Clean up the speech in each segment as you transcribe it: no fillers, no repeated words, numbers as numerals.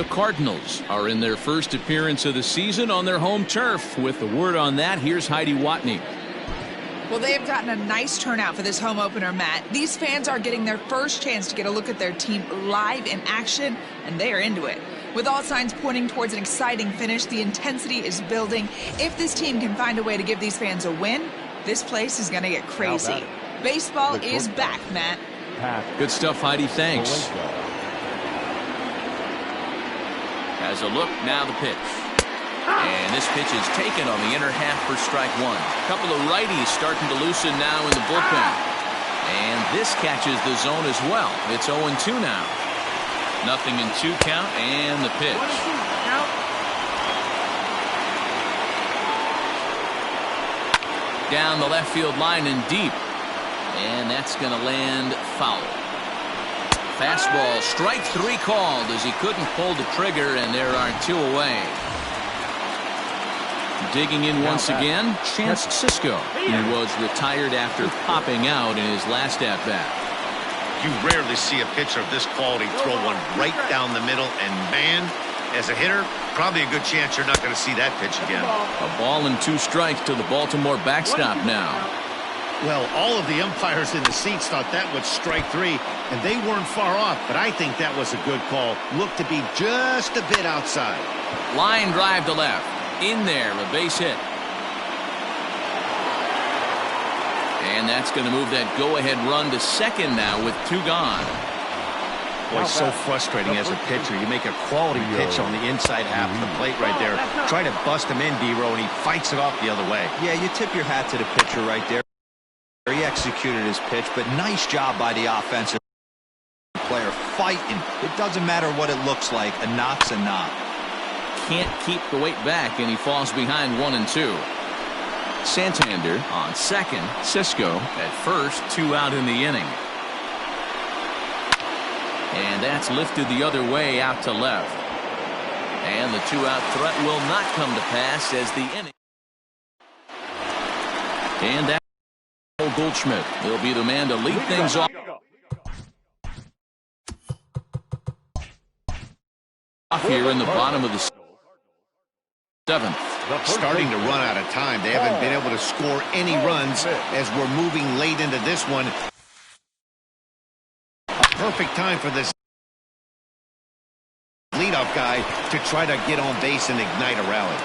The Cardinals are in their first appearance of the season on their home turf. With the word on that, here's Heidi Watney. Well, they have gotten a nice turnout for this home opener, Matt. These fans are getting their first chance to get a look at their team live in action, and they are into it. With all signs pointing towards an exciting finish, the intensity is building. If this team can find a way to give these fans a win, this place is going to get crazy. Baseball is back, Matt. Good stuff, Heidi. Thanks. Has a look, now the pitch. And this pitch is taken on the inner half for strike one. A couple of righties starting to loosen now in the bullpen. And this catches the zone as well. It's 0-2 now. 0-2 count and the pitch. Down the left field line and deep. And that's going to land foul. Fastball, strike three called as he couldn't pull the trigger, and there are two away. Digging in once again, Chance Sisco, who was retired after popping out in his last at-bat. You rarely see a pitcher of this quality throw one right down the middle, and man, as a hitter, probably a good chance you're not going to see that pitch again. A ball and two strikes to the Baltimore backstop now. Well, all of the umpires in the seats thought that was strike three, and they weren't far off, but I think that was a good call. Looked to be just a bit outside. Line drive to left. In there, a base hit. And that's going to move that go-ahead run to second now with two gone. Boy, so frustrating as a pitcher. You make a quality pitch on the inside half of the plate right there. Try to bust him in, D-Row, and he fights it off the other way. Yeah, you tip your hat to the pitcher right there. He executed his pitch, but nice job by the offensive player fighting. It doesn't matter what it looks like. A knock's a knock. Can't keep the weight back, and he falls behind 1-2. Santander on second. Sisco at first. Two out in the inning. And that's lifted the other way out to left. And the two-out threat will not come to pass as the inning. And that Goldschmidt will be the man to lead things off here in the bottom of the seventh. Starting to run out of time. They haven't been able to score any runs as we're moving late into this one. A perfect time for this leadoff guy to try to get on base and ignite a rally.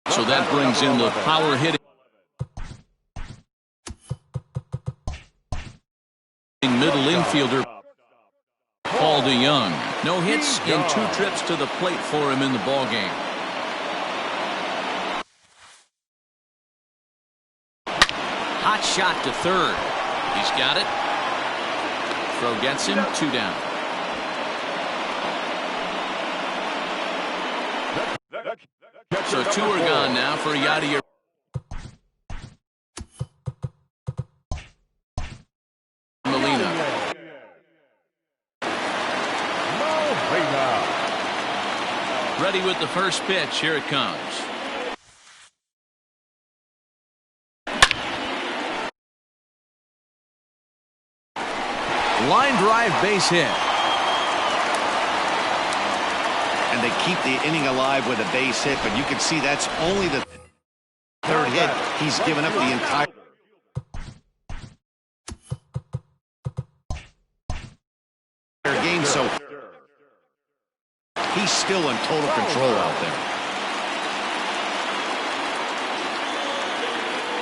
So that brings in the power hitting middle infielder Paul DeYoung. No hits in two trips to the plate for him in the ballgame. Hot shot to third. He's got it. Throw gets him. Two down. So two are gone now for Yadier. Ready with the first pitch. Here it comes. Line drive, base hit. And they keep the inning alive with a base hit, but you can see that's only the third hit. He's given up the entire game, so he's still in total control out there.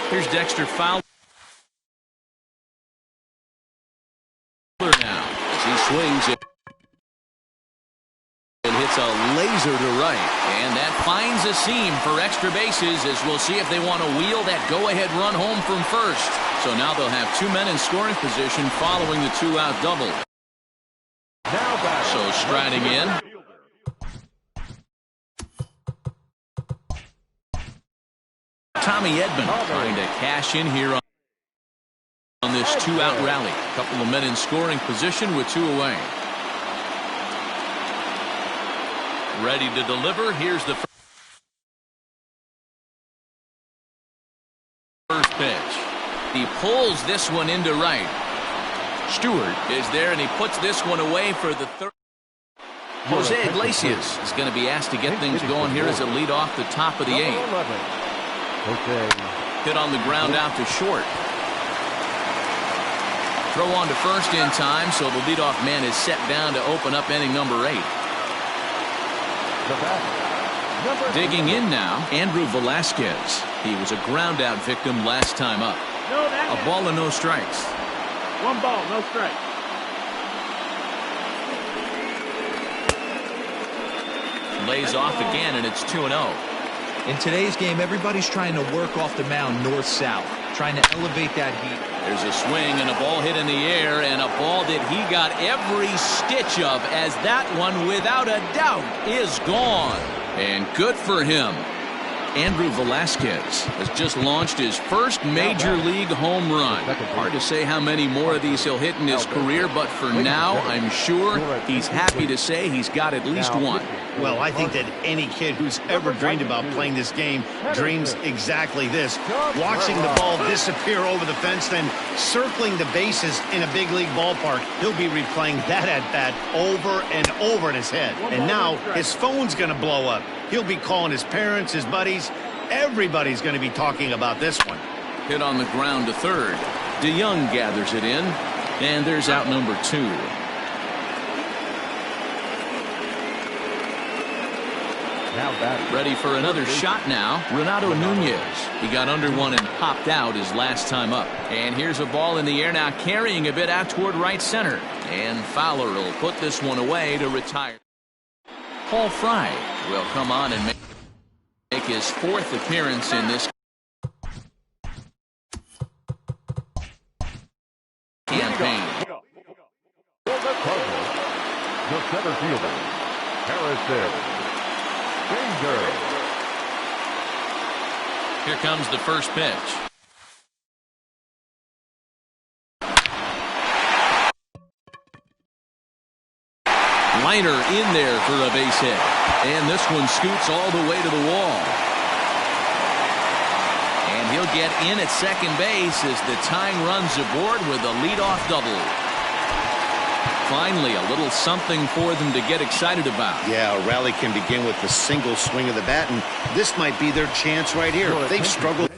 Here's Dexter Fowler now. He swings it and hits a laser to right. And that finds a seam for extra bases, as we'll see if they want to wheel that go-ahead run home from first. So now they'll have two men in scoring position following the two-out double. So striding in. Tommy Edman trying to cash in here on this two-out rally. A couple of men in scoring position with two away. Ready to deliver. Here's the first pitch. He pulls this one into right. Stewart is there, and he puts this one away for the third. Jose Iglesias is going to be asked to get things going here as a lead off the top of the 8th. Hit on the ground out to short. Throw on to first in time, so the leadoff man is set down to open up inning number 8. Digging in now, Andrew Velasquez. He was a ground out victim last time up. A ball and no strikes. 1 ball, no strikes. Lays off again, and it's 2-0. In today's game, everybody's trying to work off the mound north-south, trying to elevate that heat. There's a swing and a ball hit in the air, and a ball that he got every stitch of, as that one, without a doubt, is gone. And good for him. Andrew Velasquez has just launched his first major league home run. Hard to say how many more of these he'll hit in his career, but for now, I'm sure he's happy to say he's got at least one. Well, I think that any kid who's ever dreamed about playing this game dreams exactly this. Watching the ball disappear over the fence, then circling the bases in a big league ballpark. He'll be replaying that at-bat over and over in his head. And now his phone's going to blow up. He'll be calling his parents, his buddies. Everybody's going to be talking about this one. Hit on the ground to third. DeYoung gathers it in, and there's out number 2. Ready for another shot now. Renato Nunez. He got under one and popped out his last time up. And here's a ball in the air now, carrying a bit out toward right center. And Fowler will put this one away to retire. Paul Fry will come on and make his 4th appearance in this campaign. The center fielder, Harrison. Here comes the first pitch. Liner in there for a base hit. And this one scoots all the way to the wall. And he'll get in at second base as the tying runs aboard with a leadoff double. Finally, a little something for them to get excited about. Yeah, a rally can begin with the single swing of the bat, and this might be their chance right here. They've struggled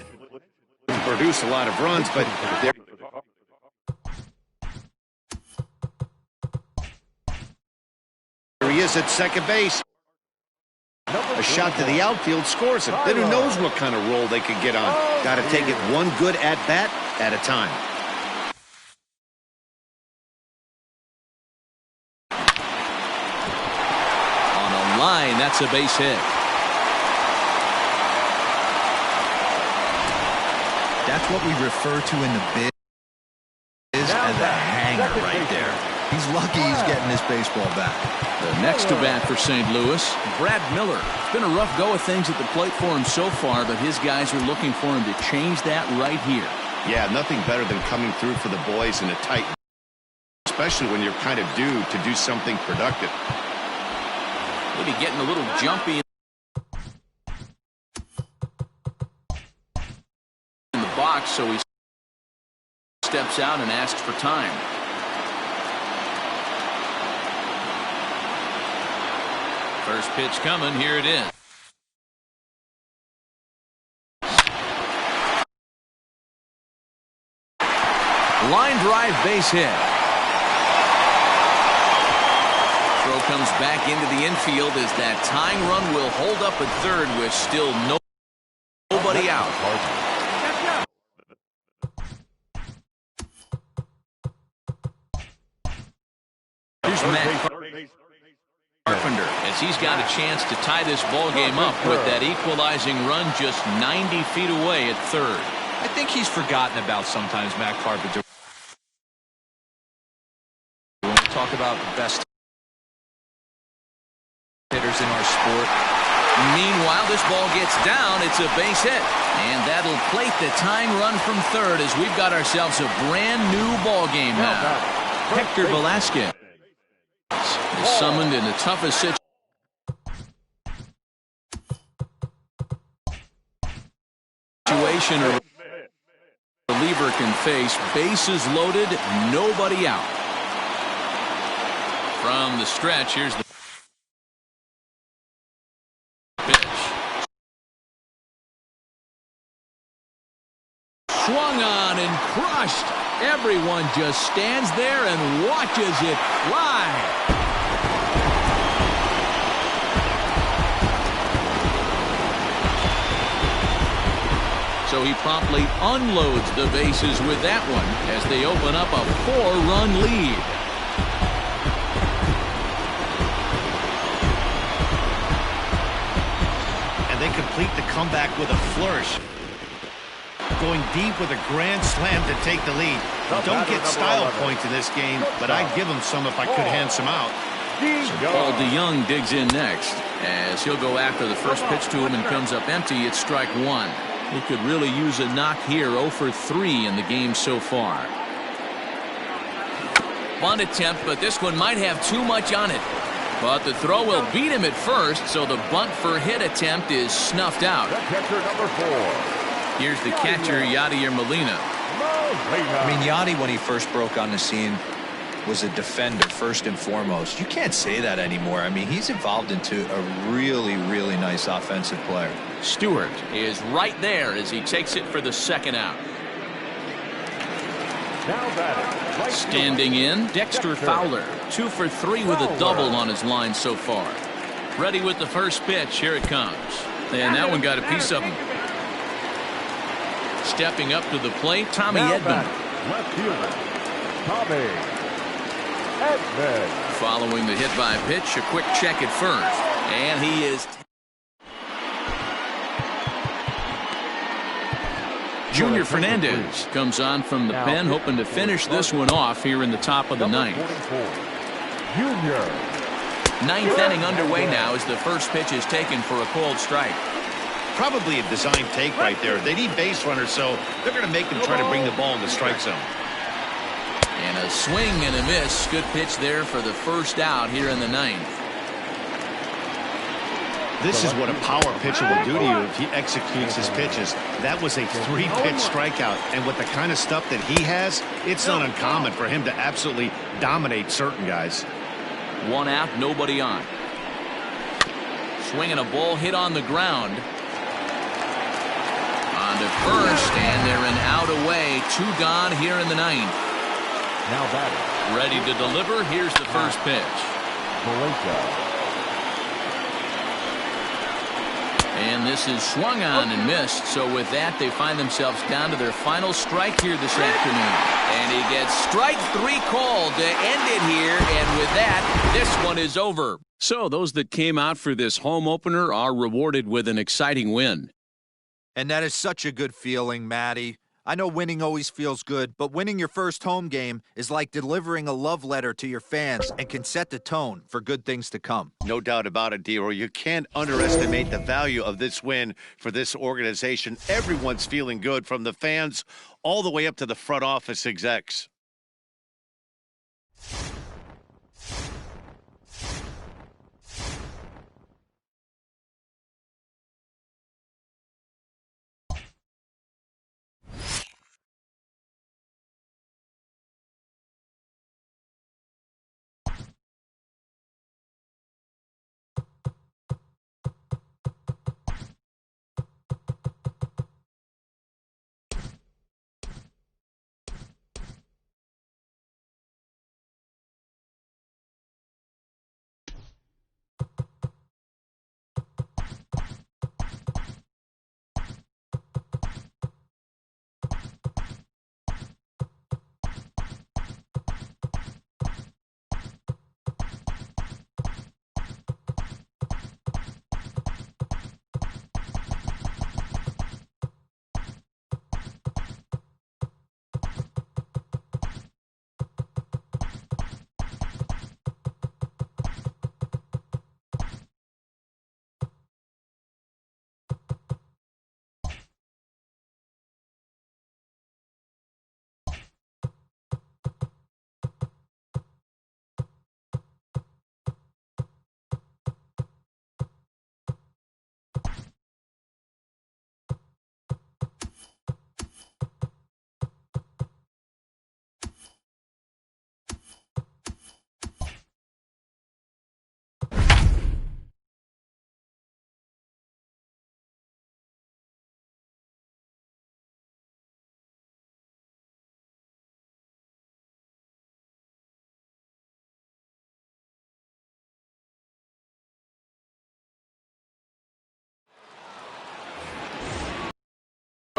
to produce a lot of runs, but they're... Here he is at second base. A shot to the outfield scores him. Then who knows what kind of roll they could get on. Got to take it one good at-bat at a time. Line, that's a base hit. That's what we refer to in the biz as a hanger right there. He's lucky he's getting his baseball back. The next to bat for St. Louis, Brad Miller. It's been a rough go of things at the plate for him so far, but his guys are looking for him to change that right here. Yeah, nothing better than coming through for the boys in a tight, especially when you're kind of due to do something productive. Maybe getting a little jumpy in the box, so he steps out and asks for time. First pitch coming, here it is. Line drive base hit. Throw comes back into the infield as that tying run will hold up at third with still nobody out. Here's Matt Carpenter as he's got a chance to tie this ball game up with that equalizing run just 90 feet away at third. I think he's forgotten about sometimes, Matt Carpenter. When we talk about the best hitters in our sport. Meanwhile, this ball gets down. It's a base hit. And that'll plate the tying run from third as we've got ourselves a brand new ball game now. Hector Velasquez is summoned in the toughest situation a reliever can face. Bases loaded, nobody out. From the stretch, here's the and just stands there and watches it fly. So he promptly unloads the bases with that one as they open up a 4-run lead. And they complete the comeback with a flourish. Going deep with a grand slam to take the lead. Don't get style points in this game, but I'd give them some if I could hand some out. Paul DeYoung digs in next as he'll go after the first pitch to him and comes up empty. It's strike one. He could really use a knock here. 0 for 3 in the game so far. Bunt attempt, but this one might have too much on it. But the throw will beat him at first, so the bunt for hit attempt is snuffed out. Catcher number 4. Here's the catcher, Yadier Molina. I mean, Yadi, when he first broke on the scene, was a defender first and foremost. You can't say that anymore. I mean, he's evolved into a really, really nice offensive player. Stewart is right there as he takes it for the second out. Now batting, right Standing in, Dexter Fowler. 2 for 3 with a double on his line so far. Ready with the first pitch. Here it comes. And that one got a piece of him. Stepping up to the plate, Tommy Edman. left fielder, Tommy Edman. Following the hit by pitch, a quick check at first. And he is... Junior Fernandez comes on from the pen, hoping to finish this one off here in the top of the ninth. Junior. Ninth inning underway now as the first pitch is taken for a called strike. Probably a design take right there. They need base runners, so they're going to make them try to bring the ball in the strike zone. And a swing and a miss. Good pitch there for the first out here in the ninth. This is what a power pitcher will do to you if he executes his pitches. That was a 3-pitch strikeout, and with the kind of stuff that he has, it's not uncommon for him to absolutely dominate certain guys. 1 out, nobody on. Swinging a ball hit on the ground. On to first, and they're an out away. 2 gone here in the ninth. Now batting, Ready to deliver. Here's the first pitch. Malaysia. And this is swung on and missed. So with that, they find themselves down to their final strike here this afternoon. And he gets strike 3 called to end it here. And with that, this one is over. So those that came out for this home opener are rewarded with an exciting win. And that is such a good feeling, Matty. I know winning always feels good, but winning your first home game is like delivering a love letter to your fans and can set the tone for good things to come. No doubt about it, D-Roy. You can't underestimate the value of this win for this organization. Everyone's feeling good, from the fans all the way up to the front office execs.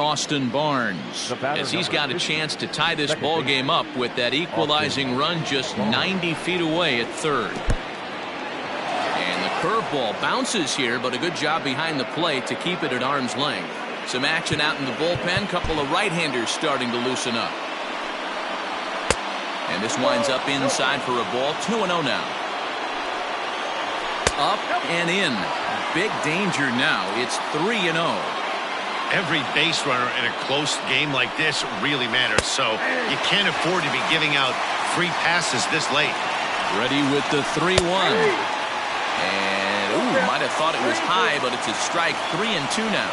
Austin Barnes, as he's got a chance to tie this ball game up with that equalizing run just 90 feet away at third. And the curveball bounces here, but a good job behind the plate to keep it at arm's length. Some action out in the bullpen. Couple of right-handers starting to loosen up. And this winds up inside for a ball. 2-0 now. Up and in. Big danger now. It's 3-0. Every base runner in a close game like this really matters, so you can't afford to be giving out free passes this late. Ready with the 3-1. And, ooh, might have thought it was high, but it's a strike. 3-2 now.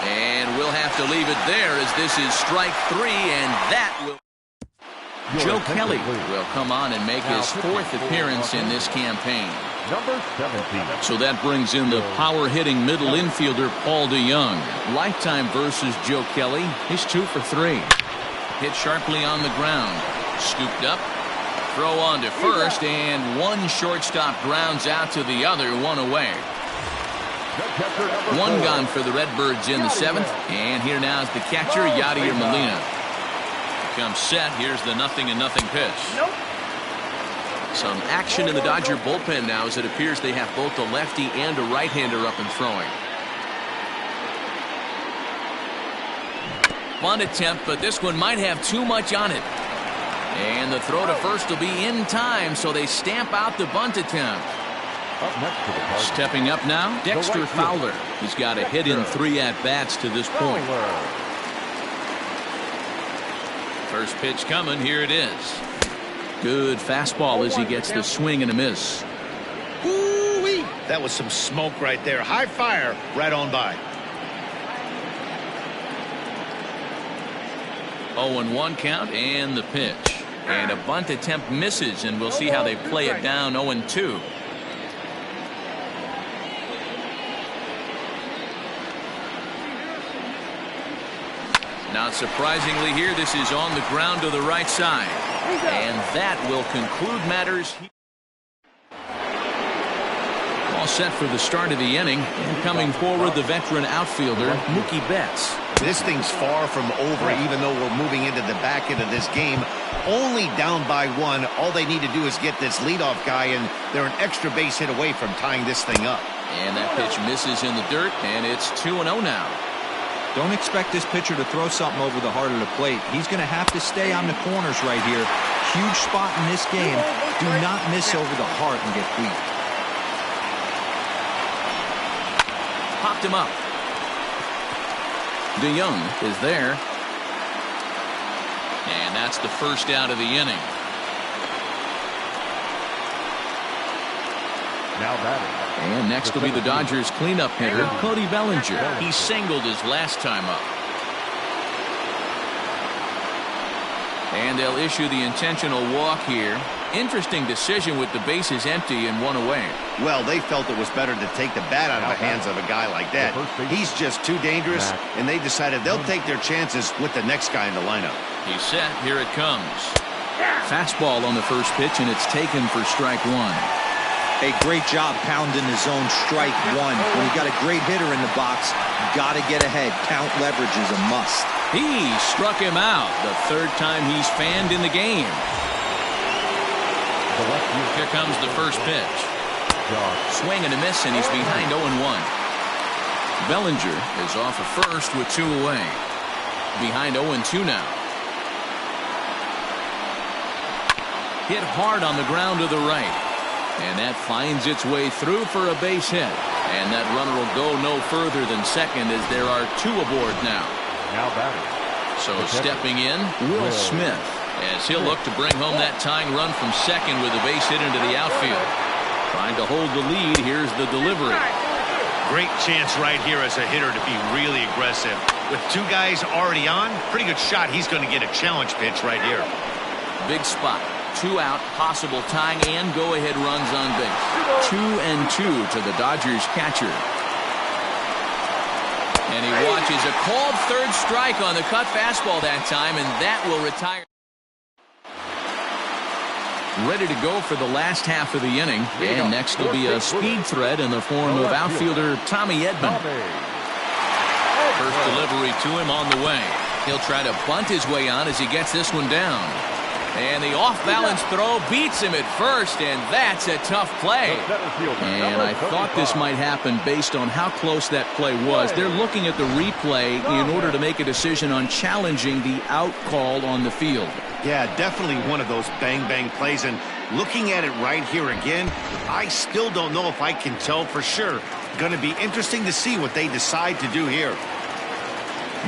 And we'll have to leave it there as this is strike 3, and that will... Joe Kelly will come on and make his 4th appearance in this campaign. Number 17. So that brings in the power-hitting middle infielder Paul DeJong. Lifetime versus Joe Kelly. He's 2 for 3. Hit sharply on the ground. Scooped up. Throw on to first, and one shortstop grounds out to the other, 1 away. One gone for the Redbirds in the 7th. And here now is the catcher, Yadier Molina. Comes set. Here's the 0-0 pitch. Some action in the Dodger bullpen now, as it appears they have both a lefty and a right-hander up and throwing. Bunt attempt, but this one might have too much on it. And the throw to first will be in time, so they stamp out the bunt attempt. Up next to the party. Stepping up now, Dexter Fowler. He's got a hit in 3 at-bats to this point. First pitch coming. Here it is. Good fastball as he gets the swing and a miss. Ooh-wee. That was some smoke right there. High fire right on by. 0-1 count and the pitch. And a bunt attempt misses, and we'll see how they play it down. 0-2. Not surprisingly here, this is on the ground to the right side. And that will conclude matters. All set for the start of the inning. And coming forward, the veteran outfielder, Mookie Betts. This thing's far from over, even though we're moving into the back end of this game. Only down by 1. All they need to do is get this leadoff guy, and they're an extra base hit away from tying this thing up. And that pitch misses in the dirt, and it's 2-0 now. Don't expect this pitcher to throw something over the heart of the plate. He's going to have to stay on the corners right here. Huge spot in this game. Do not miss over the heart and get beat. Popped him up. DeJong is there. And that's the first out of the inning. Now batting. And next will be the Dodgers cleanup hitter, Cody Bellinger. He singled his last time up. And they'll issue the intentional walk here. Interesting decision with the bases empty and 1 away. Well, they felt it was better to take the bat out of the hands of a guy like that. He's just too dangerous, and they decided they'll take their chances with the next guy in the lineup. He's set. Here it comes. Fastball on the first pitch, and it's taken for strike 1. A great job pounding the zone. Strike 1. When you got a great hitter in the box, got to get ahead. Count leverage is a must. He struck him out. The 3rd time he's fanned in the game. Here comes the first pitch. Swing and a miss, and he's behind 0-1. Bellinger is off of first with 2 away. Behind 0-2 now. Hit hard on the ground to the right. And that finds its way through for a base hit. And that runner will go no further than second, as there are 2 aboard now. Now batting. So stepping in, Will Smith, as he'll look to bring home that tying run from second with a base hit into the outfield. Trying to hold the lead. Here's the delivery. Great chance right here as a hitter to be really aggressive. With 2 guys already on, pretty good shot. He's going to get a challenge pitch right here. Big spot. 2 out, possible tying and go-ahead runs on base. 2-2 to the Dodgers catcher. And he watches a called 3rd strike on the cut fastball that time, and that will retire. Ready to go for the last half of the inning. And next will be a speed threat in the form of outfielder Tommy Edman. First delivery to him on the way. He'll try to bunt his way on as he gets this one down. And the off-balance throw beats him at first, and that's a tough play. And I thought this might happen based on how close that play was. They're looking at the replay in order to make a decision on challenging the out call on the field. Yeah, definitely one of those bang-bang plays. And looking at it right here again, I still don't know if I can tell for sure. Going to be interesting to see what they decide to do here.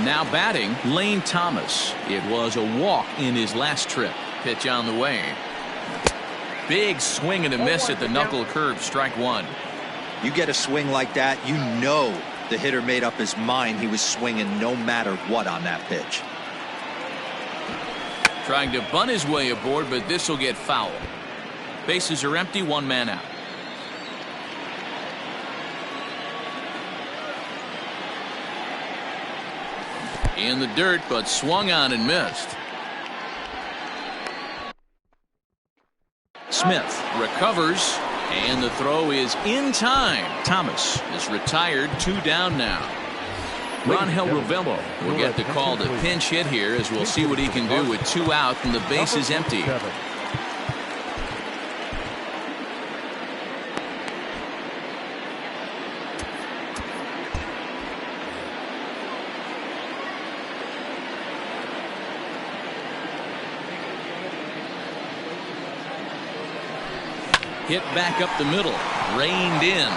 Now batting, Lane Thomas. It was a walk in his last trip. Pitch on the way. Big swing and a miss at the knuckle curve. Strike one. You get a swing like that, you know the hitter made up his mind he was swinging no matter what on that pitch. Trying to bunt his way aboard, but this will get foul. Bases are empty, one man out. In the dirt, but swung on and missed. Smith recovers, and the throw is in time. Thomas is retired, 2 down now. Rangel Ravelo will get the call to pinch hit here, as we'll see what he can do with 2 out and the base is empty. Hit back up the middle, reined in.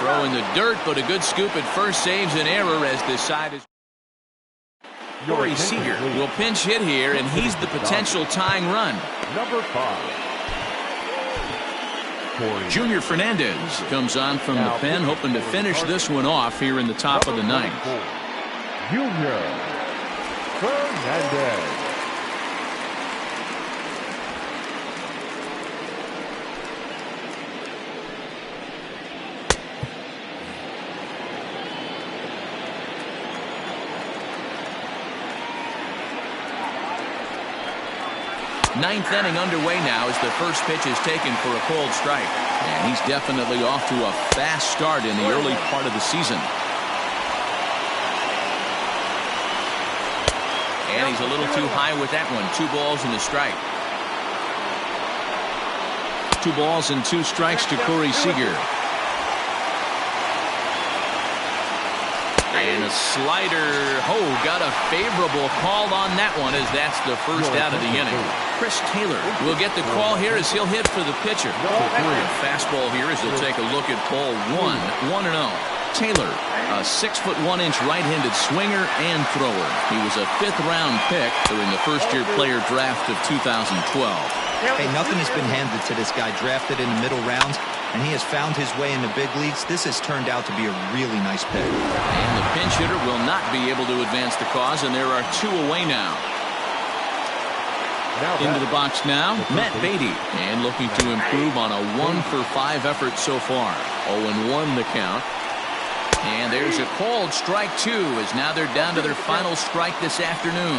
Throw in the dirt, but a good scoop at first saves an error as this side is. Corey Seager will pinch hit here, and he's the potential tying run. Number 5. Junior Fernandez comes on from the pen, hoping to finish this one off here in the top of the ninth. Junior Fernandez. Ninth inning underway now as the first pitch is taken for a cold strike. And he's definitely off to a fast start in the early part of the season. And he's a little too high with that one. 2 balls and a strike. 2 balls and 2 strikes to Corey Seager. And a slider. Oh, got a favorable call on that one, as that's the first out of the inning. Chris Taylor will get the call here as he'll hit for the pitcher. Fastball here as he'll take a look at ball 1. 1-0. Taylor, a 6'1" right-handed swinger and thrower. He was a 5th-round pick during the first-year player draft of 2012. Hey, nothing has been handed to this guy. Drafted in the middle rounds, and he has found his way in the big leagues. This has turned out to be a really nice pick. And the pinch hitter will not be able to advance the cause, and there are 2 away now. Into the box now, Matt Beatty, and looking to improve on a 1-for-5 effort so far. 0-1 the count. And there's a called strike 2, as now they're down to their final strike this afternoon.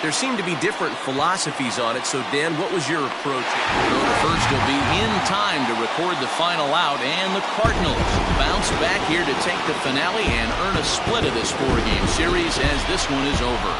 There seem to be different philosophies on it, so Dan, what was your approach? Throw to first will be in time to record the final out, and the Cardinals bounce back here to take the finale and earn a split of this 4-game series as this one is over.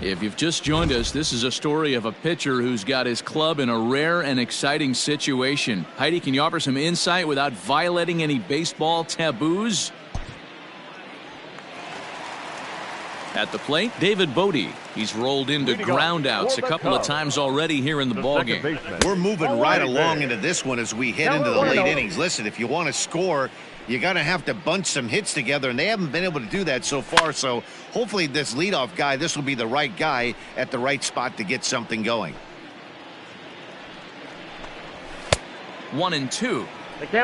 If you've just joined us, this is a story of a pitcher who's got his club in a rare and exciting situation. Heidi, can you offer some insight without violating any baseball taboos? At the plate, David Bodie. He's rolled into groundouts a couple of times already here in the ballgame. We're moving right along into this one as we head into the late innings. Listen, if you want to score, you're going to have to bunch some hits together, and they haven't been able to do that so far. So hopefully this leadoff guy, this will be the right guy at the right spot to get something going. 1-2.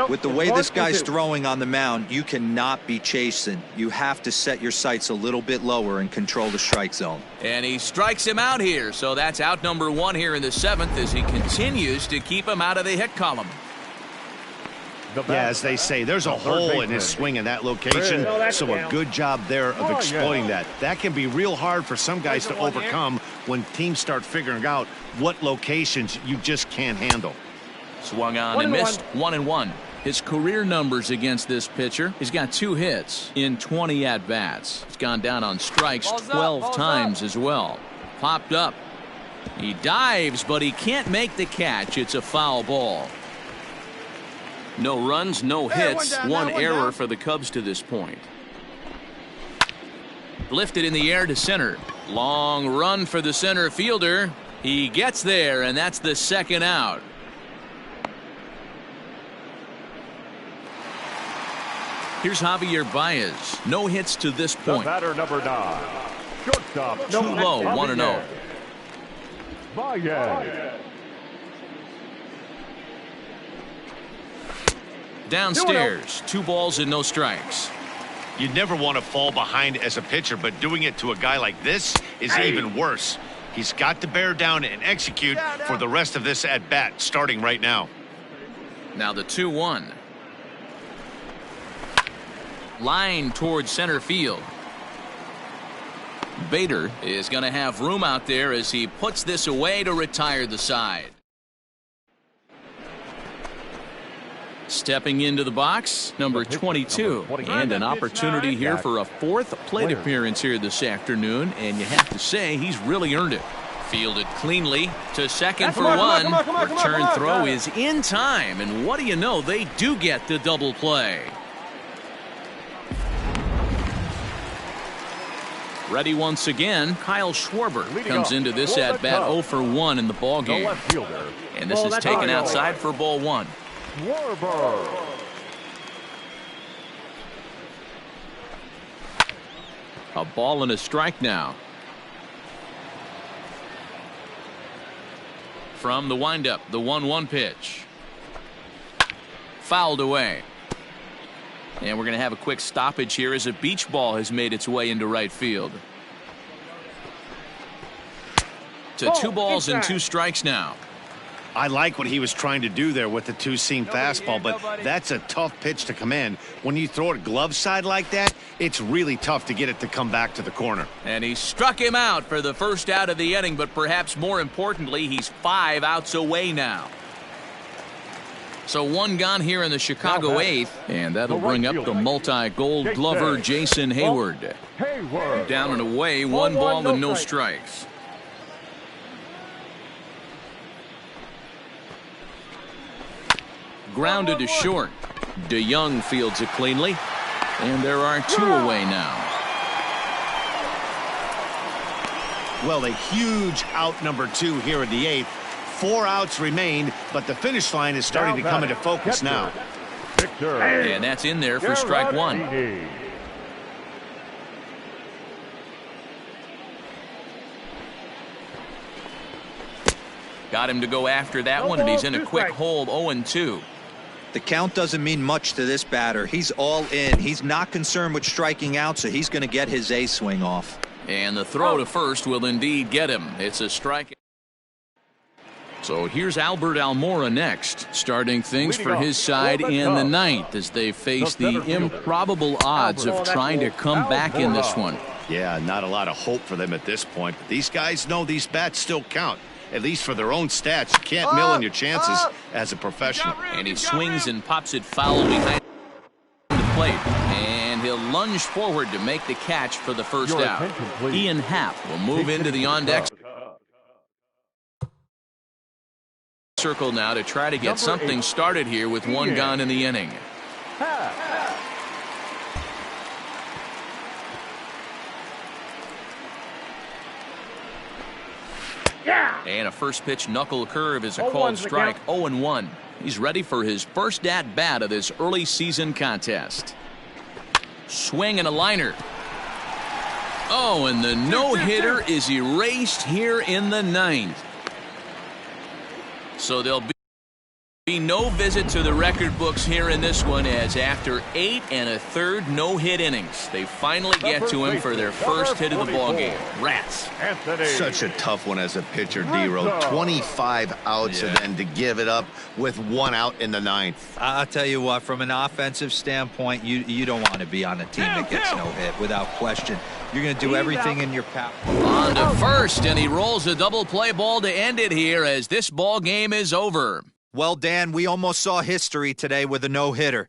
With the way this guy's throwing on the mound, you cannot be chasing. You have to set your sights a little bit lower and control the strike zone. And he strikes him out here. So that's out number 1 here in the 7th as he continues to keep him out of the hit column. Yeah, as they say, there's a hole in his swing in that location, so a good job there of exploiting that. That can be real hard for some guys to overcome when teams start figuring out what locations you just can't handle. Swung on and missed. 1-1. His career numbers against this pitcher, he's got 2 hits in 20 at-bats. He's gone down on strikes 12 times as well. Popped up. He dives, but he can't make the catch. It's a foul ball. No runs, no hits, one error for the Cubs to this point. Lifted in the air to center. Long run for the center fielder. He gets there, and that's the 2nd out. Here's Javier Baez. No hits to this point. Batter number 9. Shortstop. Too low, 1-0. Baez. Downstairs, 2 balls and no strikes. You never want to fall behind as a pitcher, but doing it to a guy like this is even worse. He's got to bear down and execute for the rest of this at-bat, starting right now. Now the 2-1. Line towards center field. Bader is going to have room out there as he puts this away to retire the side. Stepping into the box, number 22. And an opportunity here for a 4th plate appearance here this afternoon. And you have to say he's really earned it. Fielded cleanly to second for 1. Return throw is in time. And what do you know? They do get the double play. Ready once again, Kyle Schwarber comes into this at-bat 0 for 1 in the ballgame. And this is taken outside for ball 1. Schwarber. A ball and a strike now. From the windup, the 1-1 pitch. Fouled away. And we're going to have a quick stoppage here as a beach ball has made its way into right field. To 2 balls and 2 strikes now. I like what he was trying to do there with the 2-seam fastball, but that's a tough pitch to command. When you throw it glove side like that, it's really tough to get it to come back to the corner. And he struck him out for the first out of the inning, but perhaps more importantly, he's 5 outs away now. So 1 gone here in the Chicago 8th, and that'll bring up the multi-gold glover Jason Hayward. Down and away, 1 ball and no strikes. Grounded to short. DeYoung fields it cleanly, and there are 2 away now. Well, a huge out number 2 here in the 8th. 4 outs remain, but the finish line is starting to come into focus now. And that's in there for strike 1. Got him to go after that one, and he's in a quick hold, 0-2. The count doesn't mean much to this batter. He's all in. He's not concerned with striking out, so he's going to get his A swing off. And the throw to first will indeed get him. It's a strike. So here's Albert Almora next, starting things for his side in the 9th as they face the improbable odds of trying to come back in this one. Yeah, not a lot of hope for them at this point, but these guys know these bats still count. At least for their own stats. You can't mill in your chances as a professional. And he swings and pops it foul behind the plate. And and he'll lunge forward to make the catch for the first Your out. attention, please. Ian Happ will move into the on-deck circle now to try to get something started here with one gone in the inning. And a first pitch knuckle curve is a called strike. 0-1. He's ready for his first at-bat of this early season contest. Swing and a liner. Oh, and the no-hitter is erased here in the ninth. So there'll be no visit to the record books here in this one, as after 8 1/3 no-hit innings, they finally get to him for their first hit of the ballgame. Rats. Such a tough one as a pitcher, D-Roll. 25 outs and then to give it up with 1 out in the ninth. I'll tell you what, from an offensive standpoint, you don't want to be on a team that gets no hit without question. You're going to do everything in your power. On to first, and he rolls a double play ball to end it here as this ball game is over. Well, Dan, we almost saw history today with a no-hitter.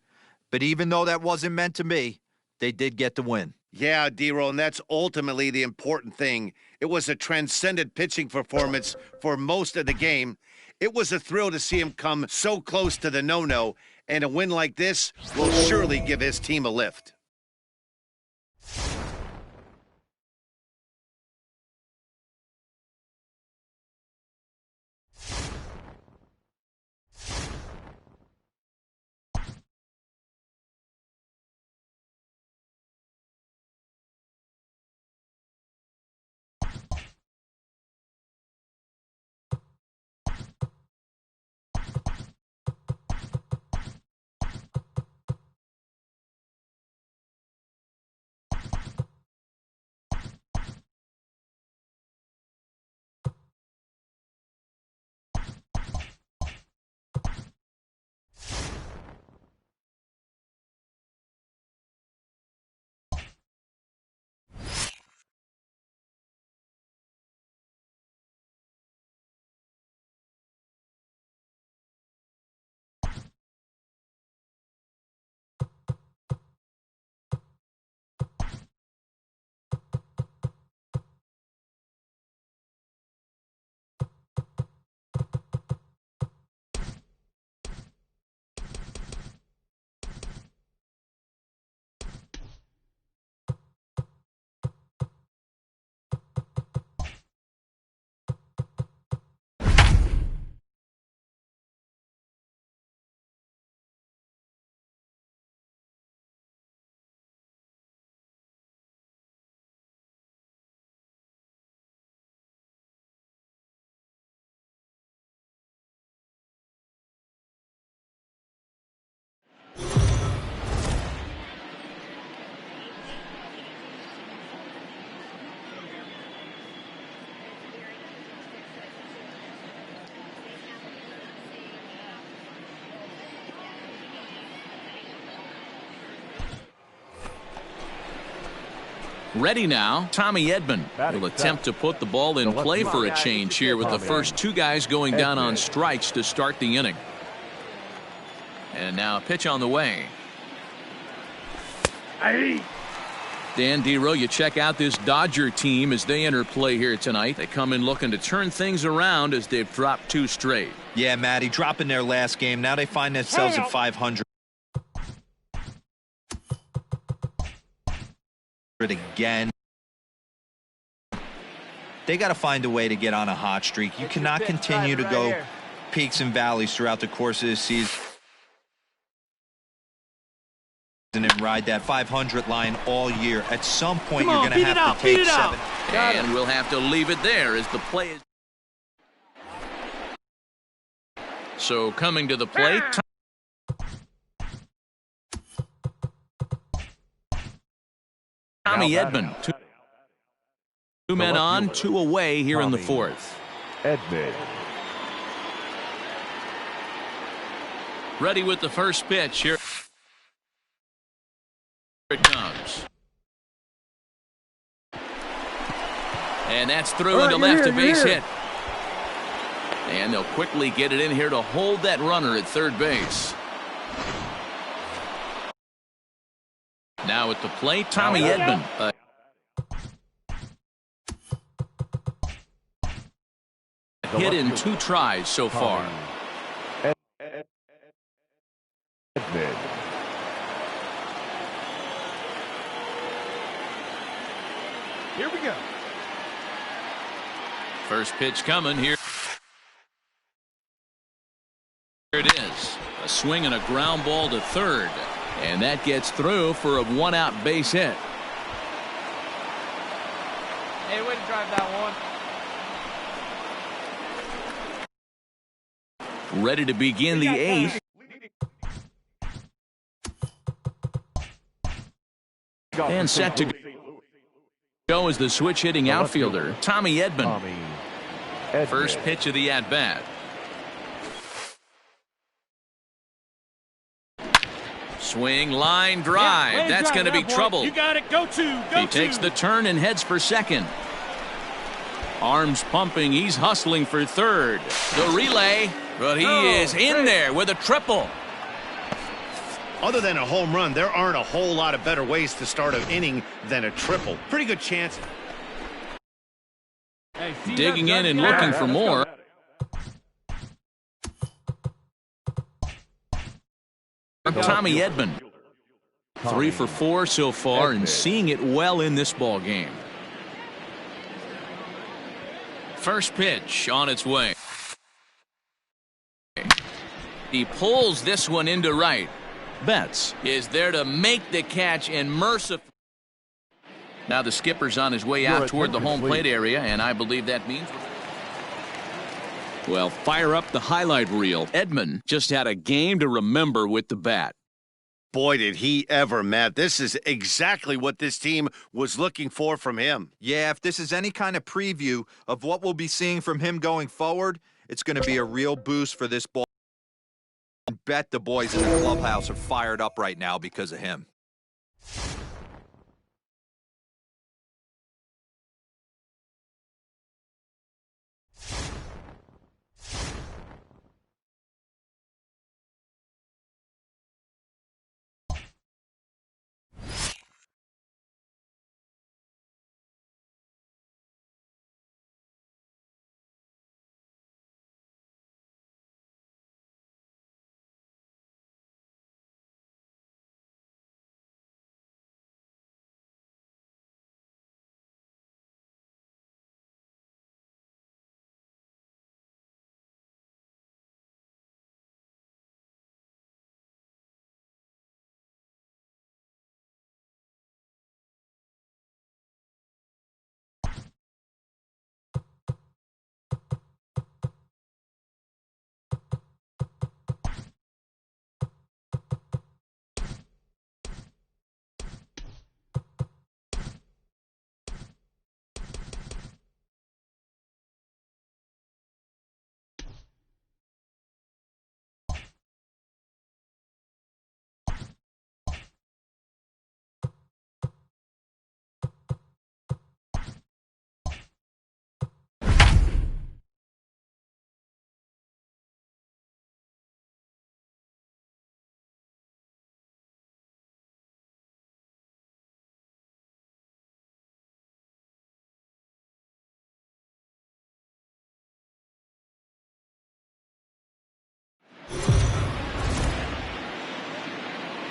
But even though that wasn't meant to be, they did get the win. Yeah, D-Roll, and that's ultimately the important thing. It was a transcendent pitching performance for most of the game. It was a thrill to see him come so close to the no-no, and a win like this will surely give his team a lift. Ready now, Tommy Edman will attempt to put the ball in play for a change here with the first 2 guys going down on strikes to start the inning. And now a pitch on the way. Dan Dero, you check out this Dodger team as they enter play here tonight. They come in looking to turn things around as they've dropped 2 straight. Yeah, Matty, dropping their last game. Now they find themselves at 500 again. They got to find a way to get on a hot streak. You cannot continue to go peaks and valleys throughout the course of this season and ride that 500 line all year. At some point, you're going to have to take 7. And we'll have to leave it there as the play is. So coming to the plate. Tommy Edman. 2 men on, 2 away here in the 4th. Edman. Ready with the first pitch here. Here it comes. And that's through into left, a base hit. And they'll quickly get it in here to hold that runner at third base. Now at the plate, Tommy Edman. Hit in 2 tries so far. Edman. Here we go. First pitch coming here. Here it is. A swing and a ground ball to third. And that gets through for a 1-out base hit. Hey, way to drive that one. Ready to begin the 8th. And set to go is the switch-hitting outfielder, Tommy Edman. First pitch of the at-bat. Swing, line, drive. That's going to be trouble. You got it. Go to. He takes the turn and heads for second. Arms pumping. He's hustling for third. The relay, but he is in there with a triple. Other than a home run, there aren't a whole lot of better ways to start an inning than a triple. Pretty good chance. Hey, Digging in and looking for more. Tommy Edman. 3 for 4 so far and seeing it well in this ball game. First pitch on its way. He pulls this one into right. Betts is there to make the catch and mercifully. Now the skipper's on his way out toward the home plate area, and I believe that means. Well, fire up the highlight reel. Edman just had a game to remember with the bat. Boy, did he ever, Matt. This is exactly what this team was looking for from him. Yeah, if this is any kind of preview of what we'll be seeing from him going forward, it's going to be a real boost for this ball. I bet the boys in the clubhouse are fired up right now because of him.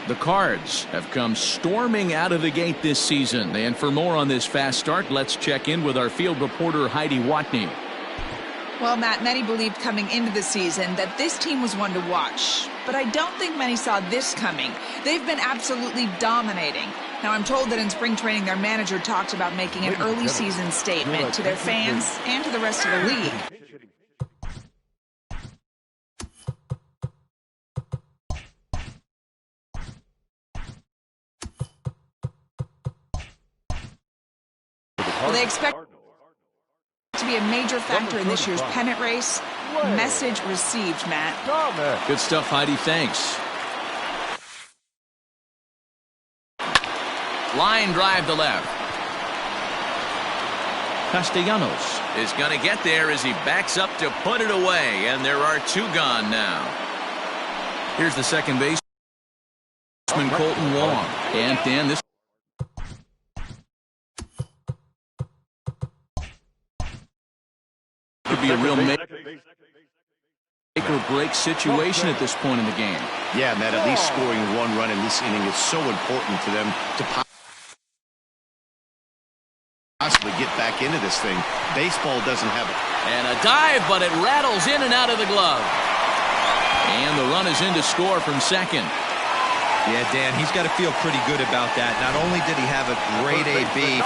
The Cards have come storming out of the gate this season. And for more on this fast start, let's check in with our field reporter, Heidi Watney. Well, Matt, many believed coming into the season that this team was one to watch. But I don't think many saw this coming. They've been absolutely dominating. Now, I'm told that in spring training, their manager talked about making an early season statement to their fans and to the rest of the league. Well, they expect to be a major factor in this year's pennant race. Message received, Matt. Good stuff, Heidi. Thanks. Line drive to left. Castellanos is going to get there as he backs up to put it away, and there are 2 gone now. Here's the second baseman, Colton Wong. And Dan, this could be a real make or break situation at this point in the game. Yeah, Matt, at least scoring one run in this inning is so important to them to possibly get back into this thing. Baseball doesn't have it. And a dive, but it rattles in and out of the glove. And the run is in to score from second. Yeah, Dan, he's got to feel pretty good about that. Not only did he have a great AB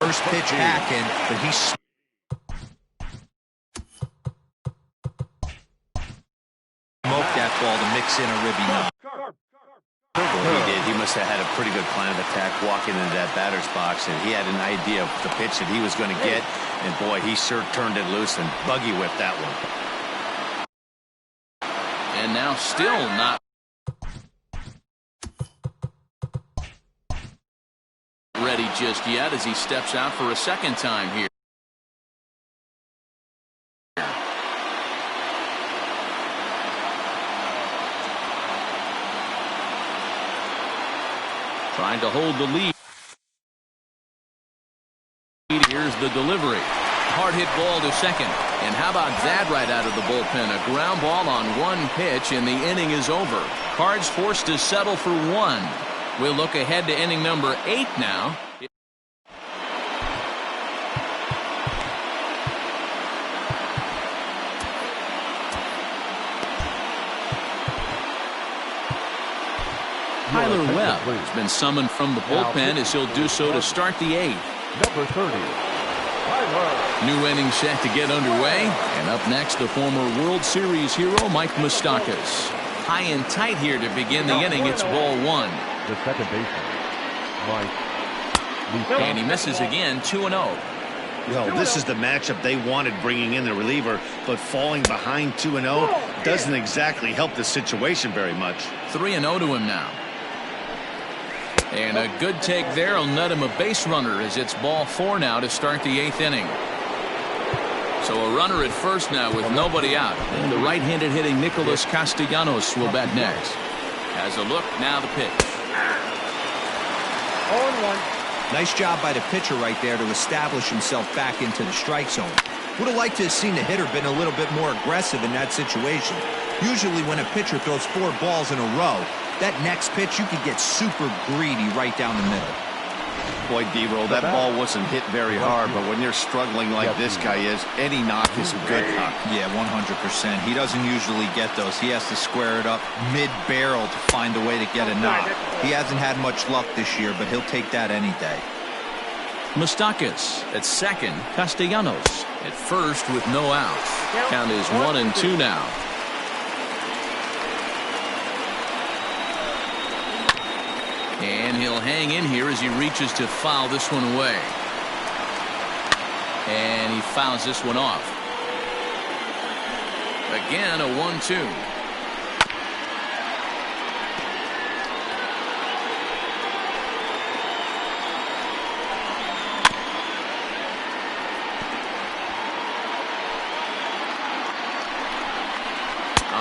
first pitch hack in, but he smoked that ball to mix in a ribby nut. He did. He must have had a pretty good plan of attack walking into that batter's box, and he had an idea of the pitch that he was going to get, and boy, he sure turned it loose and buggy whipped that one. And now still not ready just yet as he steps out for a second time here. Trying to hold the lead. Here's the delivery. Hard hit ball to second. And how about that right out of the bullpen? A ground ball on one pitch and the inning is over. Cards forced to settle for one. We'll look ahead to inning number 8 now. Tyler Webb has been summoned from the bullpen as he'll do so to start the 8th. Number 30, Tyler. New inning set to get underway. And up next, the former World Series hero, Mike Moustakas. High and tight here to begin the inning. It's ball 1. The second baseman, Mike. And he misses again, 2-0. Well, this is the matchup they wanted, bringing in the reliever, but falling behind 2-0 doesn't exactly help the situation very much. 3-0 to him now. And a good take there will net him a base runner as it's ball 4 now to start the 8th inning. So a runner at first now with nobody out. And the right-handed hitting Nicholas Castellanos will bat next. Has a look, now the pitch. 0-1. Nice job by the pitcher right there to establish himself back into the strike zone. Would have liked to have seen the hitter been a little bit more aggressive in that situation. Usually when a pitcher throws 4 balls in a row, that next pitch you could get super greedy right down the middle. Boy, D-Roll, that ball wasn't hit very hard, but when you're struggling like this guy is, any knock is a good knock. Yeah, 100%. He doesn't usually get those. He has to square it up mid-barrel to find a way to get a knock. He hasn't had much luck this year, but he'll take that any day. Moustakas at second. Castellanos at first with no outs. Count is 1-2 now. And he'll hang in here as he reaches to foul this one away. And he fouls this one off. Again, a 1-2.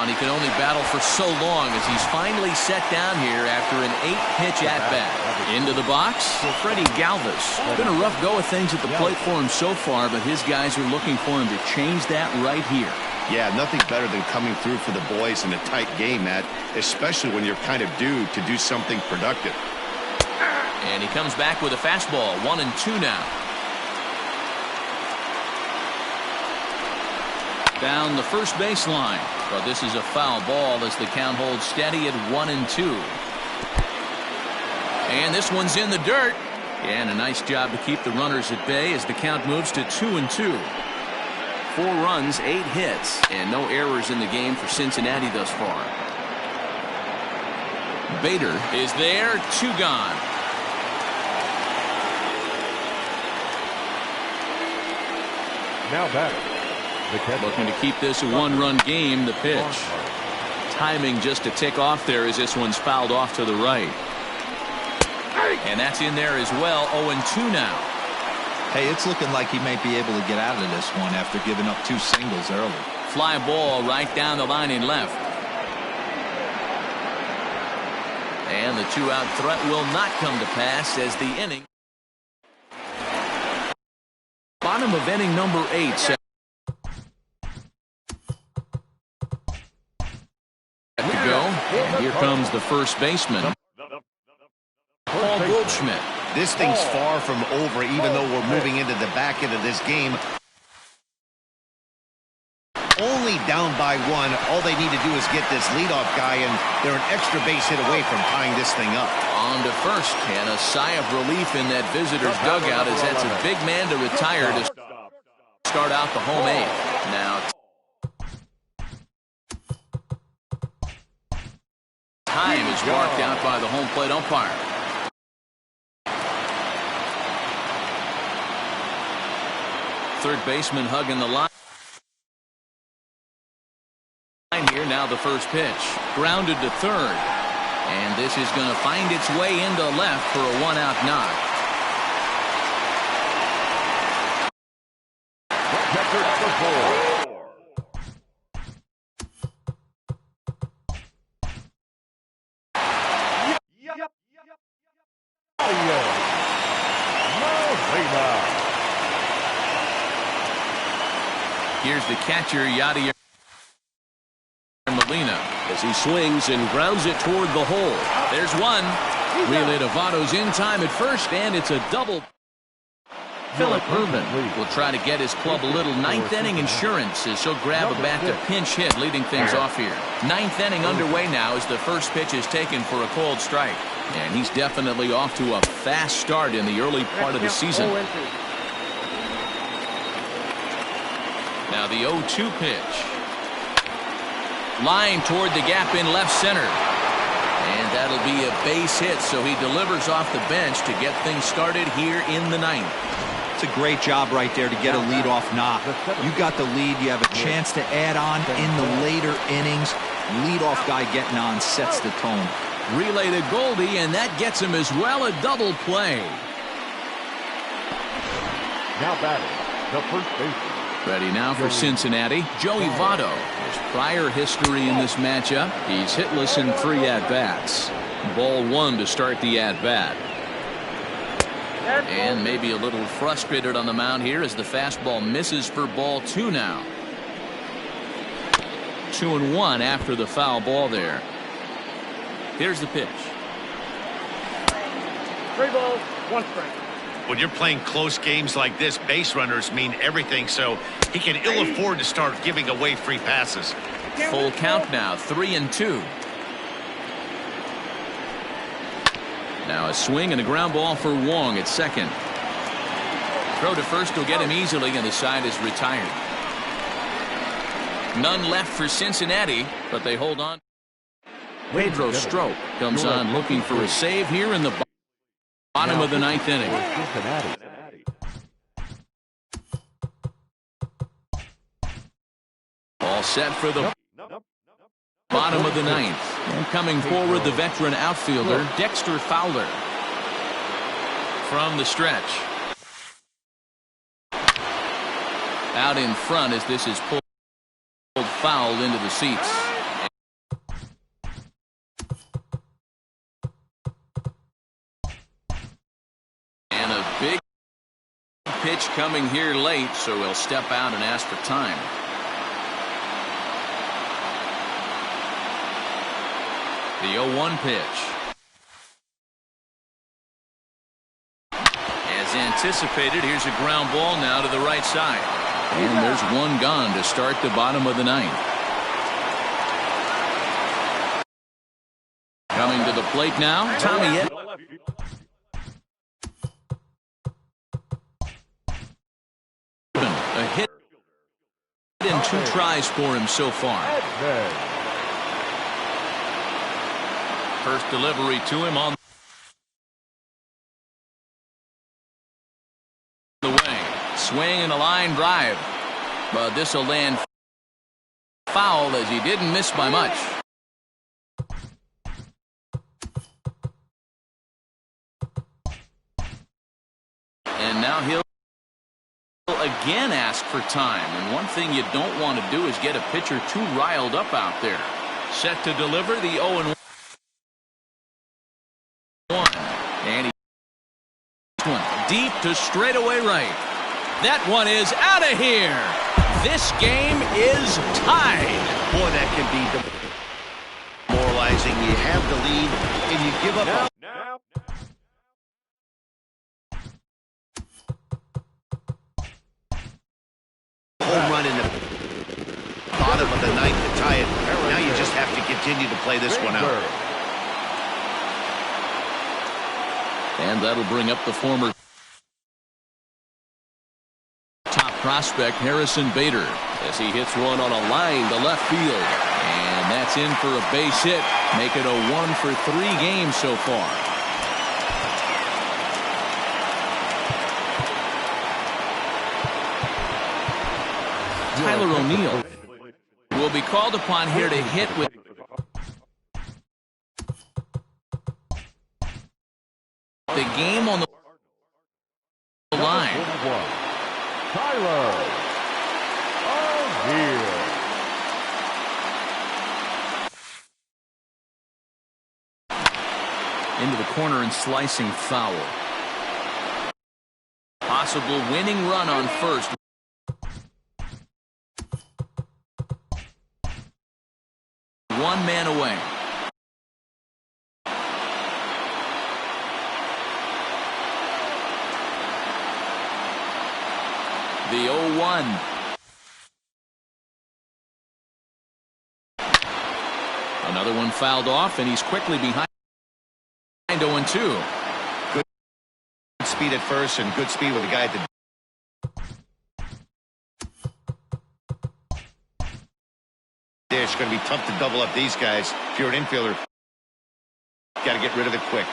And he can only battle for so long as he's finally set down here after an 8-pitch at-bat. Into the box, Freddie Galvis. Been a rough go of things at the plate for him so far, but his guys are looking for him to change that right here. Yeah, nothing better than coming through for the boys in a tight game, Matt, especially when you're kind of due to do something productive. And he comes back with a fastball, 1-2 now. Down the first baseline. But this is a foul ball as the count holds steady at 1-2. And this one's in the dirt. And a nice job to keep the runners at bay as the count moves to 2-2. 4 runs, 8 hits, and no errors in the game for Cincinnati thus far. Bader is there, 2 gone. Now back. Looking to keep this a 1-run game. The pitch. Timing just to tick off there as this one's fouled off to the right. And that's in there as well. 0-2 now. Hey, it's looking like he might be able to get out of this one after giving up 2 singles early. Fly ball right down the line in left. And the two-out threat will not come to pass as the inning. Bottom of inning number 8. Set to go. And here comes the first baseman, Paul Goldschmidt. This thing's far from over, even though we're moving into the back end of this game. Only down by 1. All they need to do is get this leadoff guy, and they're an extra base hit away from tying this thing up. On to first, and a sigh of relief in that visitor's dugout as that's a big man to retire to start out the home 8th. Now, time is marked out by the home plate umpire. Third baseman hugging the line. Here now the first pitch. Grounded to third. And this is going to find its way into left for a one-out knock. Catcher number 4. Here's the catcher, Yadier Molina, as he swings and grounds it toward the hole. There's one. Relay to Votto's in time at first, and it's a double. Philip Urban will try to get his club a little ninth inning insurance as he'll grab a bat to pinch hit, leading things off here. Ninth inning underway now as the first pitch is taken for a cold strike. And he's definitely off to a fast start in the early part of the season. Now the 0-2 pitch. Line toward the gap in left center. And that'll be a base hit, so he delivers off the bench to get things started here in the 9th. It's a great job right there to get a leadoff knock. You got the lead. You have a chance to add on in the later innings. Leadoff guy getting on sets the tone. Relay to Goldie, and that gets him as well, a double play. Now batting, the first baseman. Ready now for Cincinnati, Joey Votto. His prior history in this matchup, he's hitless in 3 at-bats. Ball 1 to start the at-bat. And maybe a little frustrated on the mound here as the fastball misses for ball 2 now. 2-1 after the foul ball there. Here's the pitch. 3 balls, 1 strike. When you're playing close games like this, base runners mean everything, so he can ill afford to start giving away free passes. Full count now, 3-2. Now a swing and a ground ball for Wong at second. Throw to first will get him easily, and the side is retired. None left for Cincinnati, but they hold on. Pedro Strop comes on looking for a save here in the bottom of the 9th inning. All set for the bottom of the 9th. And coming forward, the veteran outfielder, Dexter Fowler. From the stretch. Out in front as this is pulled foul into the seats. And a big pitch coming here late, so he'll step out and ask for time. The 0-1 pitch. As anticipated, here's a ground ball now to the right side. And there's one gone to start the bottom of the 9th. Coming to the plate now, Tommy Edman. A hit in 2 tries for him so far. First delivery to him on the way. Swing and a line drive. But this will land foul as he didn't miss by much. And now he'll again ask for time. And one thing you don't want to do is get a pitcher too riled up out there. Set to deliver the 0-1. to straightaway right. That one is out of here. This game is tied. Boy, that can be demoralizing. You have the lead, and you give up a home run in the bottom of the ninth to tie it. Now you just have to continue to play this one out. And that'll bring up the former top prospect, Harrison Bader, as he hits one on a line to left field. And that's in for a base hit. Make it a 1-for-3 game so far. Tyler O'Neill will be called upon here to hit with the game on the line. Tyler O'Neill. Into the corner and slicing foul. Possible winning run on first. One man away. The 0-1. Another one fouled off, and he's quickly behind 0-2. Good speed at first and good speed with the guy at the It's going to be tough to double up these guys. If you're an infielder, got to get rid of it quick.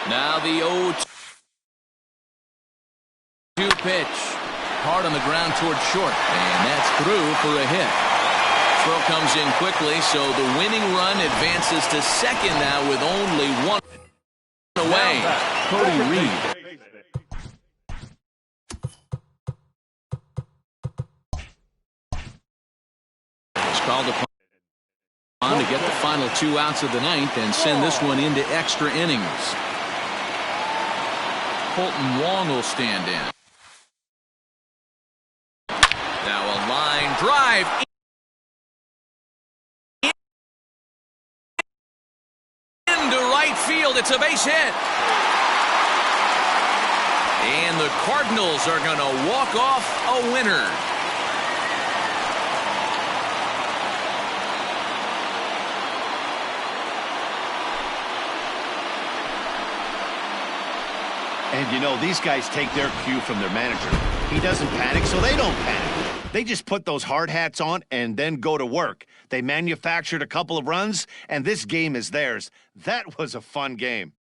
Now the 0-2 pitch. Hard on the ground towards short. And that's through for a hit. Throw comes in quickly, so the winning run advances to second now with only one away. Cody Reed. Called upon to get the final 2 outs of the ninth and send this one into extra innings. Colton Wong will stand in. Now a line drive into right field. It's a base hit. And the Cardinals are going to walk off a winner. And you know, these guys take their cue from their manager. He doesn't panic, so they don't panic. They just put those hard hats on and then go to work. They manufactured a couple of runs, and this game is theirs. That was a fun game.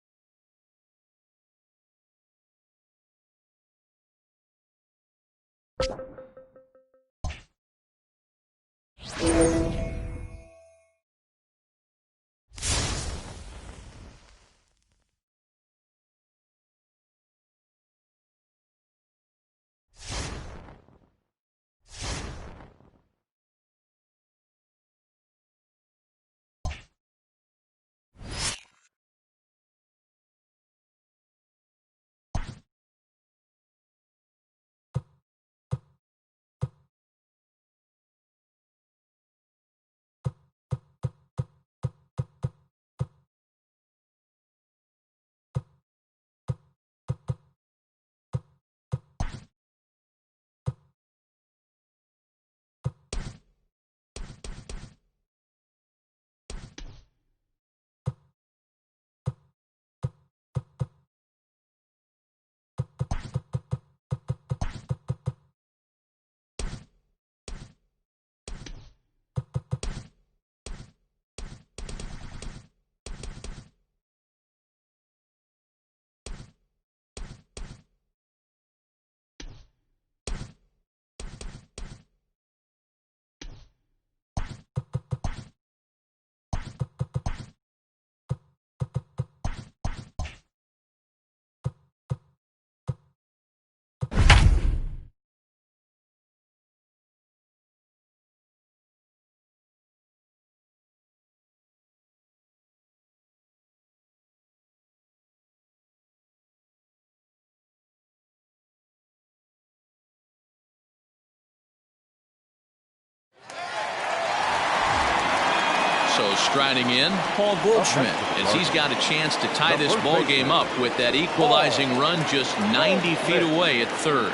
So striding in, Paul Goldschmidt, as he's got a chance to tie this ball game up with that equalizing run just 90 feet away at third.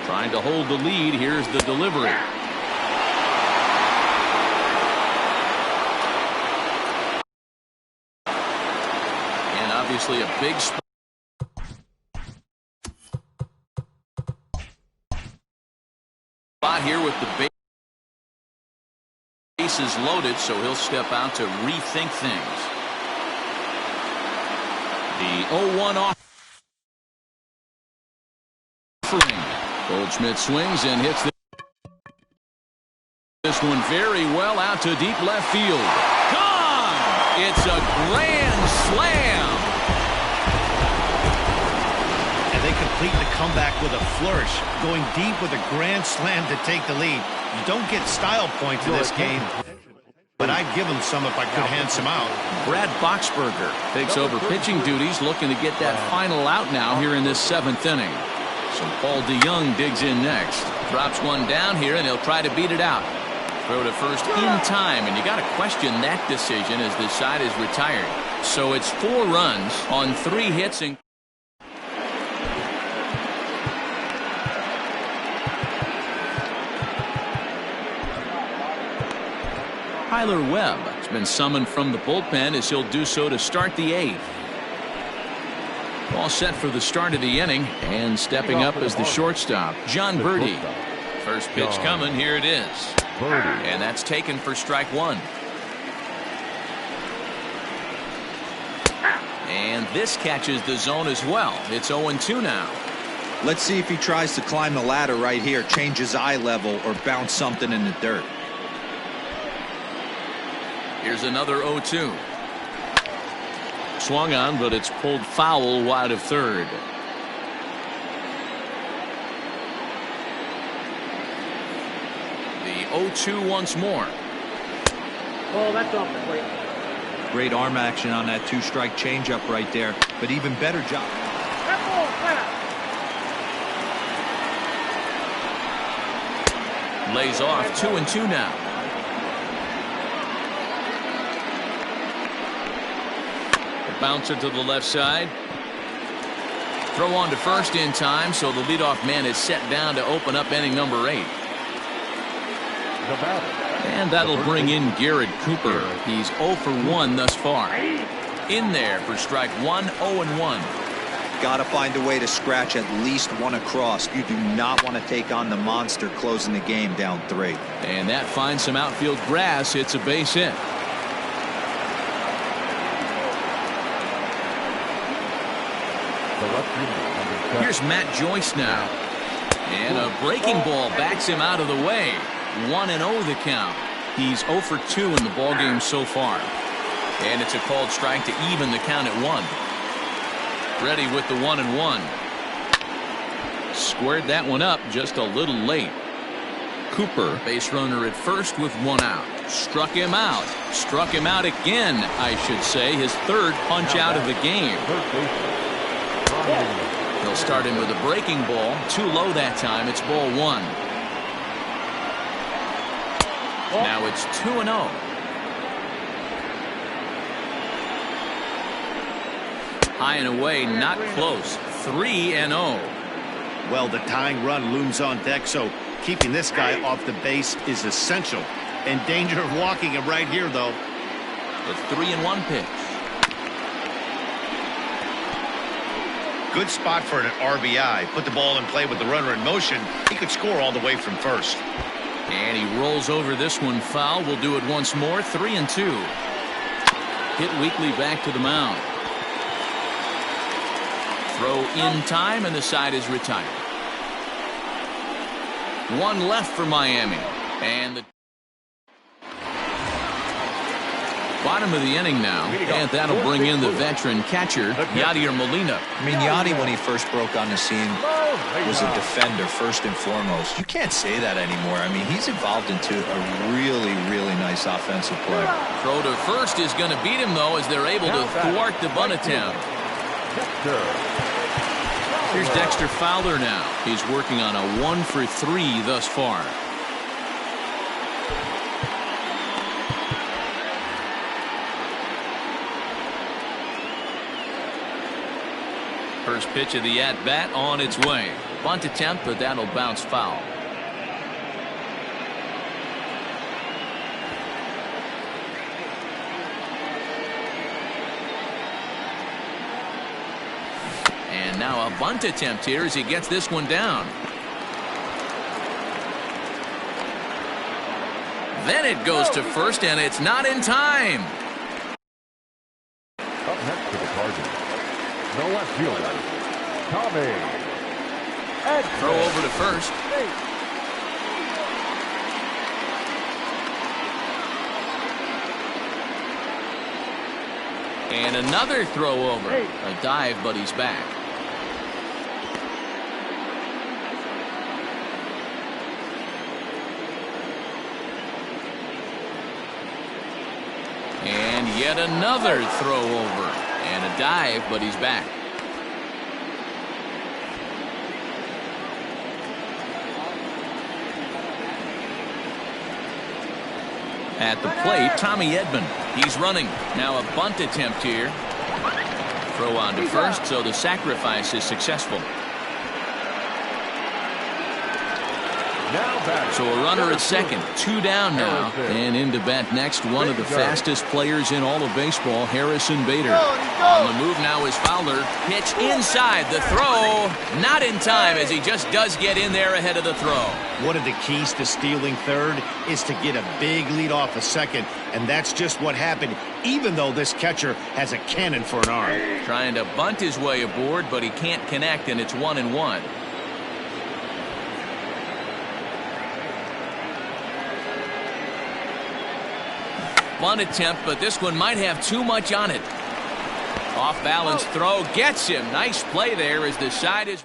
Trying to hold the lead. Here's the delivery. And obviously a big spot here with the bases loaded, so he'll step out to rethink things. The 0-1 offering. Goldschmidt swings and hits this one very well out to deep left field. Gone! It's a grand slam. And they complete the comeback with a flourish, going deep with a grand slam to take the lead. You don't get style points in this game, but I'd give him some if I could hand some out. Brad Boxberger takes over pitching duties, looking to get that final out now here in this 7th inning. So Paul DeYoung digs in next. Drops one down here, and he'll try to beat it out. Throw to first in time, and you got to question that decision as this side is retired. So it's 4 runs on 3 hits. And Tyler Webb has been summoned from the bullpen as he'll do so to start the 8th. All set for the start of the inning, and stepping up as the shortstop, John Birdie. First pitch coming, here it is. And that's taken for strike 1. And this catches the zone as well. It's 0-2 now. Let's see if he tries to climb the ladder right here, change his eye level, or bounce something in the dirt. Here's another 0-2. Swung on, but it's pulled foul wide of third. The 0-2 once more. Oh, that's off the plate. Great arm action on that 2-strike changeup right there, but even better job. That ball flat. Lays off 2-2 now. Bouncer to the left side. Throw on to first in time, so the leadoff man is set down to open up inning number 8. And that'll bring in Garrett Cooper. He's 0 for 1 thus far. In there for strike 1, 0-1. Got to find a way to scratch at least one across. You do not want to take on the monster closing the game down 3. And that finds some outfield grass. It's a base hit. Here's Matt Joyce now. And a breaking ball backs him out of the way. 1-0 the count. He's 0 for 2 in the ballgame so far. And it's a called strike to even the count at 1. Ready with the 1-1. Squared that one up just a little late. Cooper, base runner at first with 1 out. Struck him out. Struck him out again, I should say. His 3rd punch out of the game. He'll start him with a breaking ball. Too low that time. It's ball 1. Now it's 2-0. High and away, not close. 3-0. Well, the tying run looms on deck, so keeping this guy off the base is essential. In danger of walking him right here, though. The 3-1 pitch. Good spot for an RBI. Put the ball in play with the runner in motion. He could score all the way from first. And he rolls over this one foul. We'll do it once more. 3-2. Hit Weekly back to the mound. Throw in time, and the side is retired. 1 left for Miami. And the bottom of the inning now, and that'll bring in the veteran catcher, Yadier Molina. I mean, Yadi, when he first broke on the scene, was a defender first and foremost. You can't say that anymore. I mean, he's evolved into a really, really nice offensive player. Throw to first is going to beat him, though, as they're able to thwart the bunt attempt. Here's Dexter Fowler now. He's working on a 1 for 3 thus far. First pitch of the at-bat on its way. Bunt attempt, but that'll bounce foul. And now a bunt attempt here as he gets this one down. Then it goes to first, and it's not in time. Up next to the Cardinals, the left fielder, Tommy Edman. Throw over to first. And another throw over. A dive, but he's back. And yet another throw over. And a dive, but he's back. At the plate, Tommy Edman. He's running. Now a bunt attempt here. Throw on to first, so the sacrifice is successful. So a runner at second, 2 down now, and in to bat next, one of the fastest players in all of baseball, Harrison Bader. On the move now is Fowler. Pitch inside, the throw, not in time as he just does get in there ahead of the throw. One of the keys to stealing third is to get a big lead off a second, and that's just what happened, even though this catcher has a cannon for an arm. Trying to bunt his way aboard, but he can't connect, and it's 1-1. Bunt attempt, but this one might have too much on it. Off balance throw gets him. Nice play there as the side is.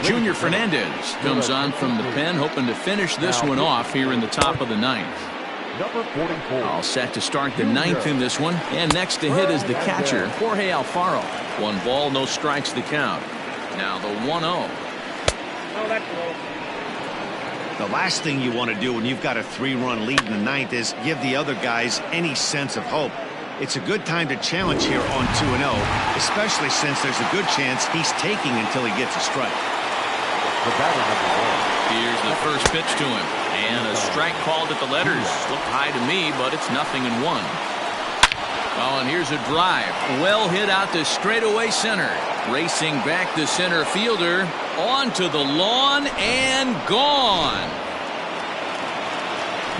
Junior Fernandez comes on from the pen, hoping to finish this one off here in the top of the ninth. Number 44. All set to start the ninth in this one. And next to hit is the catcher, Jorge Alfaro. 1 ball, no strikes the count. Now the 1-0. Oh, that's low. The last thing you want to do when you've got a 3-run lead in the ninth is give the other guys any sense of hope. It's a good time to challenge here on 2-0, especially since there's a good chance he's taking until he gets a strike. The batter number 1. Here's the first pitch to him. And a strike called at the letters. Looked high to me, but it's 0-1. Oh, and here's a drive. Well hit out to straightaway center. Racing back the center fielder. Onto the lawn and gone.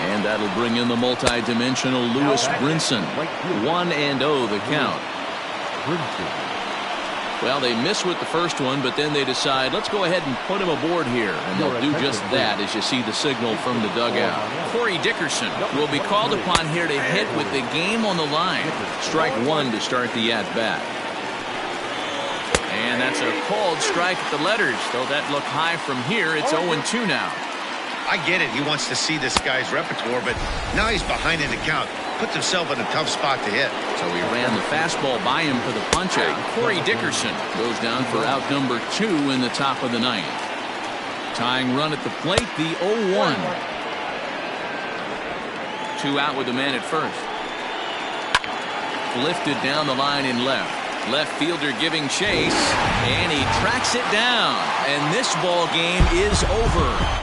And that'll bring in the multi-dimensional Lewis Brinson. 1-0 the count. Well, they miss with the first one, but then they decide, let's go ahead and put him aboard here. And they'll do just that as you see the signal from the dugout. Corey Dickerson will be called upon here to hit with the game on the line. Strike 1 to start the at-bat. And that's a called strike at the letters. Though that looked high from here, it's 0-2 now. I get it. He wants to see this guy's repertoire, but now he's behind in the count. Puts himself in a tough spot to hit. So he ran the fastball by him for the punch-out. Corey Dickerson goes down for out number 2 in the top of the ninth. Tying run at the plate, the 0-1. 2 out with the man at first. Lifted down the line in left. Left fielder giving chase, and he tracks it down. And this ball game is over.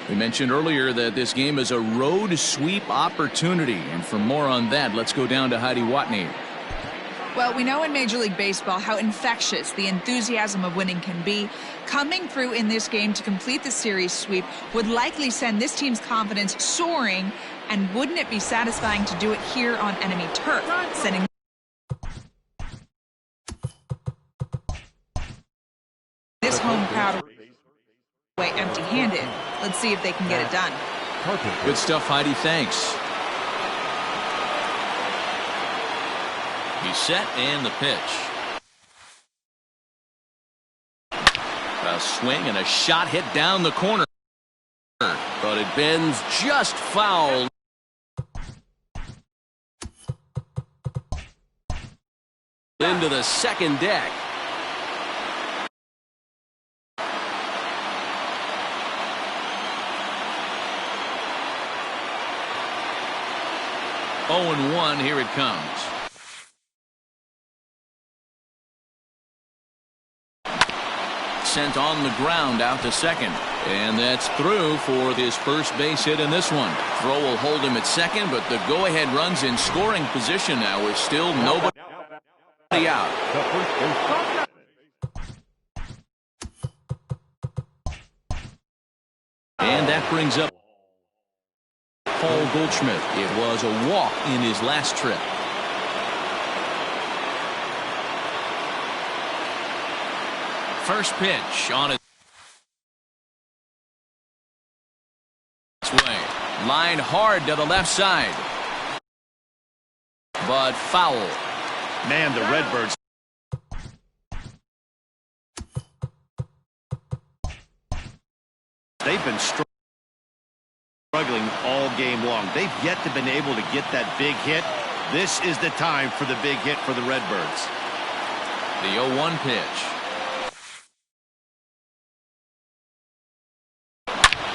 We mentioned earlier that this game is a road sweep opportunity. And for more on that, let's go down to Heidi Watney. Well, we know in Major League Baseball how infectious the enthusiasm of winning can be. Coming through in this game to complete the series sweep would likely send this team's confidence soaring. And wouldn't it be satisfying to do it here on enemy turf, sending this home crowd away empty-handed? Let's see if they can get it done. Good stuff, Heidi. Thanks. He's set and the pitch. A swing and a shot hit down the corner. But it bends just foul. Into the second deck. Oh, and 1, here it comes. Sent on the ground out to second. And that's through for his first base hit in this one. Throw will hold him at second, but the go-ahead run's in scoring position now with still nobody out. And that brings up Paul Goldschmidt. It was a walk in his last trip. First pitch on its way. Line hard to the left side. But foul. Man, the Redbirds. They've been struggling all game long. They've yet to been able to get that big hit. This is the time for the big hit for the Redbirds. The 0-1 pitch.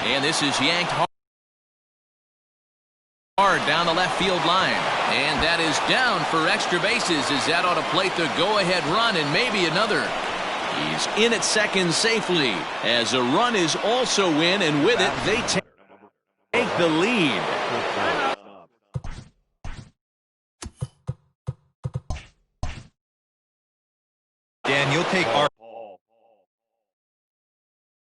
And this is yanked hard down the left field line. And that is down for extra bases as that ought to plate the go-ahead run and maybe another. He's in at second safely as a run is also in, and with it they take the lead. Dan, you'll take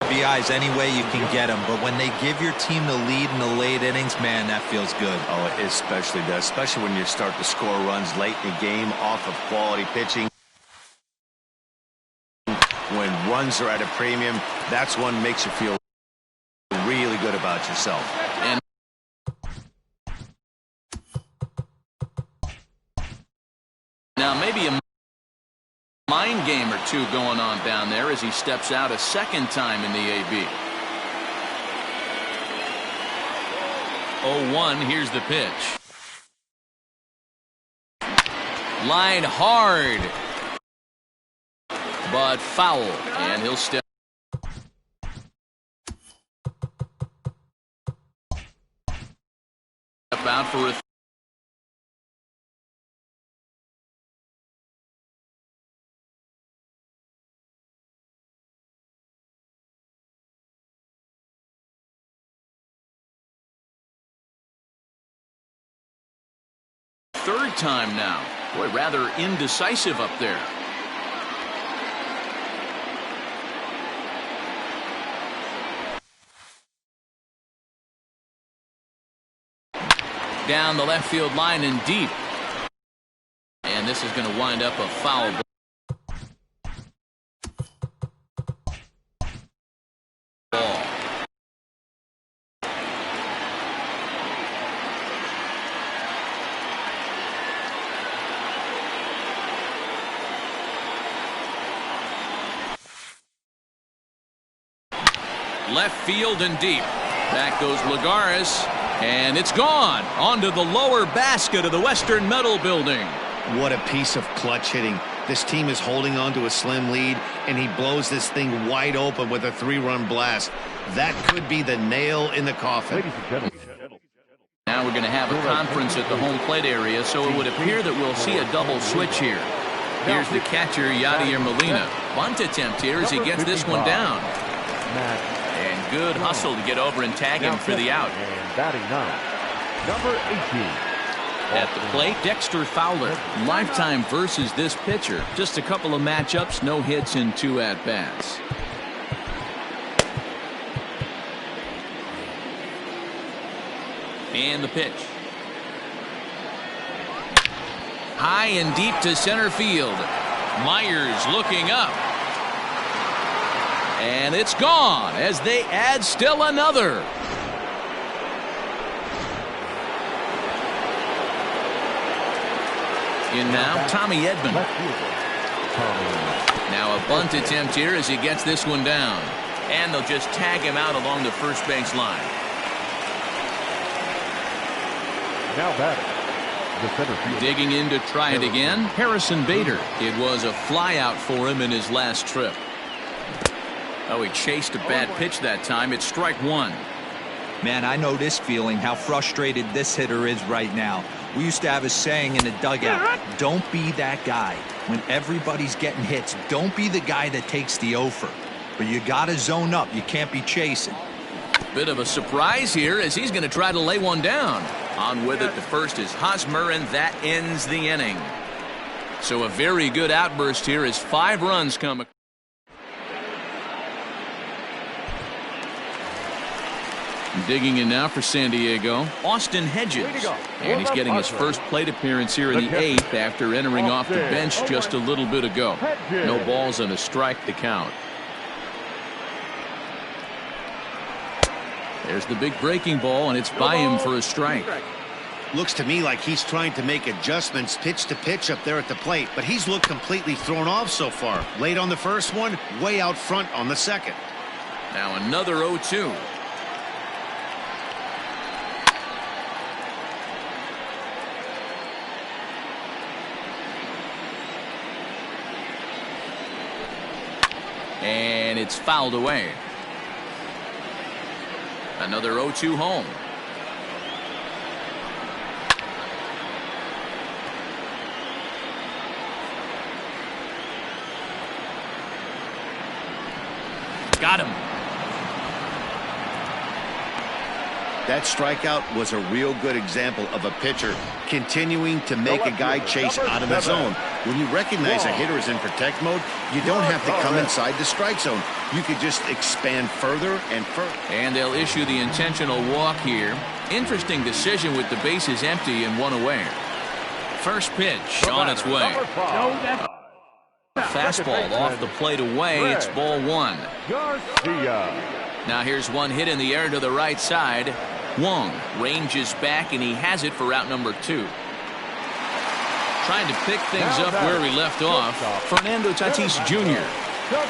RBIs any way you can get them, but when they give your team the lead in the late innings, man, that feels good. Oh, it especially does, especially when you start to score runs late in the game off of quality pitching. When runs are at a premium, that's one makes you feel really good about yourself. And now maybe a mind game or two going on down there as he steps out a second time in the AB. 0-1, here's the pitch. Line hard. But foul, and he'll step out for a third time now. Boy, rather indecisive up there. Down the left field line and deep. And this is going to wind up a foul ball. Left field and deep. Back goes Lagares. And it's gone onto the lower basket of the Western Metal Building. What a piece of clutch hitting. This team is holding on to a slim lead, and he blows this thing wide open with a 3-run blast. That could be the nail in the coffin. Now we're going to have a conference at the home plate area, so it would appear that we'll see a double switch here. Here's the catcher, Yadier Molina. Bunt attempt here as he gets this one down. And good hustle to get over and tag him for the out. And batting ninth, number 18. At the plate, Dexter Fowler. Lifetime versus this pitcher. Just a couple of matchups, no hits in 2 at-bats. And the pitch. High and deep to center field. Myers looking up. And it's gone as they add still another. In now, Tommy Edman. Now a bunt attempt here as he gets this one down. And they'll just tag him out along the first base line. Now batting, the center field. Digging in to try it again, Harrison Bader. It was a fly out for him in his last trip. Oh, he chased a bad pitch that time. It's strike one. Man, I know this feeling, how frustrated this hitter is right now. We used to have a saying in the dugout, don't be that guy. When everybody's getting hits, don't be the guy that takes the offer. But you got to zone up. You can't be chasing. Bit of a surprise here as he's going to try to lay one down. On with it, the first is Hosmer, and that ends the inning. So a very good outburst here as 5 runs come. Digging in now for San Diego, Austin Hedges. And he's getting his first plate appearance here in the 8th after entering off the bench just a little bit ago. No balls and a strike to count. There's the big breaking ball, and it's by him for a strike. Looks to me like he's trying to make adjustments pitch to pitch up there at the plate, but he's looked completely thrown off so far. Late on the first one, way out front on the second. Now another 0-2. And it's fouled away. Another 0-2 home. Got him. That strikeout was a real good example of a pitcher continuing to make a guy chase out of the zone. When you recognize a hitter is in protect mode, you don't have to come inside the strike zone. You could just expand further and further. And they'll issue the intentional walk here. Interesting decision with the bases empty and 1 away. First pitch on its way. Fastball off the plate away. It's ball 1. Now here's one hit in the air to the right side. Wong ranges back, and he has it for out number 2. Trying to pick things up where we left off, Fernando Tatis Jr.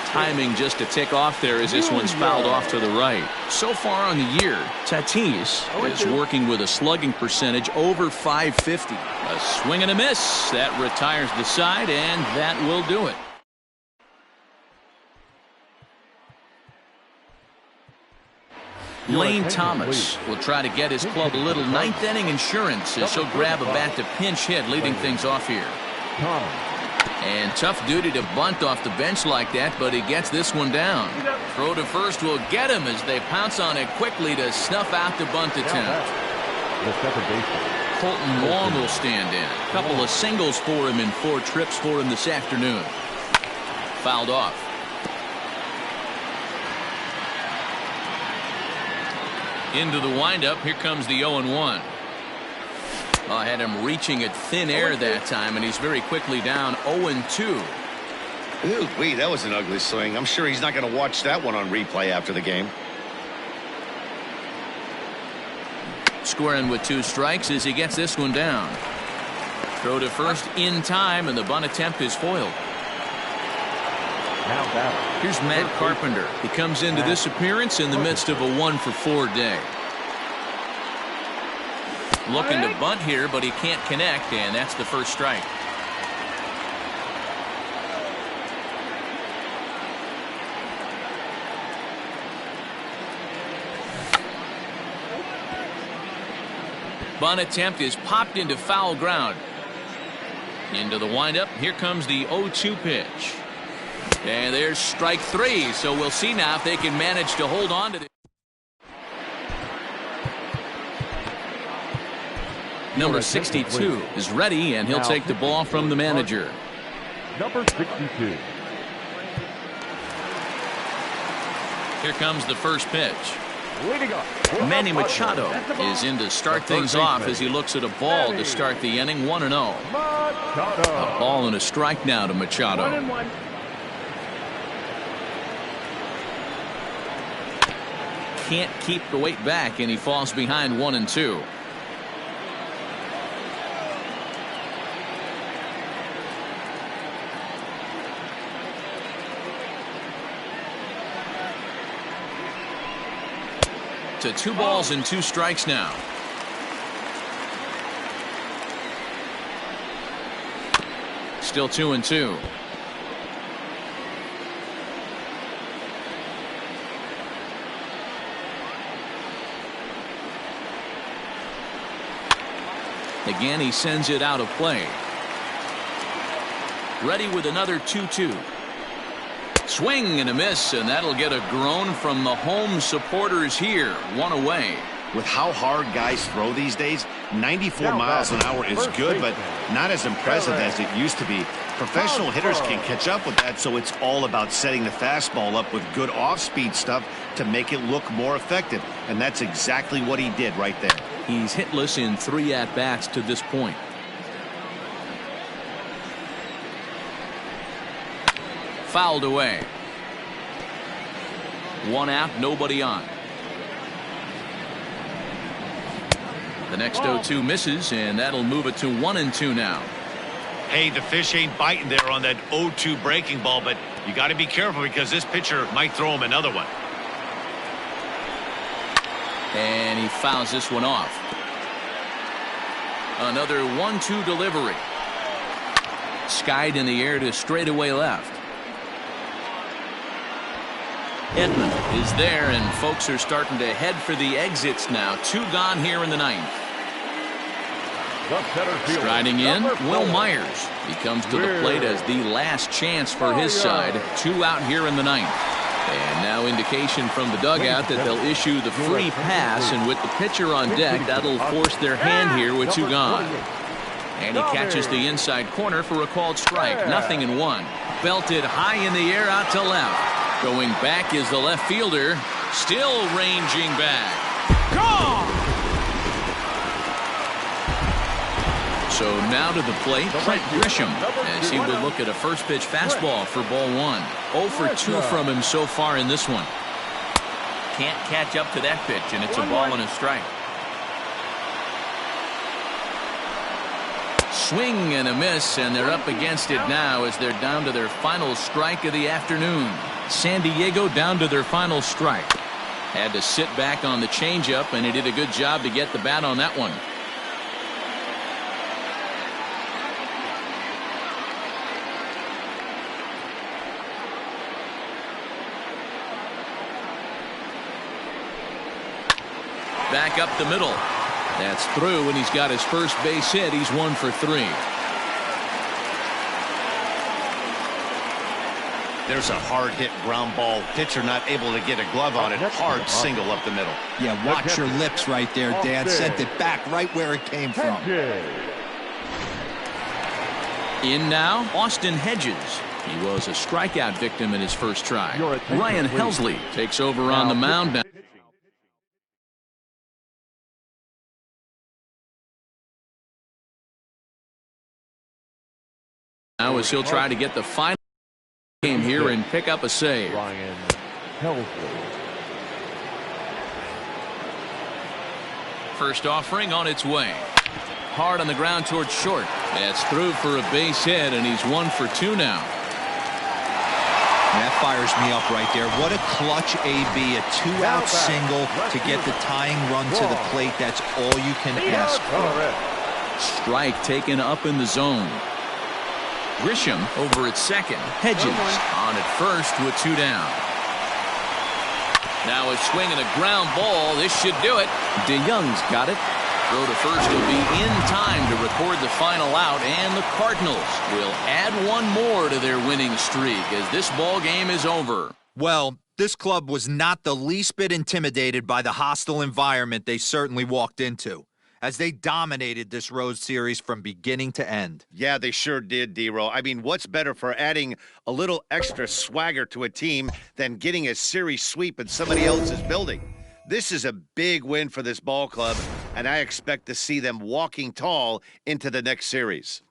Timing just a tick off there as this one's fouled off to the right. So far on the year, Tatis is working with a slugging percentage over .550. A swing and a miss. That retires the side, and that will do it. Lane Thomas will try to get his club a little ninth inning insurance as he'll grab a bat to pinch hit, leading things off here. And tough duty to bunt off the bench like that, but he gets this one down. Throw to first will get him as they pounce on it quickly to snuff out the bunt attempt. Colton Wong will stand in. A couple of singles for him in 4 trips for him this afternoon. Fouled off. Into the windup. Here comes the 0-1. I had him reaching at thin air that time, and he's very quickly down 0-2. Ooh-wee, that was an ugly swing. I'm sure he's not going to watch that one on replay after the game. Squaring with 2 strikes as he gets this one down. Throw to first in time, and the bunt attempt is foiled. Here's Matt Carpenter. He comes into this appearance in the midst of a 1-for-4 day. Looking to bunt here, but he can't connect, and that's the first strike. Bunt attempt is popped into foul ground. Into the windup. Here comes the 0-2 pitch. And there's strike 3. So we'll see now if they can manage to hold on to this. Number 62 is ready, and he'll take the ball from the manager. Number 62. Here comes the first pitch. Leading up. Manny Machado is in to start things off as he looks at a ball to start the inning. 1-0. Machado. A ball and a strike now to Machado. 1-1. Can't keep the weight back, and he falls behind 1-2. To 2 balls and 2 strikes now. Still 2-2. Again, he sends it out of play. Ready with another 2-2. Swing and a miss, and that'll get a groan from the home supporters here. 1 away. With how hard guys throw these days, 94 miles an hour is good, but not as impressive as it used to be. Professional hitters can catch up with that, so it's all about setting the fastball up with good off-speed stuff to make it look more effective, and that's exactly what he did right there. He's hitless in 3 at-bats to this point. Fouled away. 1 out, nobody on. The next 0-2 misses, and that'll move it to 1-2 now. Hey, the fish ain't biting there on that 0-2 breaking ball, but you got to be careful because this pitcher might throw him another one. And he fouls this one off. Another 1-2 delivery. Skied in the air to straightaway left. Edman is there, and folks are starting to head for the exits now. 2 gone here in the 9th. Striding in, Will Myers. He comes to the plate as the last chance for his side. 2 out here in the 9th. And now indication from the dugout that they'll issue the free pass, and with the pitcher on deck, that'll force their hand here with 2 gone. And he catches the inside corner for a called strike. 0-1. Belted high in the air out to left. Going back is the left fielder. Still ranging back. Gone! So now to the plate, Trent Grisham, as he would look at a first pitch fastball for ball 1. 0 for 2 from him so far in this one. Can't catch up to that pitch, and it's a ball and a strike. Swing and a miss, and they're up against it now as they're down to their final strike of the afternoon. San Diego down to their final strike. Had to sit back on the changeup, and he did a good job to get the bat on that one. Back up the middle. That's through, and he's got his first base hit. He's 1 for 3. There's a hard hit ground ball. Pitcher not able to get a glove on it. Hard single up the middle. Yeah, watch your lips right there, Dan. Sent it back right where it came from. In now, Austin Hedges. He was a strikeout victim in his first try. Ryan Helsley takes over on the mound now. Now as he'll try to get the final game here and pick up a save. Ryan Helsley. First offering on its way. Hard on the ground towards short. That's through for a base hit, and he's 1 for 2 now. That fires me up right there. What a clutch AB, a 2-out single to get the tying run to the plate. That's all you can ask for. Strike taken up in the zone. Grisham over at second. Hedges on at first with 2 down. Now a swing and a ground ball. This should do it. DeYoung's got it. Throw to first will be in time to record the final out, and the Cardinals will add 1 more to their winning streak as this ball game is over. Well, this club was not the least bit intimidated by the hostile environment they certainly walked into. as they dominated this road series from beginning to end. Yeah, they sure did, D-Row. I mean, what's better for adding a little extra swagger to a team than getting a series sweep in somebody else's building? This is a big win for this ball club, and I expect to see them walking tall into the next series.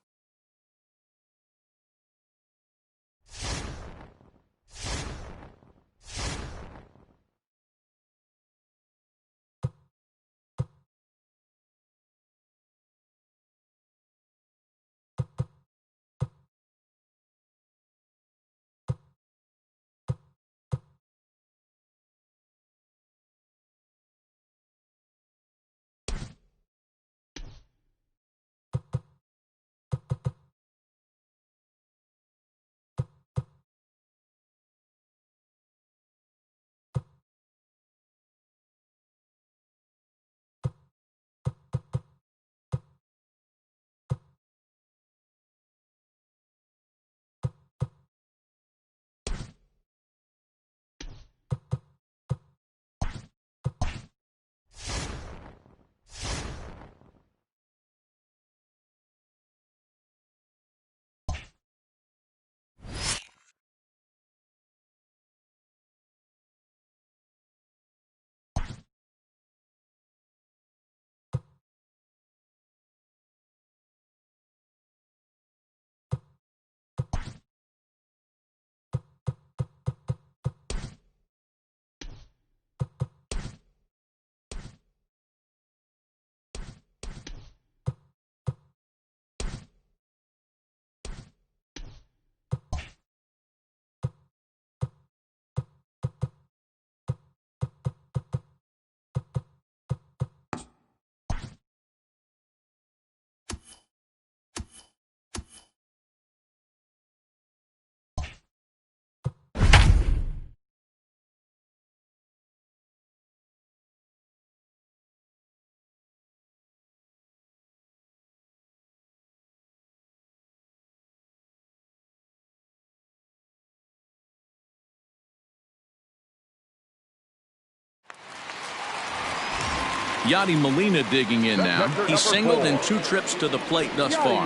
Yadi Molina digging in now. He's singled in 2 trips to the plate thus far.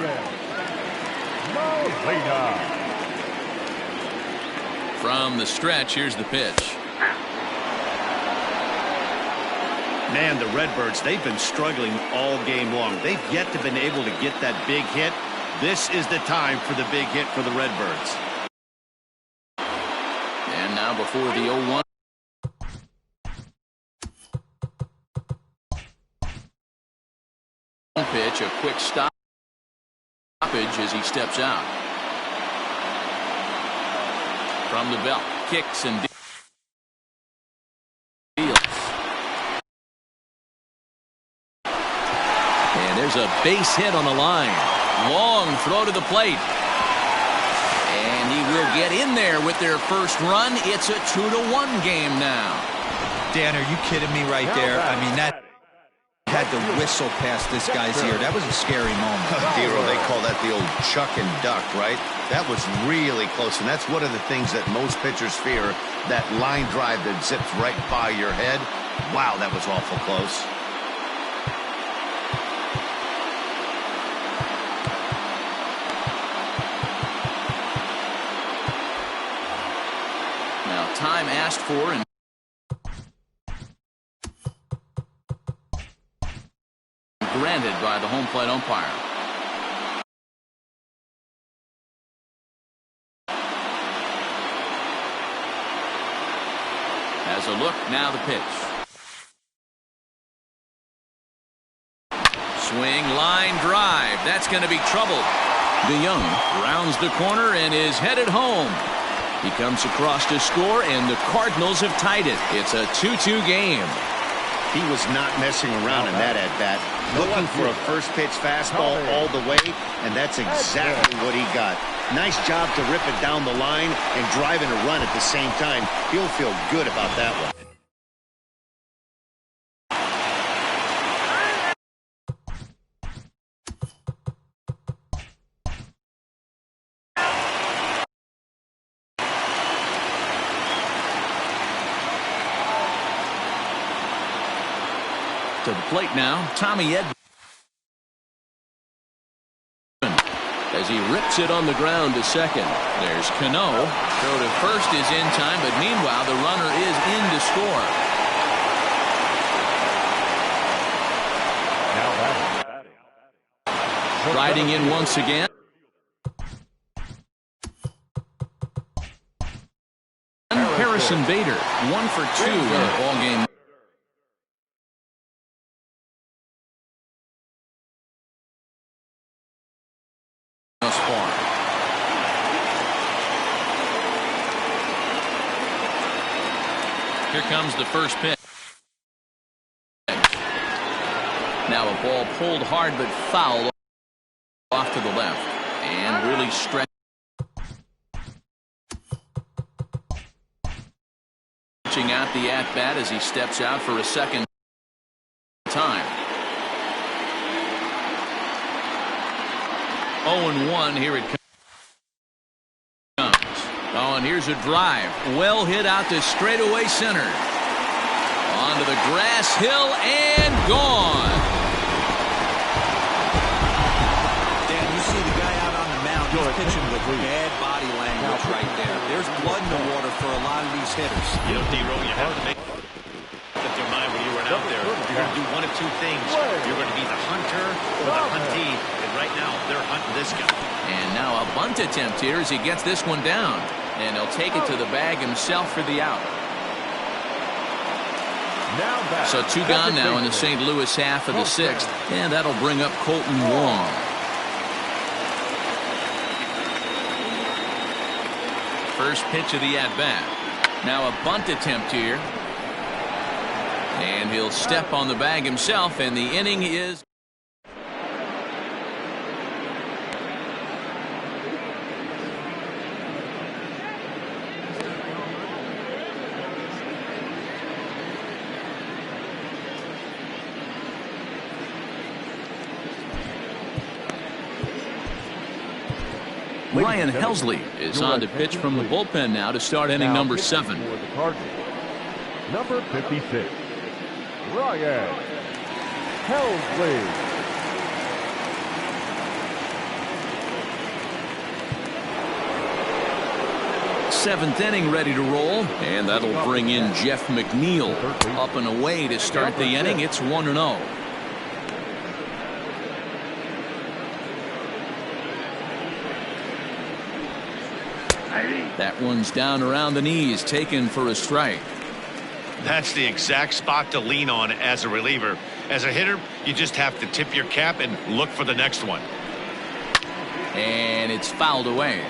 From the stretch, here's the pitch. Man, the Redbirds, they've been struggling all game long. They've yet to been able to get that big hit. This is the time for the big hit for the Redbirds. And now before the 0-1. Pitch, a quick stoppage as he steps out. From the belt, kicks and deals. And there's a base hit on the line. Long throw to the plate. And he will get in there with their first run. It's a 2-1 game now. Dan, are you kidding me right there? I mean, that had to whistle past this guy's ear. That was a scary moment. D-Row, they call that the old chuck and duck, right? That was really close, and that's one of the things that most pitchers fear, that line drive that zips right by your head. Wow, that was awful close. Now, time asked for and granted by the home plate umpire. As a look, now the pitch. Swing, line drive. That's going to be trouble. DeYoung rounds the corner and is headed home. He comes across to score, and the Cardinals have tied it. It's a 2-2 game. He was not messing around in that at-bat. Looking for a first-pitch fastball all the way, and that's exactly what he got. Nice job to rip it down the line and drive in a run at the same time. He'll feel good about that one. To the plate now, Tommy Edwards. he rips it on the ground to second. There's Cano. Throw to first is in time, but meanwhile the runner is in to score. Now batting. Riding in once again. Harrison Bader, 1 for 2 in the ball game. Thus far. Here comes the first pitch. Now a ball pulled hard but foul off to the left and really stretched. Out the at-bat as he steps out for a second time. 0-1, here it comes. Oh, and here's a drive. Well hit out to straightaway center. Onto the grass hill and gone. Dan, you see the guy out on the mound. He's pitching with bad body language right there. There's blood in the water for a lot of these hitters. You know, D-Row, you have to make up your mind when you run out there. You're going to do one of two things. You're going to be the hunter or the huntee. And right now, they're hunting this guy. And now a bunt attempt here as he gets this one down. And he'll take it to the bag himself for the out. So 2 gone now in the St. Louis half of the 6th. And that'll bring up Colton Wong. First pitch of the at-bat. Now a bunt attempt here. And he'll step on the bag himself, and the inning is... Ryan Helsley is on to pitch from the bullpen now to start inning number 7. Number 56, Ryan Helsley. Seventh inning ready to roll, and that'll bring in Jeff McNeil. Up and away to start the inning. It's 1-0. That one's down around the knees, taken for a strike. That's the exact spot to lean on as a reliever. As a hitter, you just have to tip your cap and look for the next one. And it's fouled away.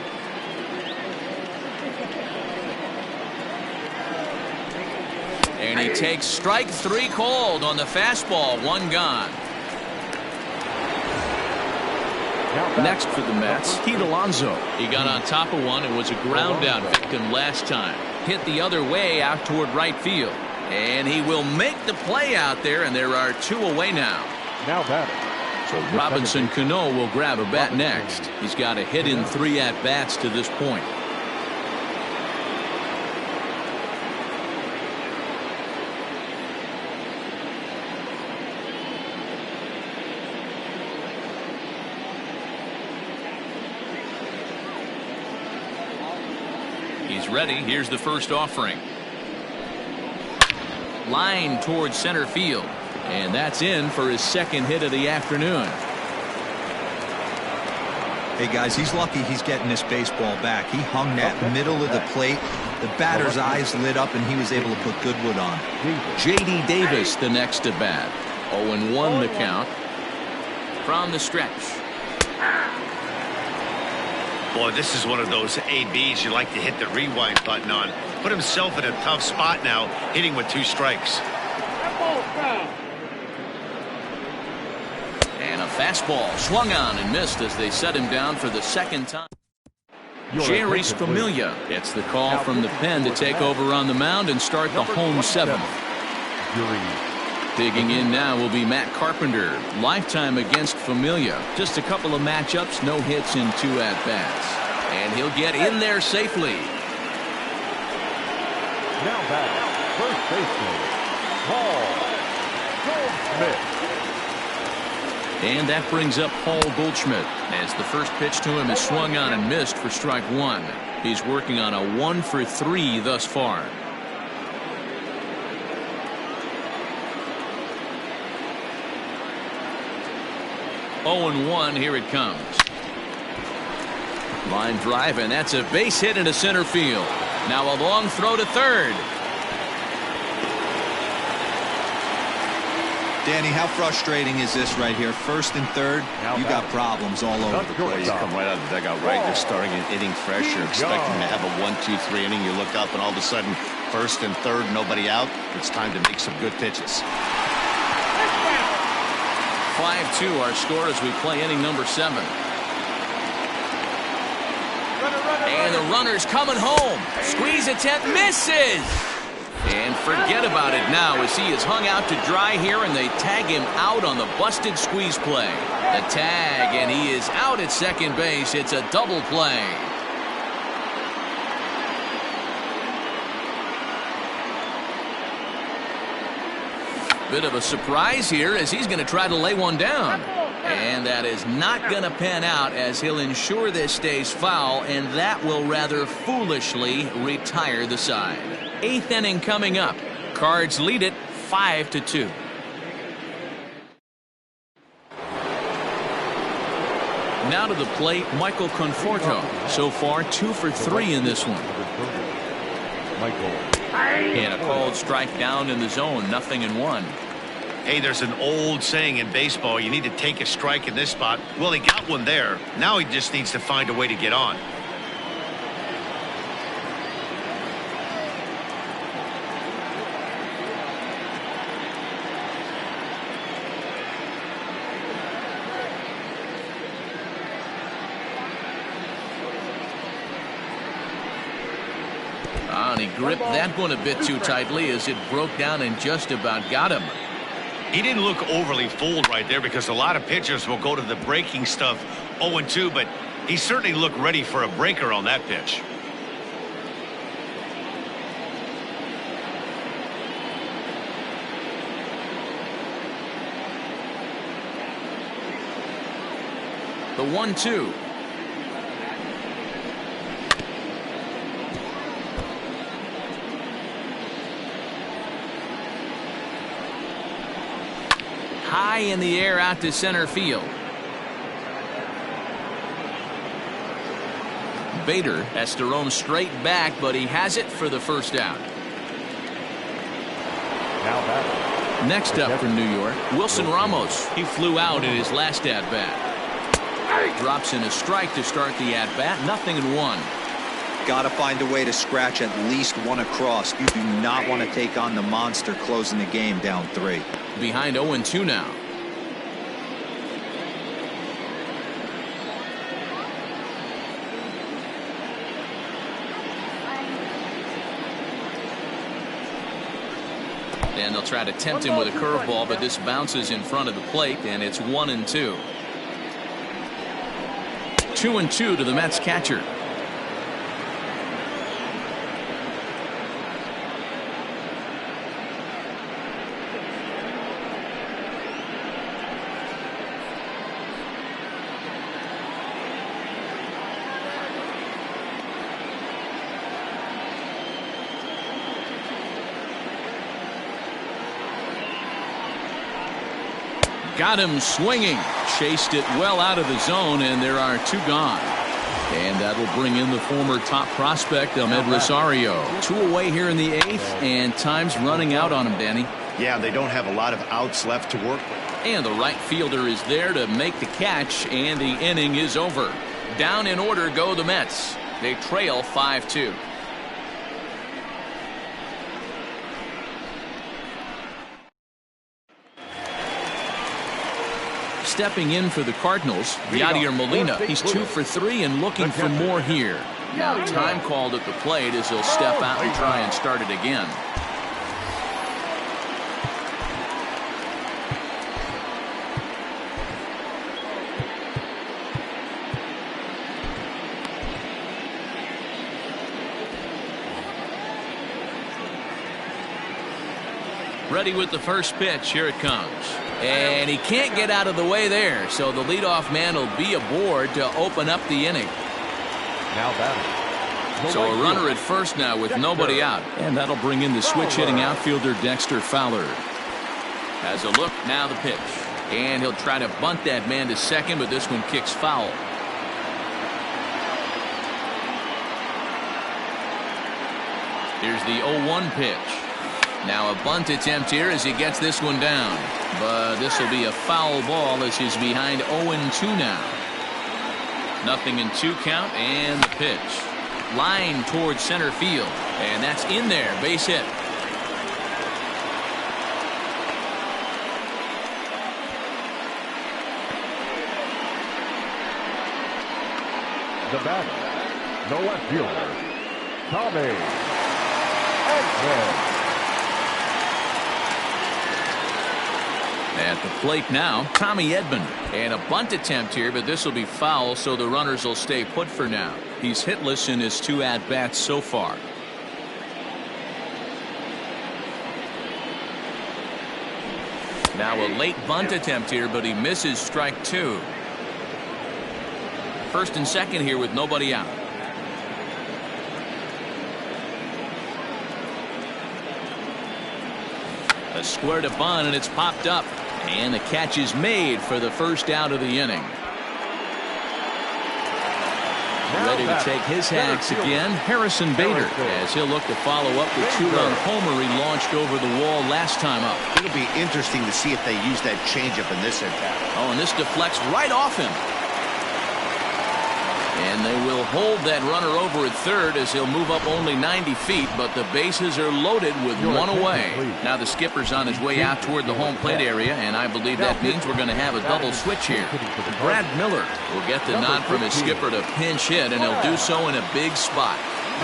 And he takes strike 3 called on the fastball. 1 gone. Next for the Mets, Pete Alonso. He got on top of one and was a ground out victim last time. Hit the other way out toward right field. And he will make the play out there, and there are 2 away now. Now batting. So Robinson Cano will grab a bat next. He's got a hit in 3 at-bats to this point. He's ready. Here's the first offering. Line towards center field. And that's in for his second hit of the afternoon. Hey, guys, he's lucky he's getting this baseball back. He hung that middle of the plate. The batter's eyes lit up, and he was able to put Goodwood on. J.D. Davis, the next to bat. 0-1 the count. From the stretch. Boy, this is one of those ABs you like to hit the rewind button on. Put himself in a tough spot now, hitting with 2 strikes. And a fastball swung on and missed as they set him down for the second time. Jeurys Familia gets the call from the pen to take over on the mound and start the home 7th. Digging in now will be Matt Carpenter. Lifetime against Familia. Just a couple of matchups, no hits in 2 at-bats. And he'll get in there safely. Now back, first baseman, Paul Goldschmidt. And that brings up Paul Goldschmidt as the first pitch to him is swung on and missed for strike one. He's working on a 1 for 3 thus far. Oh and 1, here it comes. Line drive, and that's a base hit into center field. Now a long throw to third. Danny, how frustrating is this right here? First and third, you got problems all over the place. You come right out of the dugout, right? You're starting an inning fresh. You're expecting to have a 1, 2, 3 inning. You look up, and all of a sudden, first and third, nobody out. It's time to make some good pitches. 5-2 our score as we play inning number 7. And the runner's coming home. Squeeze attempt misses. And forget about it now as he is hung out to dry here, and they tag him out on the busted squeeze play. The tag, and he is out at second base. It's a double play. Bit of a surprise here as he's going to try to lay one down. And that is not going to pan out as he'll ensure this stays foul, and that will rather foolishly retire the side. 8th inning coming up. Cards lead it 5-2. Now to the plate, Michael Conforto. So far 2 for 3 in this one. And a called strike down in the zone, 0-1. Hey, there's an old saying in baseball, you need to take a strike in this spot. Well, he got one there. Now he just needs to find a way to get on. And he gripped that one a bit too tightly as it broke down and just about got him. He didn't look overly fooled right there because a lot of pitchers will go to the breaking stuff 0-2, but he certainly looked ready for a breaker on that pitch. The 1-2. High in the air out to center field. Bader has to roam straight back, but he has it for the first out. Next up for New York, Wilson Ramos. He flew out in his last at-bat. Drops in a strike to start the at-bat, 0-1. Got to find a way to scratch at least one across. You do not want to take on the monster closing the game down 3. Behind 0-2 now. And they'll try to tempt him with a curveball, but this bounces in front of the plate, and it's 1-2. 2-2 to the Mets catcher. Got him swinging. Chased it well out of the zone, and there are 2 gone. And that'll bring in the former top prospect, Ahmed Rosario. 2 away here in the 8th, and time's running out on him, Danny. Yeah, they don't have a lot of outs left to work with. And the right fielder is there to make the catch, and the inning is over. Down in order go the Mets. They trail 5-2. Stepping in for the Cardinals, Yadier Molina. He's 2 for 3 and looking for more here. Now time called at the plate as he'll step out and try and start it again. Ready with the first pitch. Here it comes. And he can't get out of the way there, so the leadoff man will be aboard to open up the inning. Now batting. So a runner at first now with nobody out. And that'll bring in the switch-hitting outfielder Dexter Fowler. Has a look, now the pitch. And he'll try to bunt that man to second, but this one kicks foul. Here's the 0-1 pitch. Now a bunt attempt here as he gets this one down. But this will be a foul ball as he's behind 0-2 now. 0-2 count and the pitch. Line towards center field. And that's in there. Base hit. The batter, the left fielder, Tommy Edman. At the plate now, Tommy Edman. And a bunt attempt here, but this will be foul, so the runners will stay put for now. He's hitless in his 2 at-bats so far. Now a late bunt attempt here, but he misses strike 2. First and second here with nobody out. A square to bunt, and it's popped up. And the catch is made for the first out of the inning. Ready to take his hacks again, Harrison Bader, as he'll look to follow up the 2-run homer he launched over the wall last time up. It'll be interesting to see if they use that changeup in this at-bat. Oh, and this deflects right off him. And they will hold that runner over at third as he'll move up only 90 feet, but the bases are loaded with one away. Now the skipper's on his way out toward the home plate area, and I believe that means we're going to have a double switch here. Brad Miller will get the nod from his skipper to pinch hit, and he'll do so in a big spot.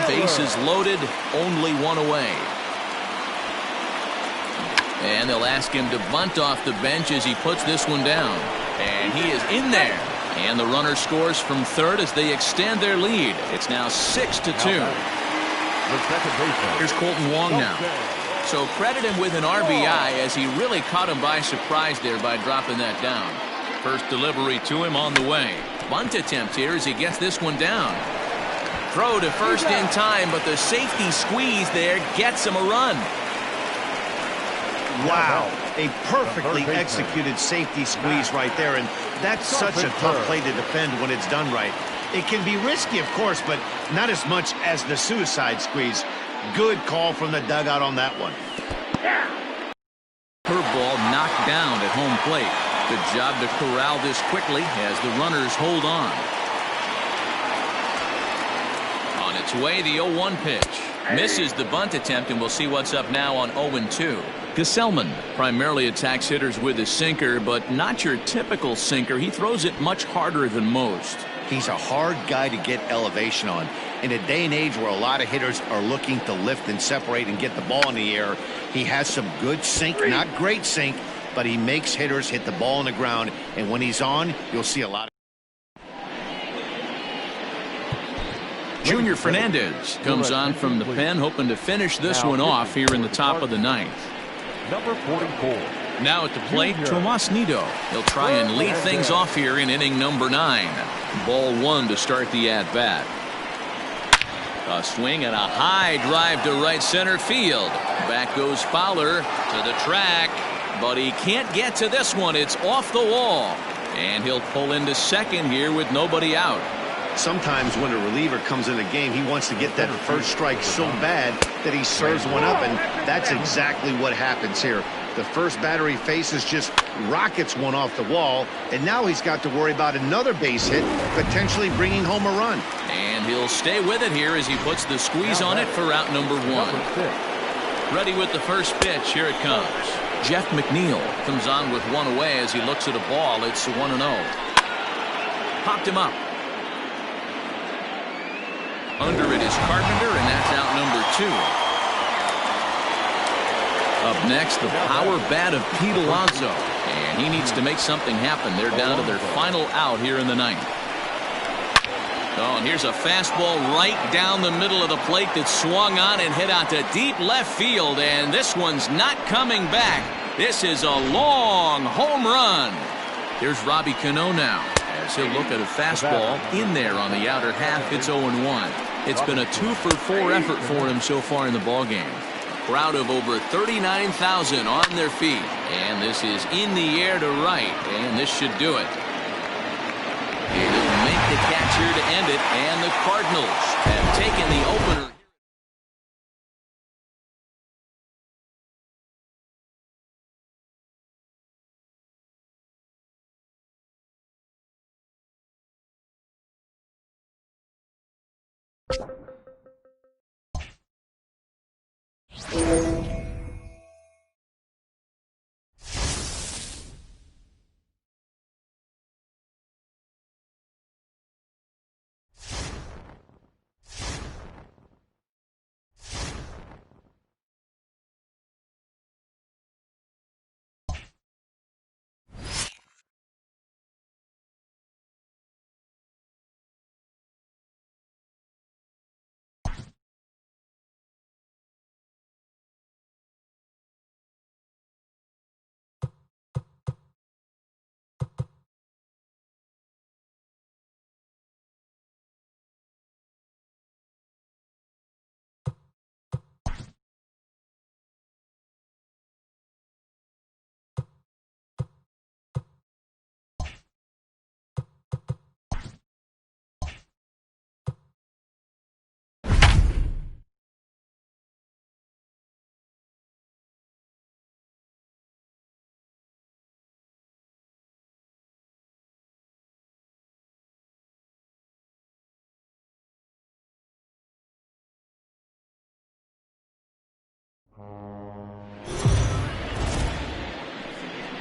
Bases loaded, only one away. And they'll ask him to bunt off the bench as he puts this one down. And he is in there. And the runner scores from third as they extend their lead. It's now 6-2. Here's Colton Wong now. So credit him with an RBI as he really caught him by surprise there by dropping that down. First delivery to him on the way. Bunt attempt here as he gets this one down. Throw to first in time, but the safety squeeze there gets him a run. Wow, a perfectly executed safety squeeze right there, and that's such a tough play to defend when it's done right. It can be risky, of course, but not as much as the suicide squeeze. Good call from the dugout on that one. Curveball knocked down at home plate. Good job to corral this quickly as the runners hold on. On its way, the 0-1 pitch. Misses the bunt attempt, and we'll see what's up now on 0-2. Gesellman primarily attacks hitters with his sinker, but not your typical sinker. He throws it much harder than most. He's a hard guy to get elevation on. In a day and age where a lot of hitters are looking to lift and separate and get the ball in the air, he has some good sink, not great sink, but he makes hitters hit the ball on the ground, and when he's on, you'll see a lot of... Junior Fernandez comes on from the pen, hoping to finish this one off here in the top of the ninth. Number 44. Now at the plate, Tomas Nido. He'll try and lead things off here in inning number 9. Ball 1 to start the at-bat. A swing and a high drive to right center field. Back goes Fowler to the track, but he can't get to this one. It's off the wall. And he'll pull into second here with nobody out. Sometimes when a reliever comes in the game, he wants to get that first strike so bad that he serves one up, and that's exactly what happens here. The first batter he faces just rockets one off the wall, and now he's got to worry about another base hit, potentially bringing home a run. And he'll stay with it here as he puts the squeeze on it for out number 1. Ready with the first pitch. Here it comes. Jeff McNeil comes on with one away as he looks at a ball. It's 1-0. Popped him up. Under it is Carpenter, and that's out number 2. Up next, the power bat of Pete Alonso, and he needs to make something happen. They're down to their final out here in the ninth. Oh, and here's a fastball right down the middle of the plate that swung on and hit out to deep left field, and this one's not coming back. This is a long home run. Here's Robbie Cano now, as he'll look at a fastball in there on the outer half. It's 0-1. It's been a 2-for-4 effort for him so far in the ballgame. Crowd of over 39,000 on their feet, and this is in the air to right, and this should do it. It'll make the catch here to end it, and the Cardinals have taken the opener.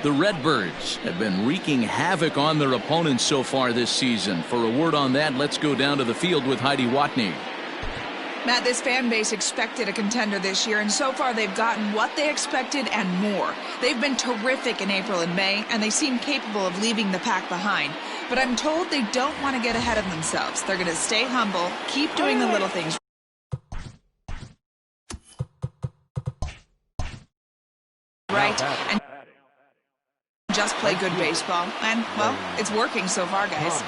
The Redbirds have been wreaking havoc on their opponents so far this season. For a word on that, let's go down to the field with Heidi Watney. Matt, this fan base expected a contender this year, and so far they've gotten what they expected and more. They've been terrific in April and May, and they seem capable of leaving the pack behind. But I'm told they don't want to get ahead of themselves. They're going to stay humble, keep doing the little things right, and just play good baseball. And, well, it's working so far, guys.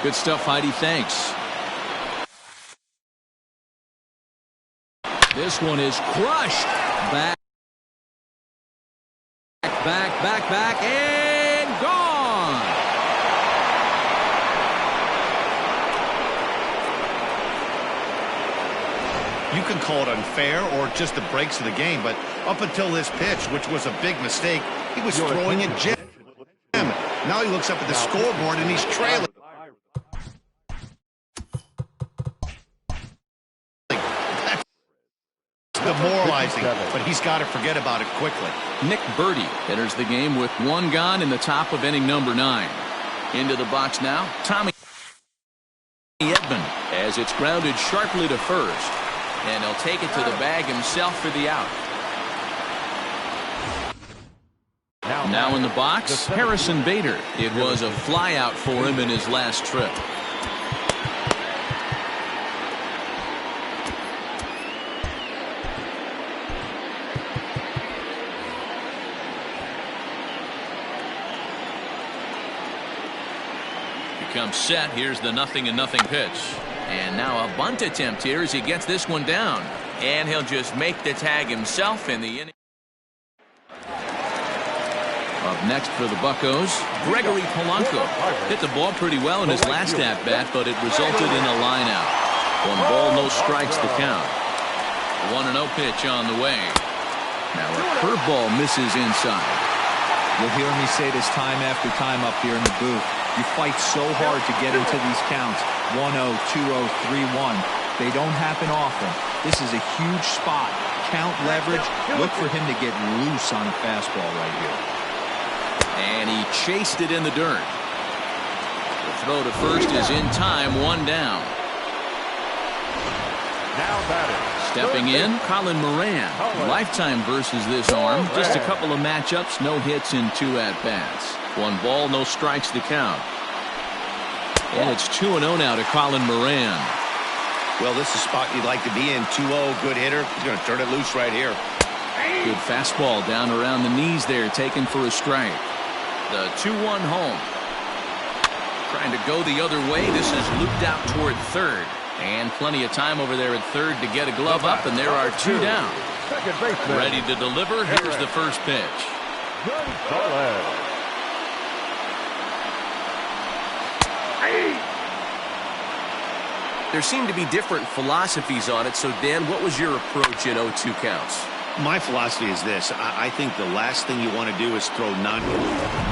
Good stuff, Heidi. Thanks. This one is crushed. Back, and gone. You can call it unfair or just the breaks of the game, but up until this pitch, which was a big mistake, he was throwing a gem. Now he looks up at the scoreboard and he's trailing. That's demoralizing, but he's got to forget about it quickly. Nick Birdie enters the game with one gone in the top of inning number 9. Into the box now, Tommy Edman, as it's grounded sharply to first. And he'll take it to the bag himself for the out. Now in the box, Harrison Bader. It was a flyout for him in his last trip. He comes set. Here's the 0-0 pitch. And now a bunt attempt here as he gets this one down. And he'll just make the tag himself in the inning. Up next for the Buccos, Gregory Polanco. Hit the ball pretty well in his last at-bat, but it resulted in a line-out. 1 ball, no strikes the count. 1-0 pitch on the way. Now a curveball misses inside. You'll hear me say this time after time up here in the booth. You fight so hard to get into these counts. 1-0, 2-0, 3-1. They don't happen often. This is a huge spot. Count leverage. Look for him to get loose on a fastball right here. And he chased it in the dirt. The throw to first is in time, 1 down. Now batting. Stepping in, Colin Moran. Lifetime versus this arm. Just a couple of matchups, no hits in 2 at-bats. 1 ball, no strikes to count. And it's 2-0 now to Colin Moran. Well, this is a spot you'd like to be in. 2-0, good hitter. He's going to turn it loose right here. Good fastball down around the knees there, taken for a strike. The 2-1 home. Trying to go the other way. This is looped out toward third. And plenty of time over there at third to get a glove up, and there are two down. Ready to deliver. Here's the first pitch. There seem to be different philosophies on it. So, Dan, what was your approach in 0-2 counts? My philosophy is this. I think the last thing you want to do is throw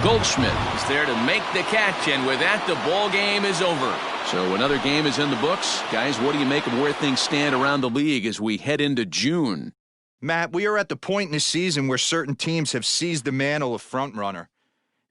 Goldschmidt is there to make the catch, and with that, the ball game is over. So another game is in the books. Guys, what do you make of where things stand around the league as we head into June? Matt, we are at the point in the season where certain teams have seized the mantle of front runner.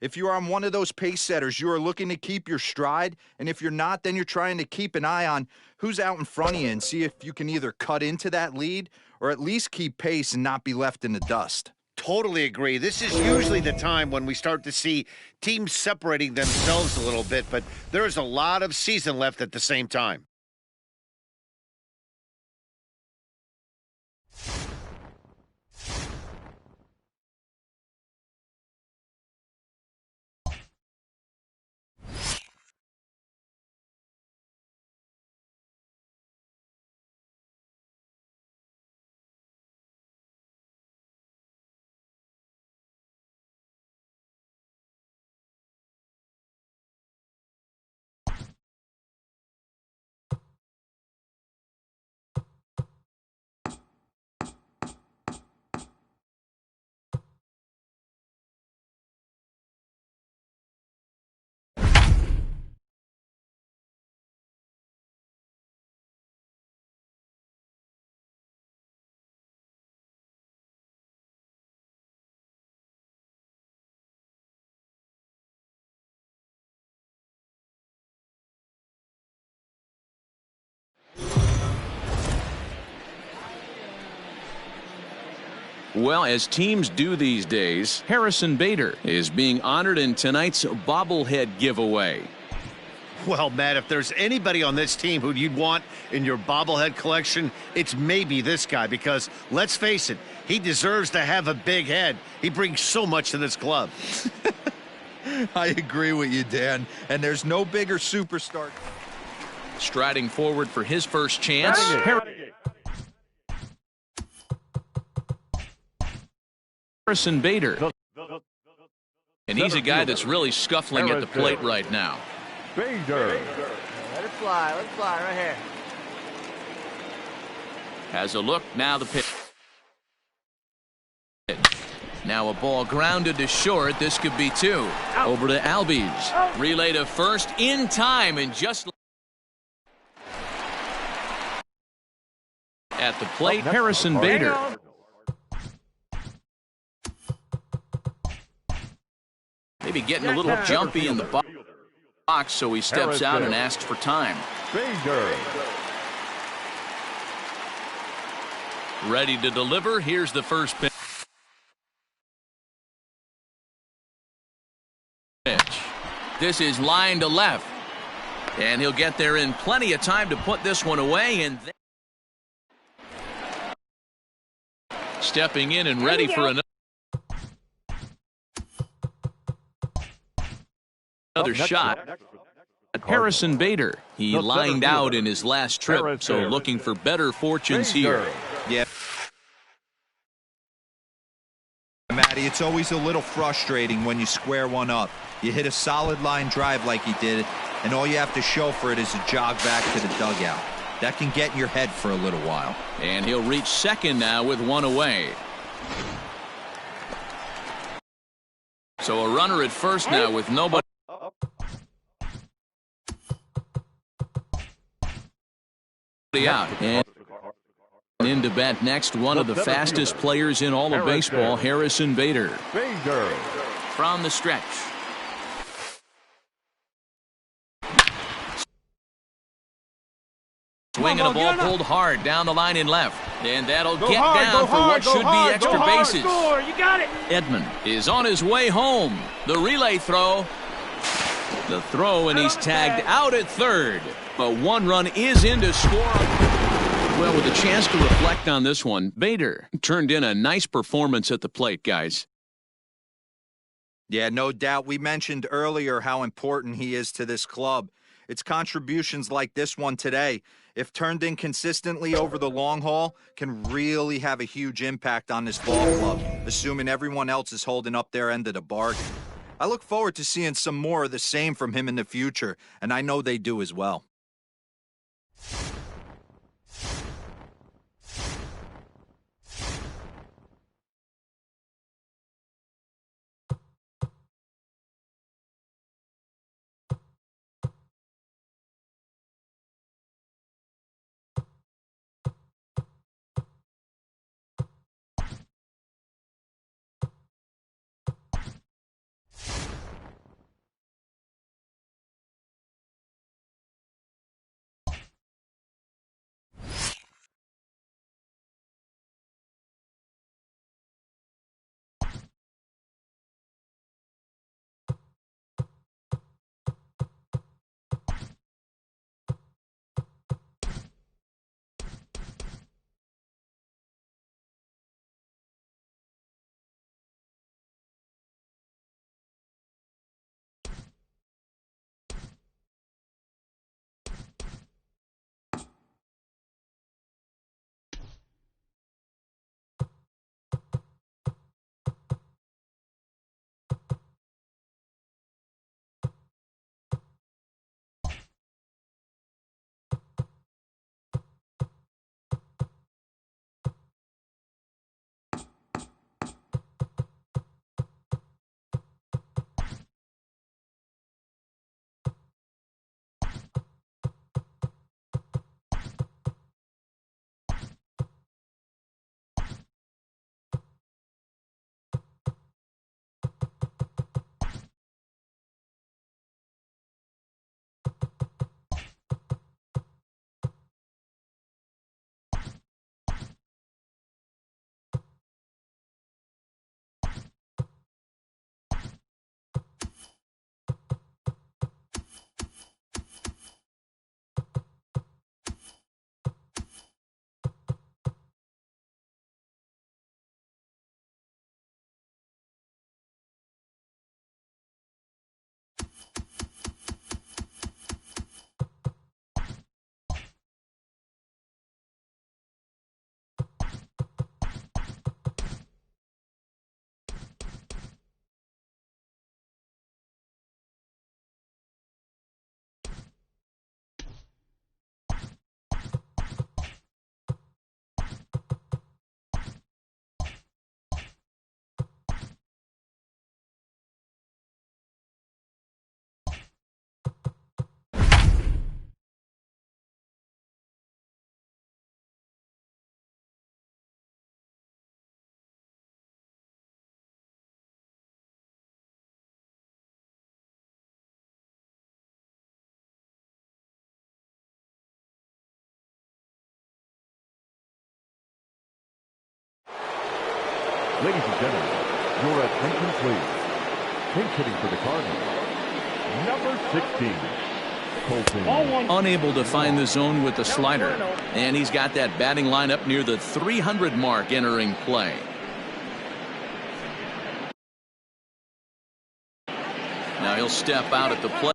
If you are on one of those pace setters, you are looking to keep your stride, and if you're not, then you're trying to keep an eye on who's out in front of you and see if you can either cut into that lead or at least keep pace and not be left in the dust. Totally agree. This is usually the time when we start to see teams separating themselves a little bit, but there is a lot of season left at the same time. Well, as teams do these days, Harrison Bader is being honored in tonight's bobblehead giveaway. Well, Matt, if there's anybody on this team who you'd want in your bobblehead collection, it's maybe this guy, because let's face it, he deserves to have a big head. He brings so much to this club. I agree with you, Dan, and there's no bigger superstar. Striding forward for his first chance. Harrison Bader. And he's a guy that's really scuffling at the plate right now. Bader. Let it fly right here. Has a look, now the pitch. Now a ball grounded to short. This could be two. Over to Albies. Relay to first in time, and just at the plate, Harrison Bader. Maybe getting a little jumpy in the box, so he steps out and asks for time. Bader. Ready to deliver. Here's the first pitch. This is line to left, and he'll get there in plenty of time to put this one away. And stepping in and ready for another shot. Harrison Bader. He lined out in his last trip, so looking for better fortunes here. Yeah. Matty, it's always a little frustrating when you square one up. You hit a solid line drive like he did, and all you have to show for it is a jog back to the dugout. That can get in your head for a little while. And he'll reach second now with one away. So a runner at first now with nobody out. And into bat next, one of the fastest players in all of baseball, Harrison Bader. Bader. From the stretch. Swinging a ball pulled hard down the line in left. And that'll get down for what should be extra bases. Score. You got it. Edman is on his way home. The relay throw. The throw, and he's tagged out at third. But one run is in to score. Well, with a chance to reflect on this one, Bader turned in a nice performance at the plate, guys. Yeah, no doubt. We mentioned earlier how important he is to this club. It's contributions like this one today, if turned in consistently over the long haul, can really have a huge impact on this ball club, assuming everyone else is holding up their end of the bargain. I look forward to seeing some more of the same from him in the future, and I know they do as well. Ladies and gentlemen, your attention please. Pinch hitting for the Cardinals, number 16, Colton. Unable to find the zone with the slider. And he's got that batting line up near the 300 mark entering play. Now he'll step out at the plate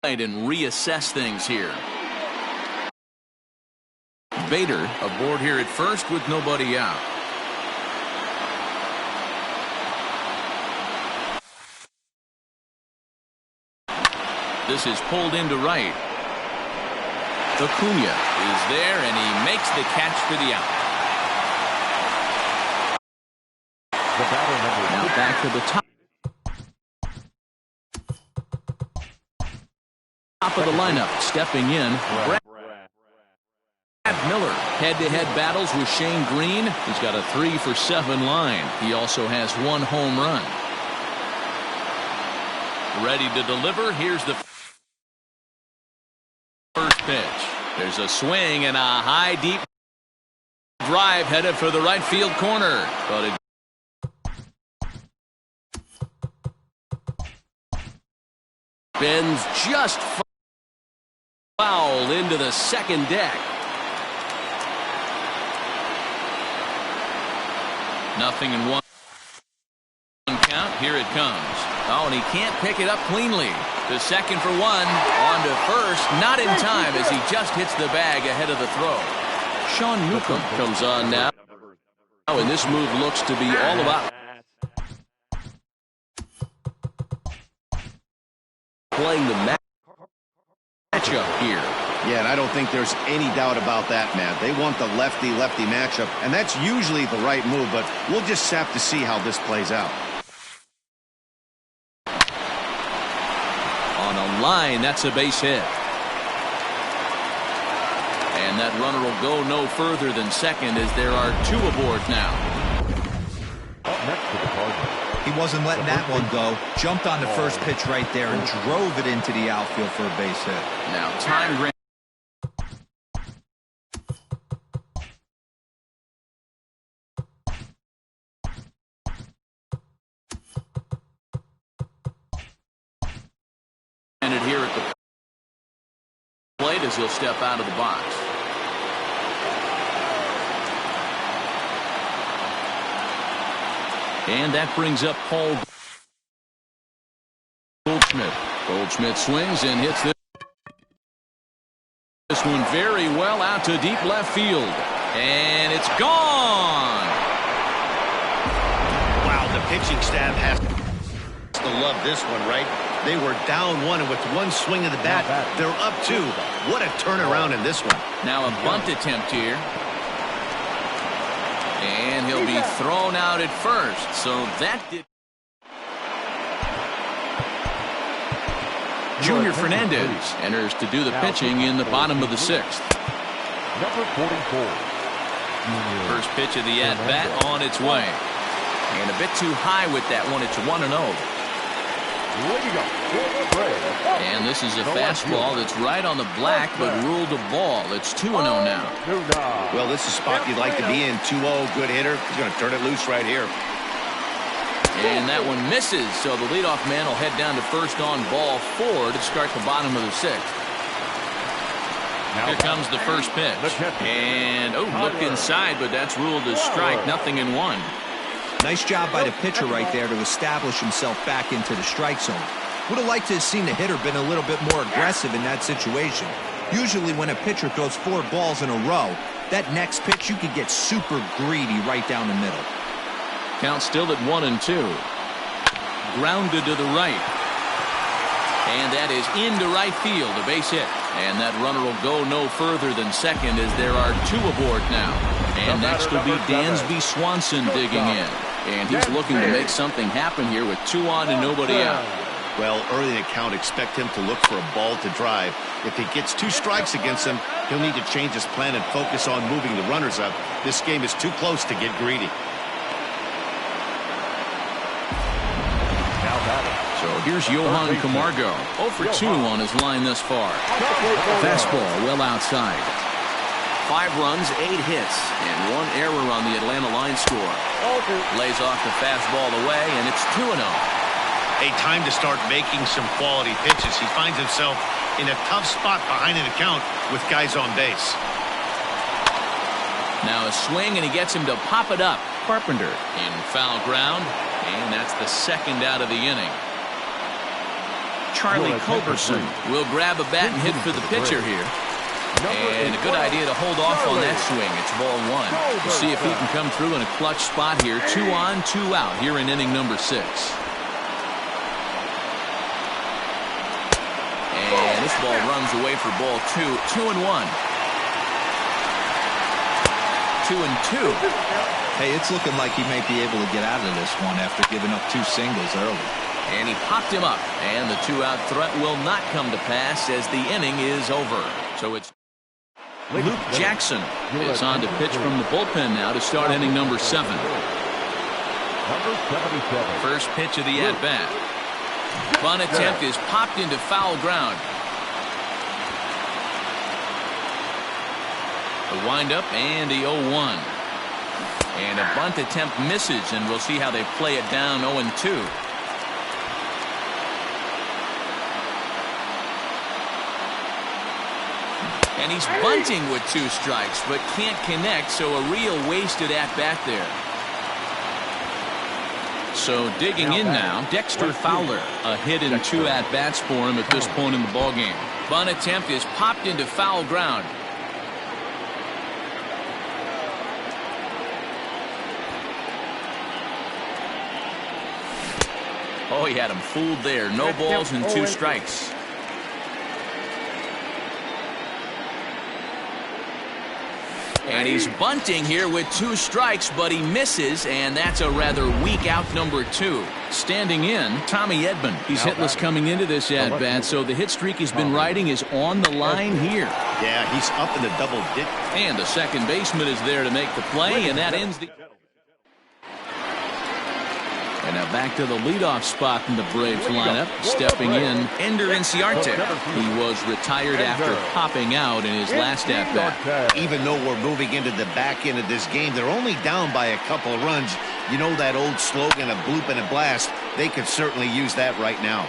and reassess things here. Bader aboard here at first with nobody out. This is pulled into right. Acuna is there, and he makes the catch for the out. Now back to the top of the lineup, stepping in. Brad Miller, head-to-head battles with Shane Green. He's got a 3-for-7 line. He also has one home run. Ready to deliver. Here's the first pitch. There's a swing and a high, deep drive headed for the right field corner. But it Bends just foul into the second deck. Nothing in one count. Here it comes. Oh, and he can't pick it up cleanly. The second for one. On to first. Not in time as he just hits the bag ahead of the throw. Sean Newcomb comes on now. And this move looks to be all about playing the matchup here. Yeah, and I don't think there's any doubt about that, Matt. They want the lefty-lefty matchup, and that's usually the right move, but we'll just have to see how this plays out. On a line, that's a base hit. And that runner will go no further than second as there are two aboard now. Up next to the Cardinals. He wasn't letting that one go. Jumped on the first pitch right there and drove it into the outfield for a base hit. Now time granted. Here at the plate as he'll step out of the box. And that brings up Paul Goldschmidt. Goldschmidt swings and hits this one very well out to deep left field. And it's gone. Wow, the pitching staff has to love this one, right? They were down one, and with one swing of the bat, they're up two. What a turnaround in this one. Now a bunt attempt here. And he'll be thrown out at first. So that did. Junior Fernandez enters to do the pitching in the bottom of the sixth. Number 44. First pitch of the at-bat on its way. And a bit too high with that one. It's 1-0. And this is a fastball that's right on the black, but ruled a ball. It's 2-0 now. Well, this is a spot you'd like to be in. 2-0, good hitter. He's going to turn it loose right here. And that one misses, so the leadoff man will head down to first on ball 4 to start the bottom of the sixth. Here comes the first pitch. And, look inside, but that's ruled a strike. Nothing in one. Nice job by the pitcher right there to establish himself back into the strike zone. Would have liked to have seen the hitter been a little bit more aggressive in that situation. Usually when a pitcher throws 4 balls in a row, that next pitch you could get super greedy right down the middle. Count still at 1-2. Grounded to the right. And that is into right field, a base hit. And that runner will go no further than second as there are 2 aboard now. And next will be Dansby Swanson digging in. And he's looking to make something happen here with 2 on and nobody out. Well, early in the count, expect him to look for a ball to drive. If he gets 2 strikes against him, he'll need to change his plan and focus on moving the runners up. This game is too close to get greedy. So here's Johan Camargo. 0 for 2 on his line thus far. Fastball well outside. 5 runs, 8 hits, and 1 error on the Atlanta line score. Lays off the fastball away, and it's 2-0. A time to start making some quality pitches. He finds himself in a tough spot behind an account with guys on base. Now a swing, and he gets him to pop it up. Carpenter in foul ground, and that's the second out of the inning. Charlie Culberson will grab a bat and hit for the pitcher here. And a good idea to hold off on that swing. It's ball 1. We'll see if he can come through in a clutch spot here. 2 on, 2 out here in inning number 6. And this ball runs away for ball 2. 2-1. 2-2. Hey, it's looking like he may be able to get out of this one after giving up 2 singles early. And he popped him up. And the 2-out threat will not come to pass as the inning is over. So it's Luke Jackson is on to pitch from the bullpen now to start inning number 7. Number 77. First pitch of the at-bat. Bunt attempt is popped into foul ground. The windup and the 0-1. And a bunt attempt misses, and we'll see how they play it down 0-2. And he's bunting with 2 strikes, but can't connect, so a real wasted at-bat there. So digging in now, Dexter Fowler. A hit in 2 at-bats for him at this point in the ballgame. Bunt attempt is popped into foul ground. Oh, he had him fooled there. No balls and 2 strikes. And he's bunting here with 2 strikes, but he misses, and that's a rather weak out number 2. Standing in, Tommy Edman. He's hitless coming into this at-bat, so the hit streak he's been riding is on the line here. Yeah, he's up in the double digits. And the second baseman is there to make the play, and that ends the... And now back to the leadoff spot in the Braves lineup. Stepping in, Ender Inciarte. He was retired after popping out in his last at-bat. Even though we're moving into the back end of this game, they're only down by a couple of runs. You know that old slogan, a bloop and a blast. They could certainly use that right now.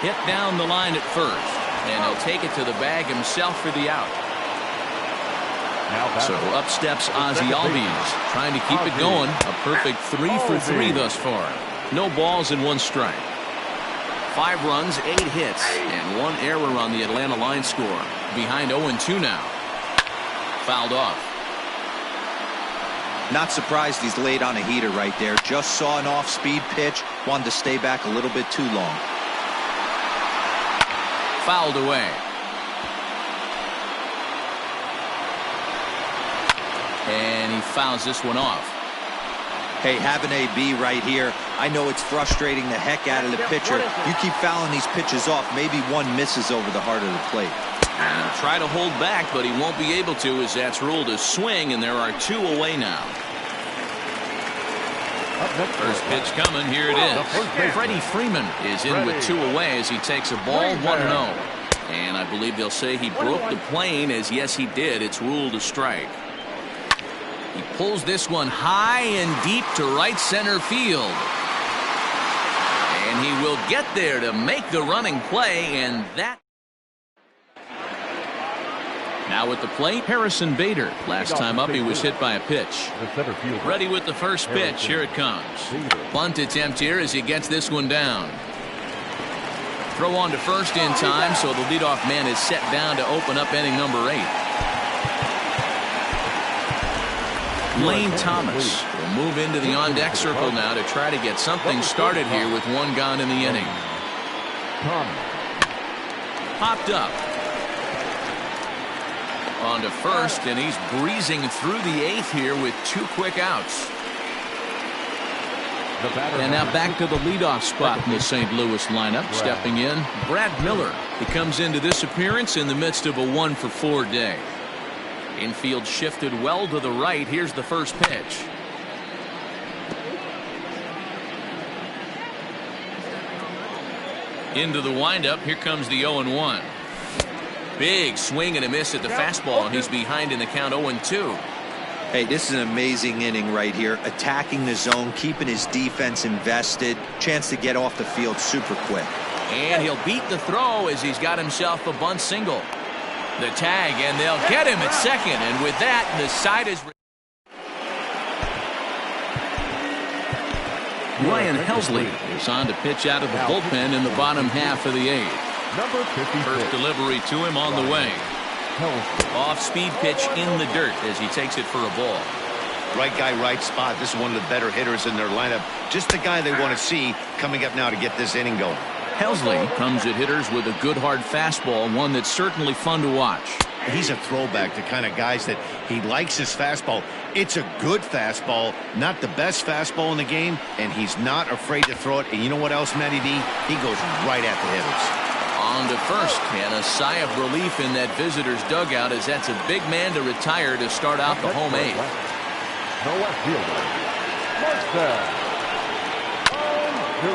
Hit down the line at first, and he'll take it to the bag himself for the out. So up steps Ozzie Albies, trying to keep it going. A perfect 3 for 3 thus far. No balls and 1 strike. 5 runs, 8 hits, and 1 error on the Atlanta line score. Behind 0-2 now. Fouled off. Not surprised he's laid on a heater right there. Just saw an off-speed pitch. Wanted to stay back a little bit too long. Fouled away. And he fouls this one off. Hey, have an AB right here. I know it's frustrating the heck out of the pitcher. You keep fouling these pitches off, maybe one misses over the heart of the plate. And he'll try to hold back, but he won't be able to, as that's ruled a swing, and there are 2 away now. First pitch coming. Here it is. Freddie Freeman is in with 2 away as he takes a ball 1-0. And I believe they'll say he broke the plane, as yes he did. It's ruled a strike. He pulls this one high and deep to right center field. And he will get there to make the running play, and that... Now at the plate, Harrison Bader. Last time up, he was hit by a pitch. Ready with the first pitch. Here it comes. Bunt attempt here as he gets this one down. Throw on to first in time, so the leadoff man is set down to open up inning number 8. Lane Thomas will move into the on-deck circle now to try to get something started here with 1 gone in the inning. Popped up. On to first, and he's breezing through the 8th here with 2 quick outs. And now back to the leadoff spot in the St. Louis lineup. Stepping in, Brad Miller. He comes into this appearance in the midst of a 1-for-4 day. Infield shifted well to the right. Here's the first pitch. Into the windup. Here comes the 0-1. Big swing and a miss at the fastball, and he's behind in the count 0-2. Hey, this is an amazing inning right here. Attacking the zone, keeping his defense invested. Chance to get off the field super quick. And he'll beat the throw as he's got himself a bunt single. The tag, and they'll get him at second, and with that, the side is... Ryan Helsley is on to pitch out of the bullpen in the bottom half of the 8th. First delivery to him on the way. Off-speed pitch in the dirt as he takes it for a ball. Right guy, right spot. This is one of the better hitters in their lineup. Just the guy they want to see coming up now to get this inning going. Helsley comes at hitters with a good hard fastball, one that's certainly fun to watch. He's a throwback to kind of guys that he likes his fastball. It's a good fastball, not the best fastball in the game, and he's not afraid to throw it. And you know what else, Matty D? He goes right at the hitters. On to first, and a sigh of relief in that visitor's dugout as that's a big man to retire to start out the home 8th.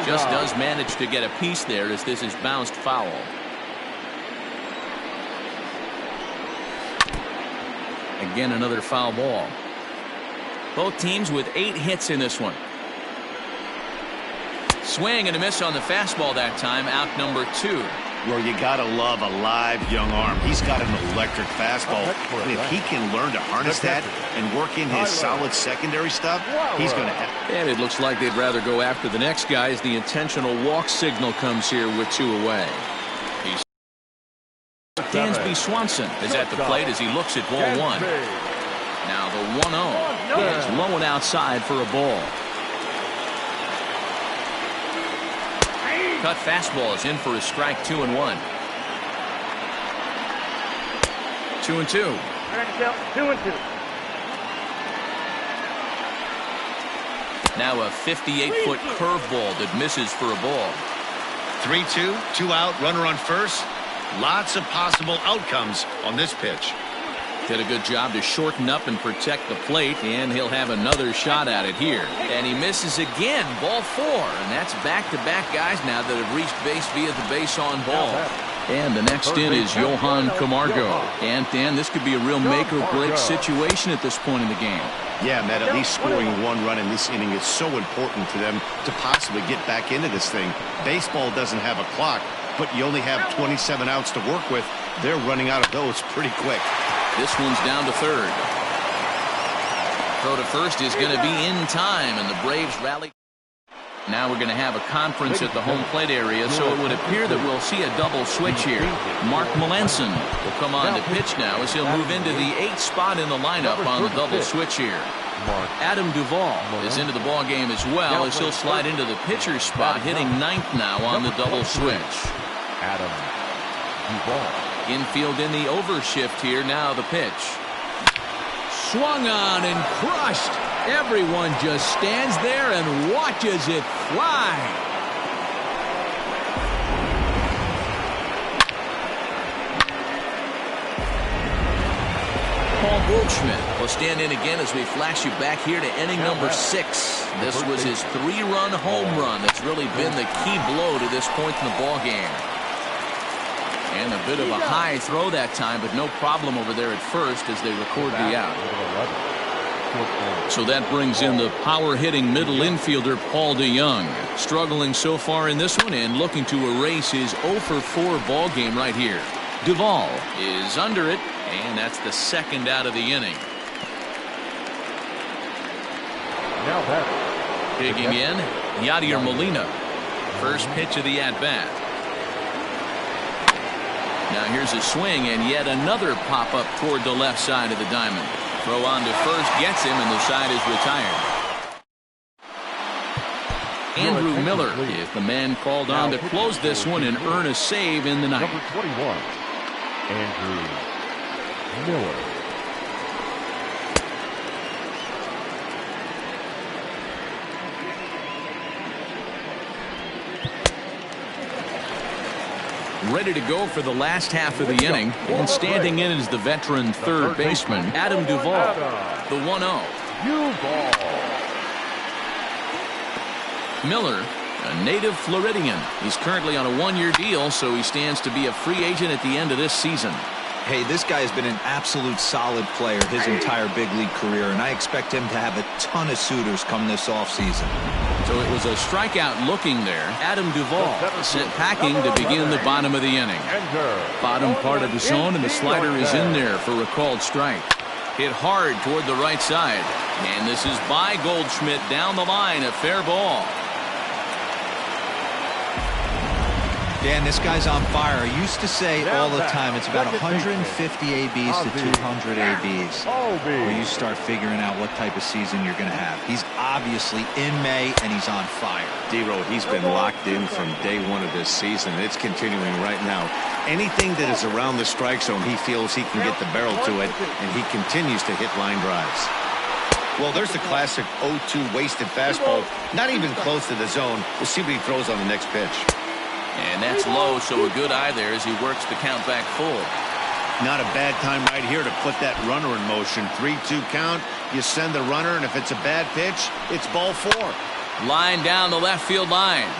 Just does manage to get a piece there as this is bounced foul. Again, another foul ball. Both teams with 8 hits in this one. Swing and a miss on the fastball that time, out number 2. Well, you got to love a live young arm. He's got an electric fastball. And if he can learn to harness that and work in his solid secondary stuff, he's going to have. And it looks like they'd rather go after the next guy as the intentional walk signal comes here with 2 away. Dansby Swanson is at the plate as he looks at ball 1. Now the 1-0 is low and outside for a ball. Cut fastball is in for a strike. 2-1. 2-2. 2-2. Now a 58-foot curveball that misses for a ball. 3-2, 2 out, runner on first. Lots of possible outcomes on this pitch. Did a good job to shorten up and protect the plate, and he'll have another shot at it here. And he misses again, ball 4. And that's back-to-back guys now that have reached base via the base on ball. And the next in is Johan Camargo. And Dan, this could be a real make-or-break situation at this point in the game. Yeah, Matt, at least scoring 1 run in this inning is so important to them to possibly get back into this thing. Baseball doesn't have a clock, but you only have 27 outs to work with. They're running out of those pretty quick. This one's down to third. Throw to first is going to be in time, and the Braves rally. Now we're going to have a conference at the home plate area, so it would appear that we'll see a double switch here. Mark Melanson will come on to pitch now as he'll move into the 8th spot in the lineup on the double switch here. Adam Duvall is into the ball game as well as he'll slide into the pitcher's spot, hitting 9th now on the double switch. Adam Duvall. Infield in the overshift here. Now the pitch. Swung on and crushed. Everyone just stands there and watches it fly. Paul Goldschmidt will stand in again as we flash you back here to inning number 6. This was his 3-run home run that's really been the key blow to this point in the ball game. And a bit of a high throw that time, but no problem over there at first as they record the out. So that brings in the power-hitting middle infielder Paul DeJong. Struggling so far in this one and looking to erase his 0-for-4 ball game right here. Duvall is under it, and that's the 2nd out of the inning. Now that digging in, Yadier Molina. First pitch of the at-bat. Now here's a swing and yet another pop-up toward the left side of the diamond. Throw on to first gets him, and the side is retired. Andrew Miller is the man called on to close this one and earn a save in the ninth. number 21, Andrew Miller. Ready to go for the last half of the inning, and standing in is the veteran third baseman, Adam Duvall. The 1-0. Miller, a native Floridian. He's currently on a 1-year deal, so he stands to be a free agent at the end of this season. Hey, this guy has been an absolute solid player his entire big league career, and I expect him to have a ton of suitors come this offseason. So it was a strikeout looking there. Adam Duvall sent packing to begin the bottom of the inning. Bottom part of the zone, and the slider is in there for a called strike. Hit hard toward the right side. And this is by Goldschmidt down the line, a fair ball. Dan, this guy's on fire. I used to say all the time it's about 150 ABs to 200 ABs where you start figuring out what type of season you're going to have. He's obviously in May, and he's on fire. D-Road, he's been locked in from day one of this season. It's continuing right now. Anything that is around the strike zone, he feels he can get the barrel to it, and he continues to hit line drives. Well, there's the classic 0-2 wasted fastball. Not even close to the zone. We'll see what he throws on the next pitch. And that's low, so a good eye there as he works the count back full. Not a bad time right here to put that runner in motion. 3-2 count. You send the runner, and if it's a bad pitch, it's ball 4. Line down the left field line.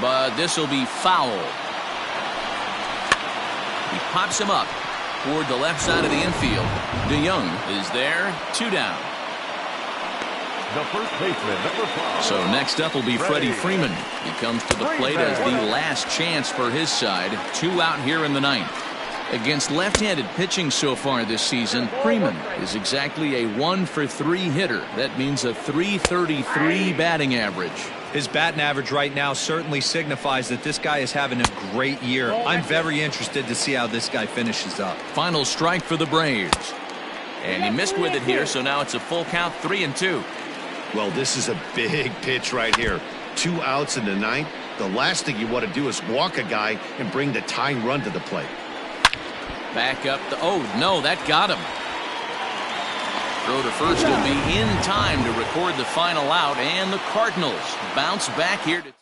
But this will be foul. He pops him up toward the left side of the infield. DeJong is there, 2 down. The first baseman, number 5. So next up will be Freddie Freeman. He comes to the plate as the last chance for his side. 2 out here in the 9th. Against left-handed pitching so far this season, Freeman is exactly a 1-for-3 hitter. That means a .333 batting average. His batting average right now certainly signifies that this guy is having a great year. I'm very interested to see how this guy finishes up. Final strike for the Braves. And he missed with it here, so now it's a full count, 3-2. Well, this is a big pitch right here. 2 outs in the 9th. The last thing you want to do is walk a guy and bring the tying run to the plate. Back up the, oh no, that got him. Throw to first will be in time to record the final out, and the Cardinals bounce back here to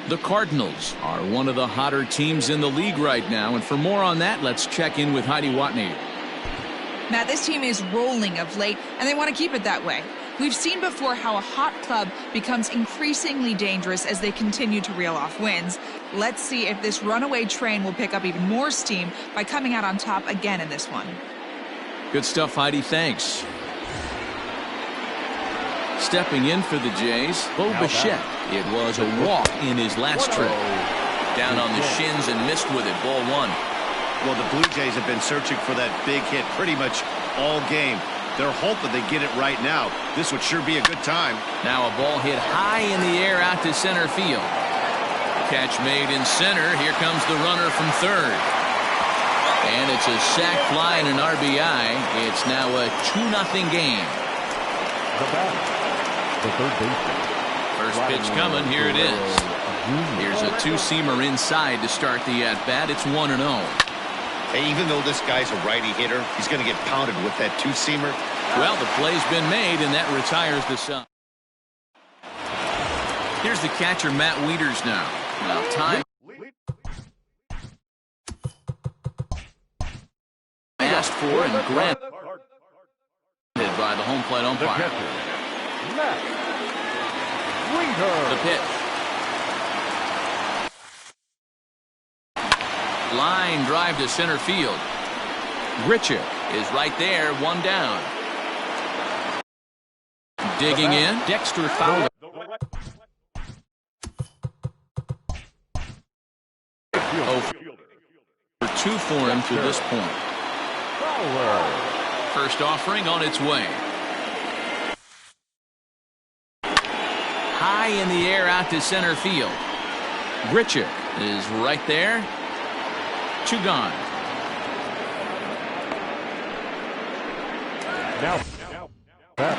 The Cardinals are one of the hotter teams in the league right now, and for more on that, let's check in with Heidi Watney. Matt, this team is rolling of late, and they want to keep it that way. We've seen before how a hot club becomes increasingly dangerous as they continue to reel off wins. Let's see if this runaway train will pick up even more steam by coming out on top again in this one. Good stuff, Heidi. Thanks. Stepping in for the Jays, Bo Bichette. It was a walk in his last trip. Down on the shins and missed with it. Ball 1. Well, the Blue Jays have been searching for that big hit pretty much all game. They're hoping they get it right now. This would sure be a good time. Now a ball hit high in the air out to center field. Catch made in center. Here comes the runner from third. And it's a sac fly and an RBI. It's now a 2-0 game. The batter, the third baseman. First pitch coming. Here it is. Here's a 2-seamer inside to start the at-bat. It's 1-0. Hey, even though this guy's a righty hitter, he's going to get pounded with that 2-seamer. Well, the play's been made, and that retires the side. Here's the catcher, Matt Wieters now. Now time asked for and granted by the home plate umpire. The pitch. Line drive to center field. Grichuk is right there, one down. Digging in, Dexter Fowler. For 2 for him to this point. First offering on its way. High in the air out to center field. Grichuk is right there. 2 gone. Now,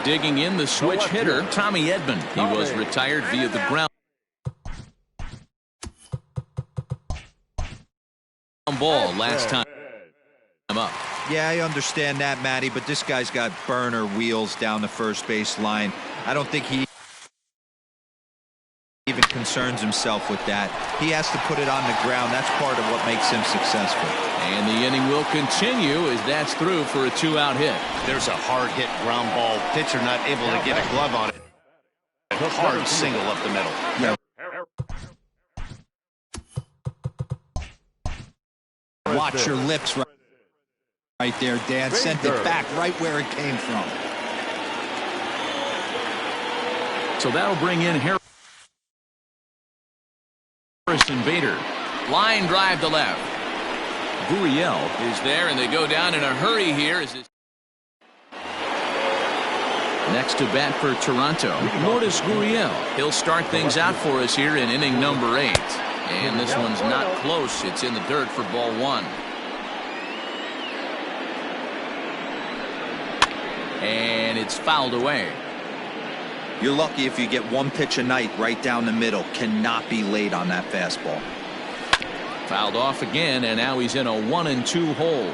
Digging in the switch hitter, Tommy Edman. He was retired via the ground ball last time up. Yeah, I understand that, Matty, but this guy's got burner wheels down the first base line. I don't think he even concerns himself with that. He has to put it on the ground. That's part of what makes him successful. And the inning will continue as that's through for a 2-out hit. There's a hard hit ground ball. Pitcher not able to get a glove on it. A hard single up the middle. Yeah. Watch your lips right there, Dan. Sent it back right where it came from. So that'll bring in Harrison Bader. Line drive to left. Gurriel is there, and they go down in a hurry here. Next to bat for Toronto, Lourdes Gurriel. He'll start things out for us here in inning number 8. And this one's not close. It's in the dirt for ball 1. And it's fouled away. You're lucky if you get 1 pitch a night right down the middle. Cannot be late on that fastball. Fouled off again, and now he's in a 1-2 hole.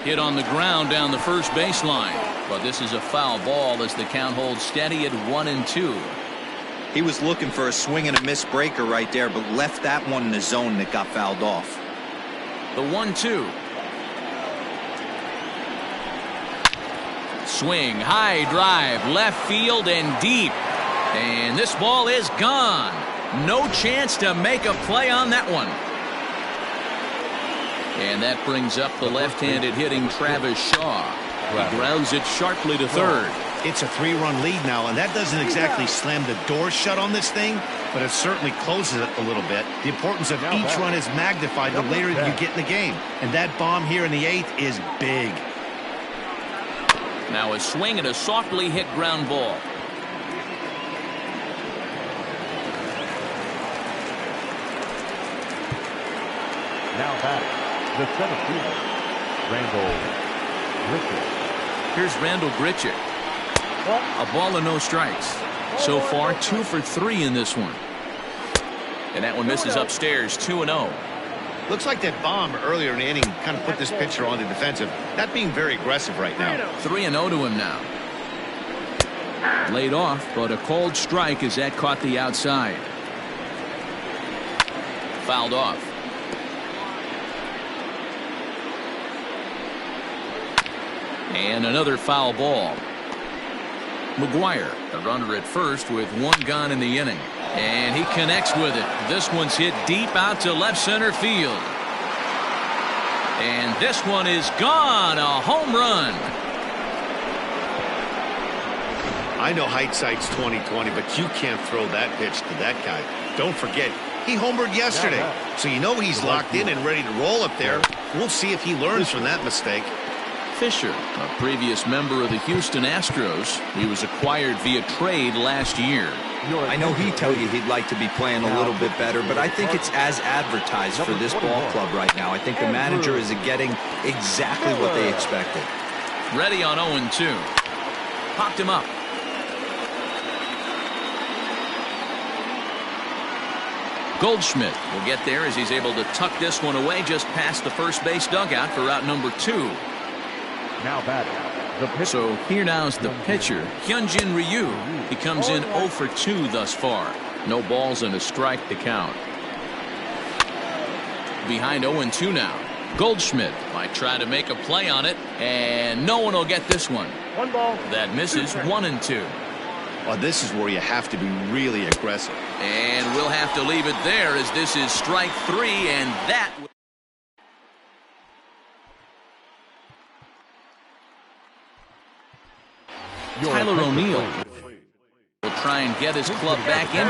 Hit on the ground down the first baseline. But this is a foul ball as the count holds steady at 1-2. He was looking for a swing and a miss breaker right there, but left that one in the zone that got fouled off. The 1-2. Swing, high drive, left field and deep. And this ball is gone. No chance to make a play on that one. And that brings up the left-handed hitting Travis Shaw. He grounds it sharply to third. It's a 3-run lead now, and that doesn't exactly slam the door shut on this thing, but it certainly closes it a little bit. The importance of each run is magnified the later you get in the game. And that bomb here in the 8th is big. Now a swing and a softly hit ground ball. now batting, the center fielder, Randall Grichuk. Here's Randall Grichuk. A ball and no strikes. So far, 2 for 3 in this one. And that one misses upstairs, 2-0. Looks like that bomb earlier in the inning kind of put this pitcher on the defensive. Not being very aggressive right now. 3-0 to him now. Laid off, but a cold strike as that caught the outside. Fouled off. And another foul ball. McGuire, the runner at first with 1 gone in the inning. And he connects with it. This one's hit deep out to left center field. And this one is gone. A home run. I know hindsight's 20/20, but you can't throw that pitch to that guy. Don't forget, he homered yesterday. So you know he's locked in and ready to roll up there. We'll see if he learns from that mistake. Fisher, a previous member of the Houston Astros. He was acquired via trade last year. I know he'd tell you he'd like to be playing a little bit better, but I think it's as advertised for this ball club right now. I think the manager is getting exactly what they expected. Ready on 0-2. Popped him up. Goldschmidt will get there as he's able to tuck this one away just past the first base dugout for out number 2. Now batting, So here now's the pitcher, Hyunjin Ryu. He comes in 0 for 2 thus far. No balls and a strike to count. Behind 0-2 now. Goldschmidt might try to make a play on it, and no one will get this one. One ball. That misses 1-2. Well, this is where you have to be really aggressive. And we'll have to leave it there as this is strike 3, and that... Tyler O'Neill will try and get his club back in.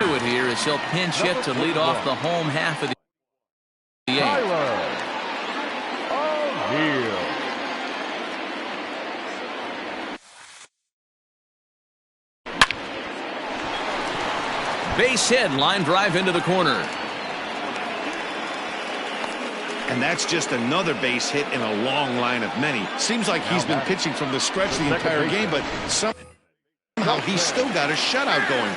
It here as he'll pinch hit to lead off the home half of the 8th. Tyler O'Neill. Base hit, line drive into the corner. And that's just another base hit in a long line of many. Seems like he's been pitching from the stretch the entire game, but somehow he's still got a shutout going.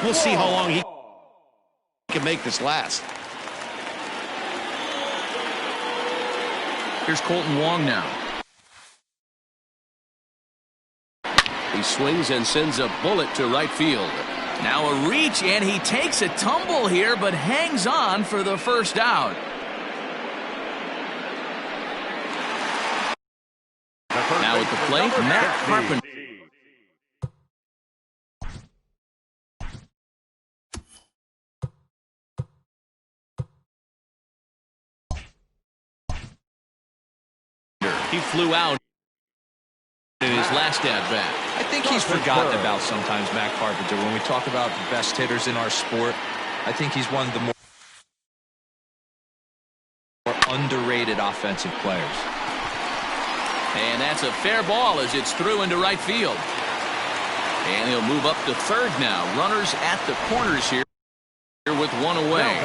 We'll see how long he can make this last. Here's Colton Wong now. He swings and sends a bullet to right field. Now a reach, and he takes a tumble here, but hangs on for the first out. Now at the plate, Matt Carpenter. He flew out in his last at-bat. I think he's forgotten about sometimes, Matt Carpenter. When we talk about the best hitters in our sport, I think he's one of the more underrated offensive players. And that's a fair ball as it's through into right field. And he'll move up to third now. Runners at the corners here with one away.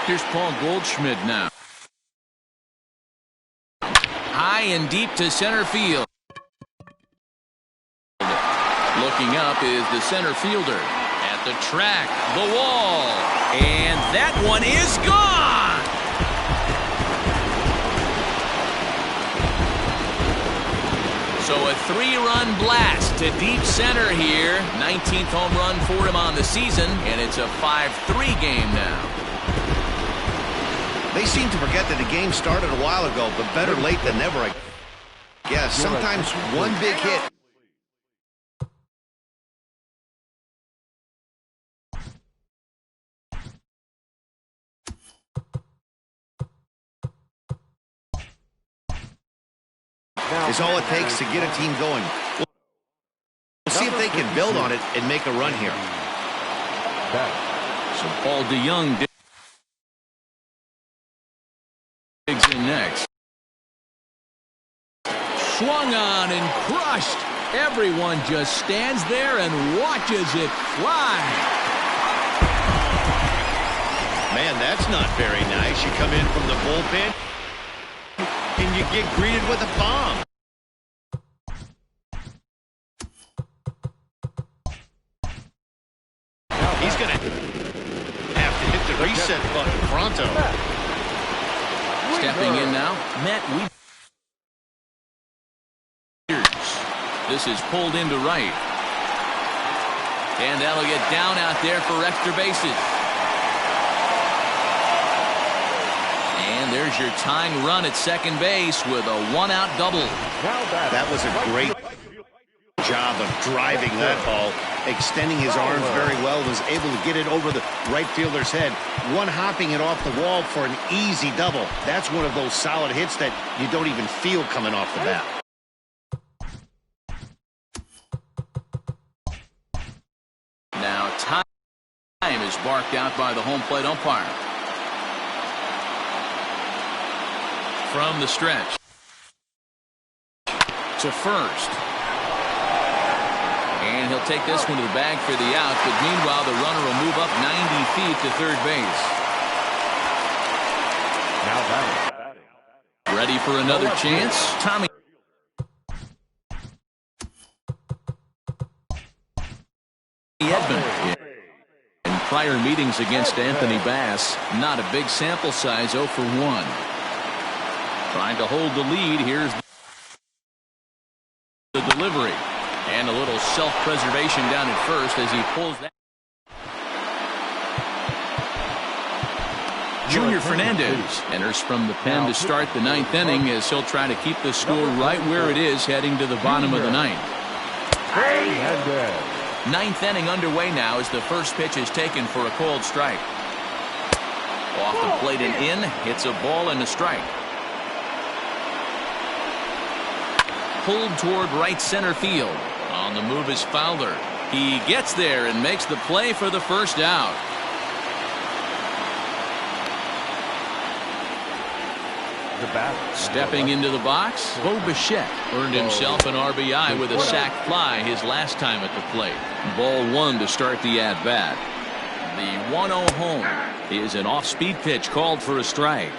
Here's Paul Goldschmidt now. High and deep to center field. Looking up is the center fielder. At the track, the wall. And that one is gone! So a 3-run blast to deep center here. 19th home run for him on the season, and it's a 5-3 game now. They seem to forget that the game started a while ago, but better late than never, I guess. Sometimes one big hit. Is all it takes to get a team going. We'll see if they can build on it and make a run here. So Paul DeYoung digs in next. Swung on and crushed. Everyone just stands there and watches it fly. Man, that's not very nice. You come in from the bullpen and you get greeted with a bomb. He's going to have to hit the reset button pronto. Stepping in now, Matt Wieters. This is pulled into right. And that'll get down out there for extra bases. And there's your tying run at second base with a one-out double. That was a great job of driving that ball, extending his arms very well, was able to get it over the right fielder's head, one-hopping it off the wall for an easy double. That's one of those solid hits that you don't even feel coming off the bat. Now time is barked out by the home plate umpire. From the stretch to first. And he'll take this one to the bag for the out, but meanwhile the runner will move up 90 feet to third base. Now batting. Ready for another chance? Tommy Edman. In prior meetings against Anthony Bass, not a big sample size, 0 for 1. Trying to hold the lead. Here's the delivery. And a little self-preservation down at first as he pulls that. Junior Fernandez enters from the pen to start the ninth inning as he'll try to keep the score right where it is heading to the bottom of the ninth. Ninth inning underway now as the first pitch is taken for a called strike. Off the plate and in, hits a ball and a strike. Pulled toward right center field. On the move is Fowler. He gets there and makes the play for the first out. Stepping into the box, Bo Bichette earned himself an RBI with a sac fly his last time at the plate. Ball 1 to start the at-bat. The 1-0 home is an off-speed pitch called for a strike.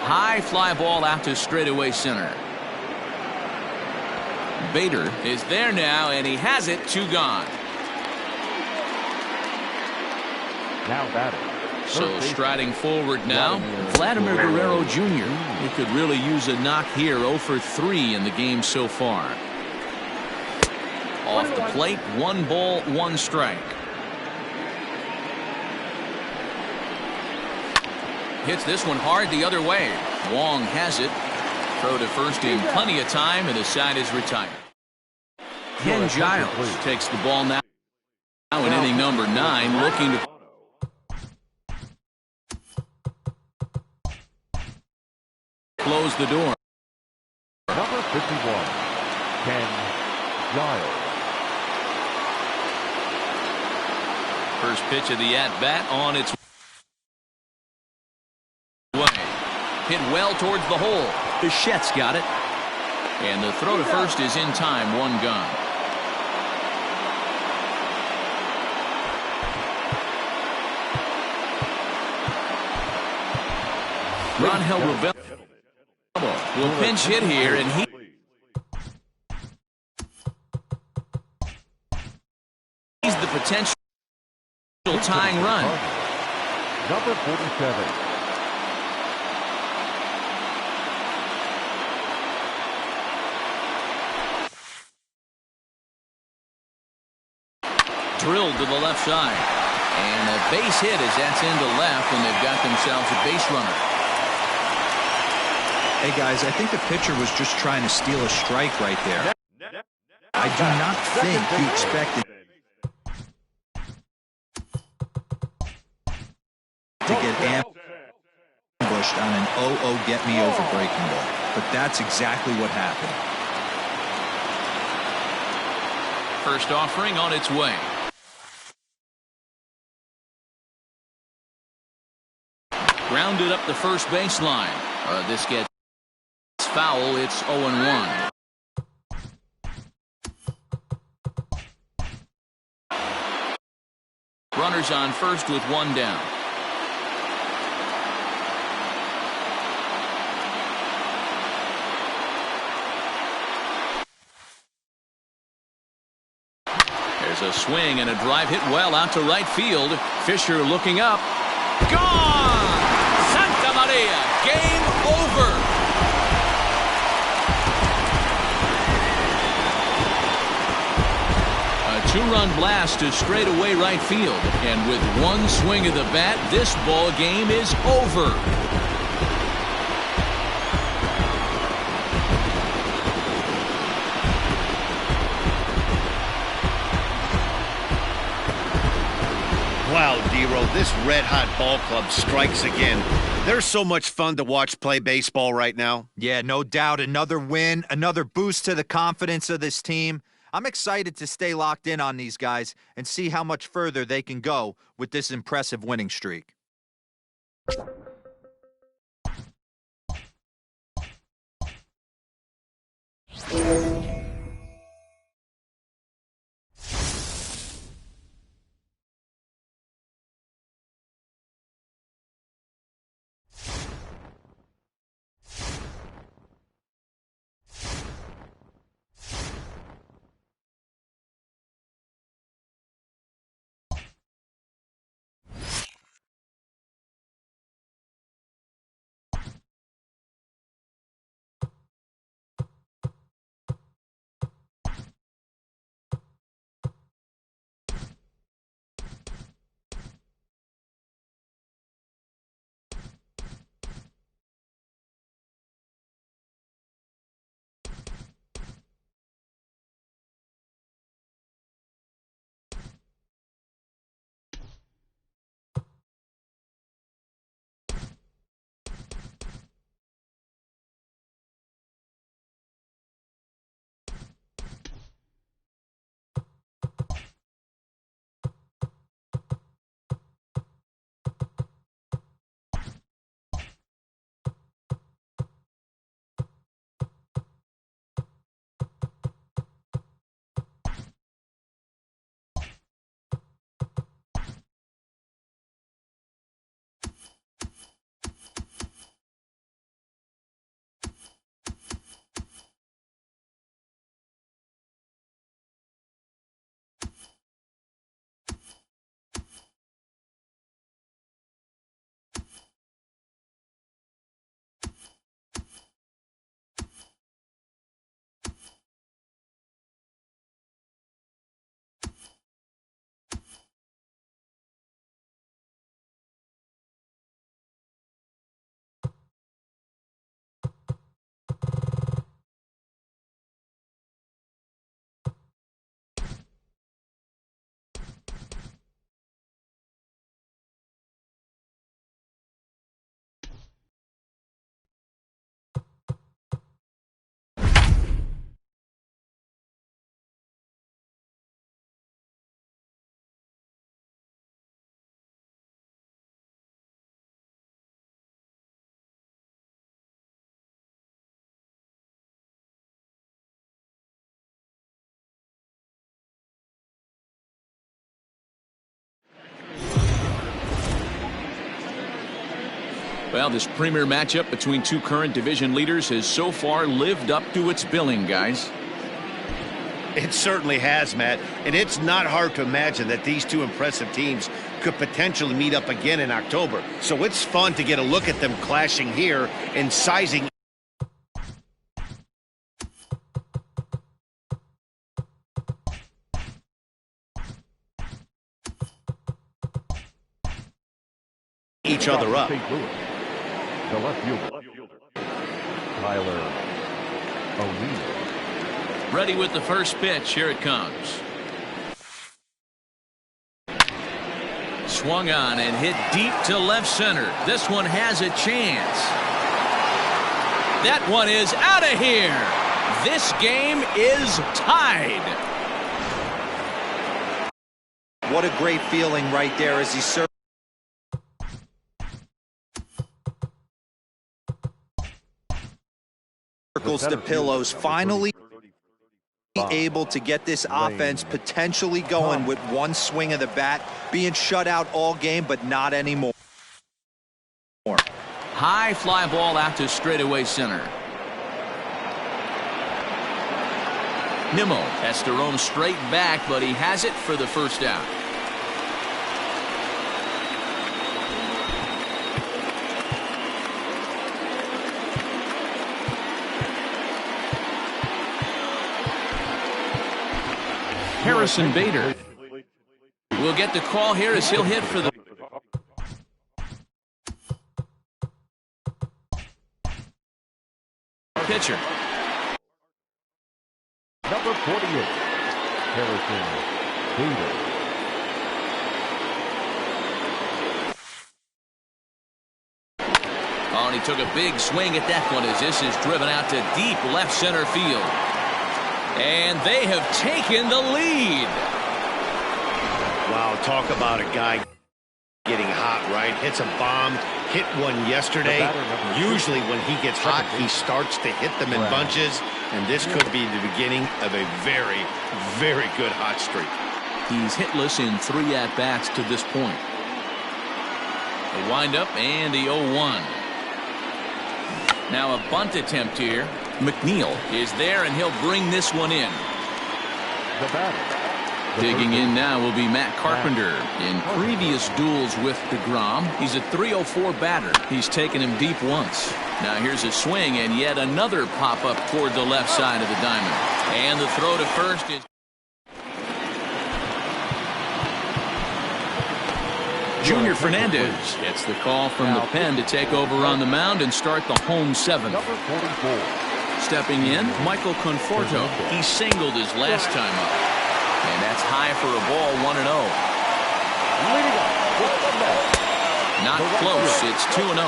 High fly ball out to straightaway center. Bader is there now, and he has it. 2 gone. Now batting. So striding forward now, Vladimir Guerrero Jr. He could really use a knock here. 0 for 3 in the game so far. Off the plate, 1 ball, 1 strike. Hits this one hard the other way. Wong has it. Throw to first in plenty of time, and the side is retired. Ken Giles takes the ball now in inning number 9, looking to close the door. Number 51, Ken Giles. First pitch of the at-bat on its way. Hit well towards the hole. Bichette's got it. And the throw to first is in time. 1 gone. Rangel Rebelo will pinch hit here, and he's the potential tying run. Number 47. Drilled to the left side. And a base hit as that's into left, and they've got themselves a base runner. Hey, guys, I think the pitcher was just trying to steal a strike right there. I do not think he expected to get ambushed on an 0-0 get-me-over breaking ball. But that's exactly what happened. First offering on its way. Grounded up the first baseline. This gets foul. It's 0-1. Runners on first with 1 down. There's a swing and a drive hit well out to right field. Fisher looking up. Gone! Santa Maria, game over. A 2-run blast to straightaway right field. And with 1 swing of the bat, this ball game is over. Wow, Dero, this red-hot ball club strikes again. They're so much fun to watch play baseball right now. Yeah, no doubt. Another win, another boost to the confidence of this team. I'm excited to stay locked in on these guys and see how much further they can go with this impressive winning streak. Well, this premier matchup between two current division leaders has so far lived up to its billing, guys. It certainly has, Matt, and it's not hard to imagine that these two impressive teams could potentially meet up again in October. So it's fun to get a look at them clashing here and sizing each other up. St. Louis, the left fielder, Tyler O'Neill. Ready with the first pitch. Here it comes. Swung on and hit deep to left center. This one has a chance. That one is out of here. This game is tied. What a great feeling right there as he circles the pillows, finally able to get this offense potentially going with one swing of the bat, being shut out all game, but not anymore. High fly ball out to straightaway center. Nimmo has to roam straight back, but he has it for the first out. Harrison Bader will get the call here as he'll hit for the pitcher. Number 48, Harrison Bader. Oh, and he took a big swing at that one as this is driven out to deep left center field. And they have taken the lead. Wow, talk about a guy getting hot, right? Hits a bomb, hit one yesterday. Usually when he gets hot, he starts to hit them in bunches, and this could be the beginning of a very, very good hot streak. He's hitless in 3 at-bats to this point. The windup and the 0-1. Now a bunt attempt here. McNeil is there, and he'll bring this one in. Digging in now will be Matt Carpenter. In previous duels with DeGrom, he's a .304 batter. He's taken him deep once. Now here's a swing and yet another pop-up toward the left side of the diamond. And the throw to first is... Junior Fernandez gets the call from the pen to take over on the mound and start the home 7th. Stepping in, Michael Conforto. He singled his last time up. And that's high for a ball, 1-0. Not close. It's 2-0.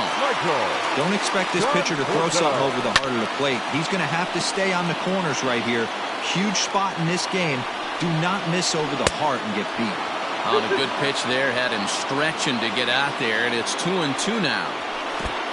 Don't expect this pitcher to throw something over the heart of the plate. He's going to have to stay on the corners right here. Huge spot in this game. Do not miss over the heart and get beat. On a good pitch there, had him stretching to get out there, and it's 2-2 now.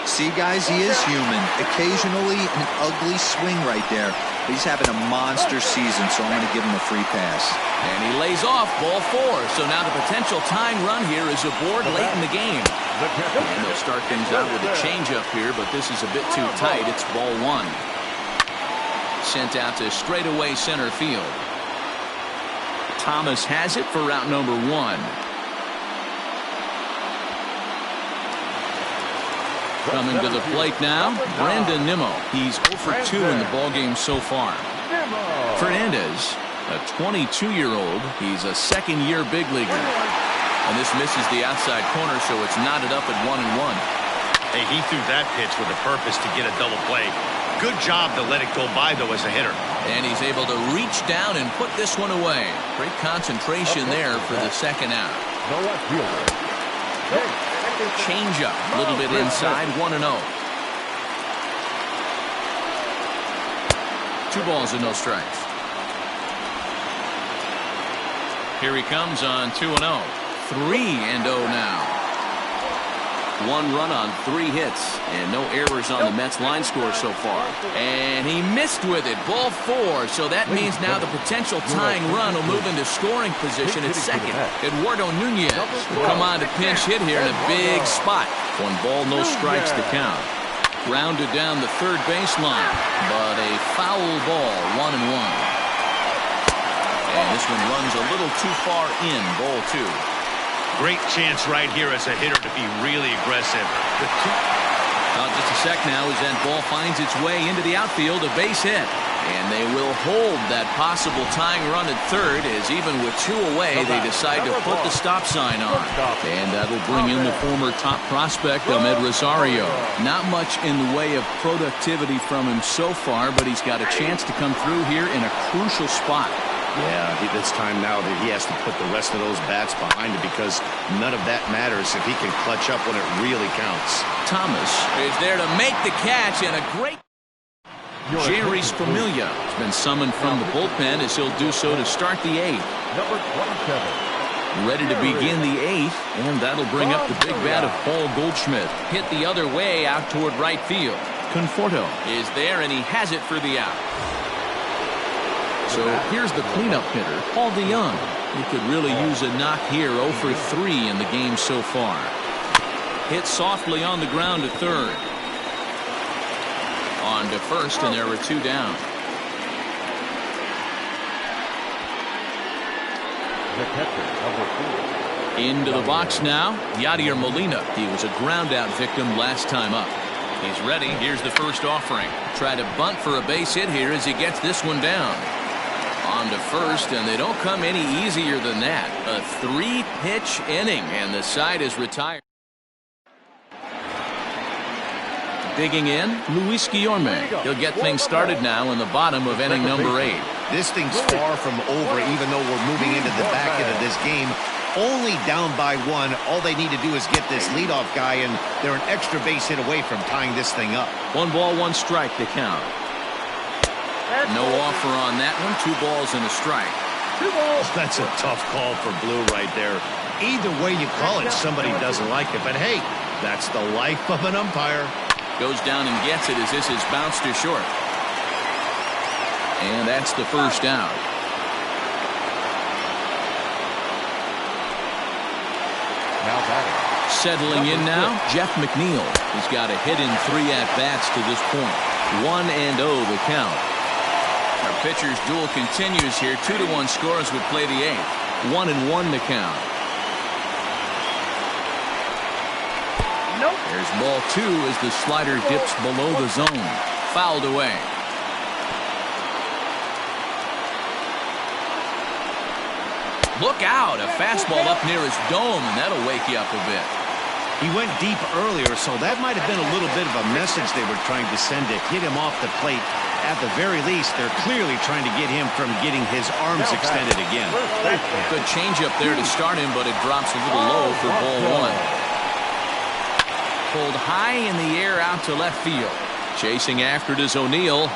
See, guys, he is human. Occasionally an ugly swing right there. But he's having a monster season, so I'm going to give him a free pass. And he lays off, ball 4. So now the potential tying run here is aboard late in the game. And they'll start things out with a changeup here, but this is a bit too tight. It's ball 1. Sent out to straightaway center field. Thomas has it for route number 1. Coming to the plate now, Brandon Nimmo. He's 0 for 2 in the ballgame so far. Fernandez, a 22-year-old. He's a second-year big leaguer. And this misses the outside corner, so it's knotted up at 1-1. Hey, he threw that pitch with a purpose to get a double play. Good job to let it go by, though, as a hitter. And he's able to reach down and put this one away. Great concentration there for the second out. Changeup, a little bit inside, 1-0. 2 balls and no strikes. Here he comes on 2-0. 3-0 now. 1 run on 3 hits, and no errors on the Mets line score so far. And he missed with it, ball 4, so that means now the potential tying run will move into scoring position at second. Eduardo Nunez will come on to pinch hit here in a big spot. 1 ball, no strikes to count. Grounded down the third baseline, but a foul ball, 1-1. And this one runs a little too far in, ball 2. Great chance right here as a hitter to be really aggressive. Just a sec now as that ball finds its way into the outfield, a base hit. And they will hold that possible tying run at third as even with 2 away, they decide to put the stop sign on. And that'll bring in the former top prospect, Ahmed Rosario. Not much in the way of productivity from him so far, but he's got a chance to come through here in a crucial spot. Yeah, it's time now that he has to put the rest of those bats behind him because none of that matters if he can clutch up when it really counts. Thomas is there to make the catch, and a great... Jerry Familia has been summoned from the bullpen as he'll do so to start the 8th. Number 27. Ready to begin the 8th, and that'll bring up the big bat of Paul Goldschmidt. Hit the other way out toward right field. Conforto is there, and he has it for the out. So here's the cleanup hitter, Paul DeYoung. He could really use a knock here, 0 for 3 in the game so far. Hit softly on the ground to third. On to first, and there were 2 down. The catcher, number 4. Into the box now, Yadier Molina. He was a ground-out victim last time up. He's ready. Here's the first offering. Try to bunt for a base hit here as he gets this one down. On to first, and they don't come any easier than that. A 3-pitch inning, and the side is retired. Digging in, Luis Guillorme. He'll get things started now in the bottom of inning number 8. This thing's far from over, even though we're moving into the back end of this game. only down by 1. All they need to do is get this leadoff guy, and they're an extra base hit away from tying this thing up. 1 ball, 1 strike to count. No offer on that one. 2 balls and a strike. 2 balls. That's a tough call for Blue right there. Either way you call it, somebody doesn't like it. But hey, that's the life of an umpire. Goes down and gets it as this is bounced to short. And that's the first out. Now batting. Settling in now, Jeff McNeil. He's got a hit in 3 at-bats to this point. 1-0 the count. Our pitcher's duel continues here. 2-1 scores would play the 8th. 1-1 the count. Nope. There's ball 2 as the slider dips below the zone. Fouled away. Look out, a fastball up near his dome, and that'll wake you up a bit. He went deep earlier, so that might have been a little bit of a message they were trying to send to hit him off the plate. At the very least, they're clearly trying to get him from getting his arms extended again. Good changeup there to start him, but it drops a little low for ball 1. Pulled high in the air out to left field. Chasing after it is O'Neill.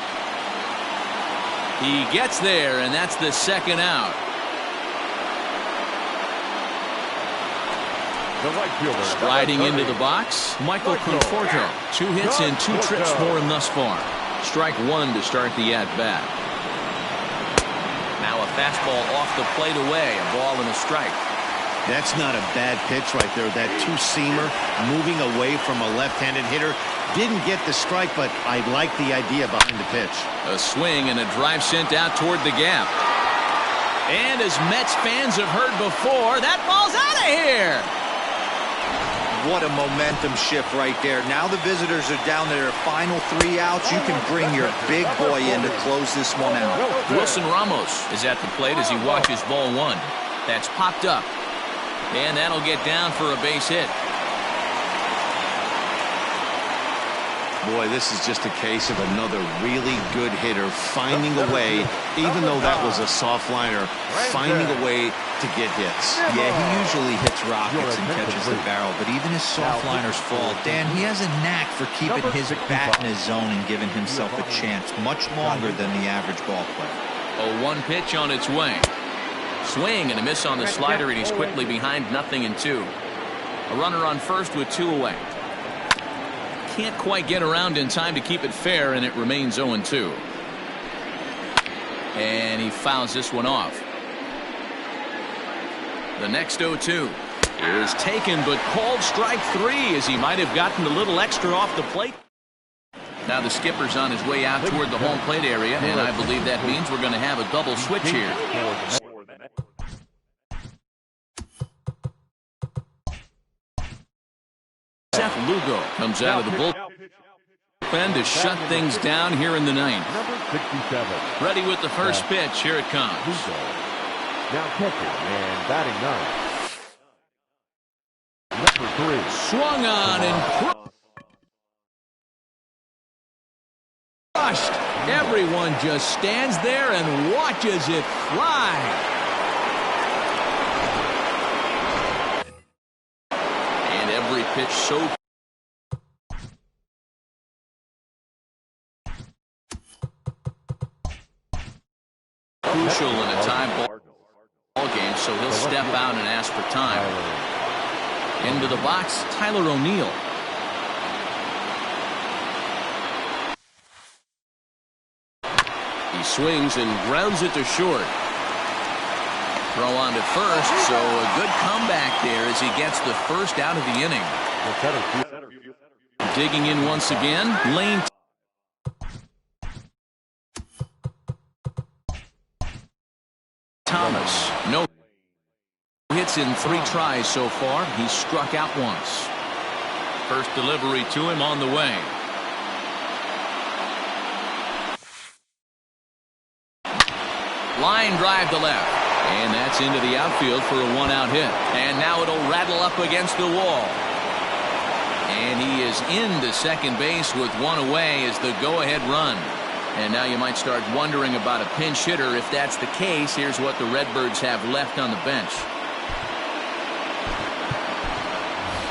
He gets there, and that's the second out. The right fielder. Striding into the box, Michael Conforto. 2 hits and 2 trips for him thus far. Strike 1 to start the at-bat. Now a fastball off the plate away. A ball and a strike. That's not a bad pitch right there. That 2-seamer moving away from a left-handed hitter. Didn't get the strike, but I like the idea behind the pitch. A swing and a drive sent out toward the gap. And as Mets fans have heard before, that ball's out of here. What a momentum shift right there. Now the visitors are down to their final 3 outs. You can bring your big boy in to close this one out. Wilson Ramos is at the plate as he watches ball 1. That's popped up. And that'll get down for a base hit. Boy, this is just a case of another really good hitter finding a way, even though that was a soft liner, finding a way to get hits. Yeah, he usually hits rockets and catches the barrel, but even his soft liners fall. Dan, he has a knack for keeping his bat in his zone and giving himself a chance much longer than the average ball player. A 1 pitch on its way. Swing and a miss on the slider, and he's quickly behind 0-2. A runner on first with 2 away. Can't quite get around in time to keep it fair, and it remains 0-2. And he fouls this one off. The next 0-2 is taken, but called strike 3 as he might have gotten a little extra off the plate. Now the skipper's on his way out toward the home plate area, and I believe that means we're going to have a double switch here. Seth Lugo comes out of the bullpen to shut things down here in the 9th. Number 67. Ready with the first pitch. Here it comes. Lugo. Now catching and batting 9. Number 3. Swung on and crushed. Everyone just stands there and watches it fly. And every pitch so crucial in a tie ball game, so he'll step out and ask for time. Into the box, Tyler O'Neill. He swings and grounds it to short. Throw on to first, so a good comeback there as he gets the first out of the inning. Digging in once again, Lane. Thomas, no hits in 3 tries so far. He's struck out once. First delivery to him on the way. Line drive to left. And that's into the outfield for a 1-out hit. And now it'll rattle up against the wall. And he is into second base with 1 away as the go-ahead run. And now you might start wondering about a pinch hitter. If that's the case, here's what the Redbirds have left on the bench.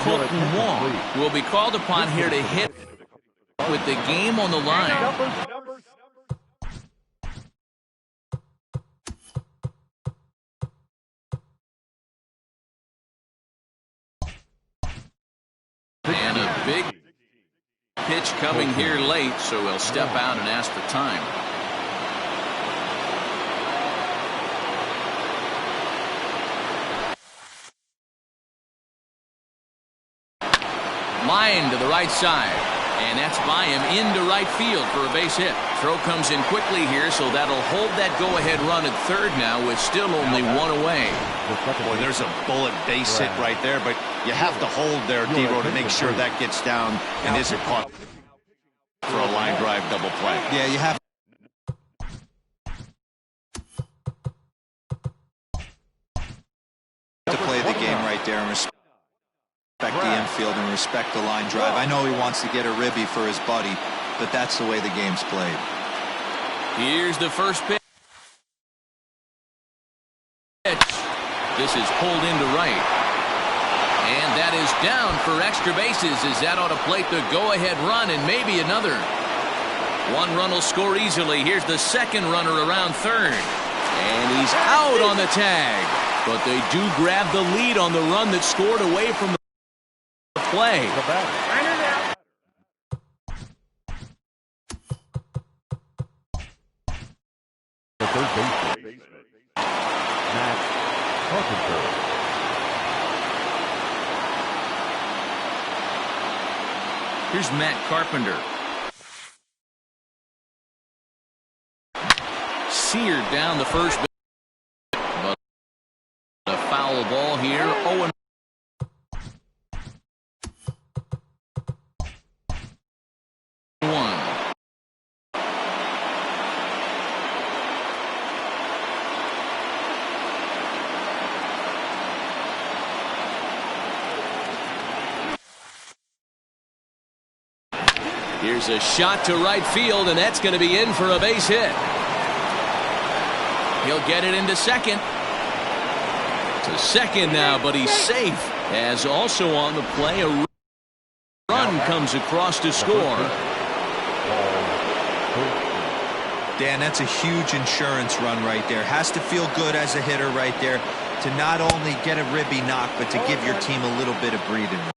Colton Wong will be called upon here to hit with the game on the line. And a big pitch coming here late, so he'll step out and ask for time. Line to the right side, and that's by him into right field for a base hit. Throw comes in quickly here, so that'll hold that go-ahead run at third now with still only one away. Boy, there's a bullet base hit right there, but you have to hold there, Devo, to make sure that gets down and isn't caught for a line drive double play. Yeah, you have to play the game right there and respect the infield and respect the line drive. I know he wants to get a ribby for his buddy, but that's the way the game's played. Here's the first pitch. This is pulled into right. And that is down for extra bases as that ought to plate the go-ahead run and maybe another. One run will score easily. Here's the second runner around third. And he's out on the tag. But they do grab the lead on the run that scored away from the play. The third baseman, Matt Carpenter. Here's Matt Carpenter. Seared down the first base. But a foul ball here. 0-1. Here's a shot to right field, and that's going to be in for a base hit. He'll get it into second. To second now, but he's safe. As also on the play, a run comes across to score. Dan, that's a huge insurance run right there. Has to feel good as a hitter right there to not only get a ribby knock, but to give your team a little bit of breathing room.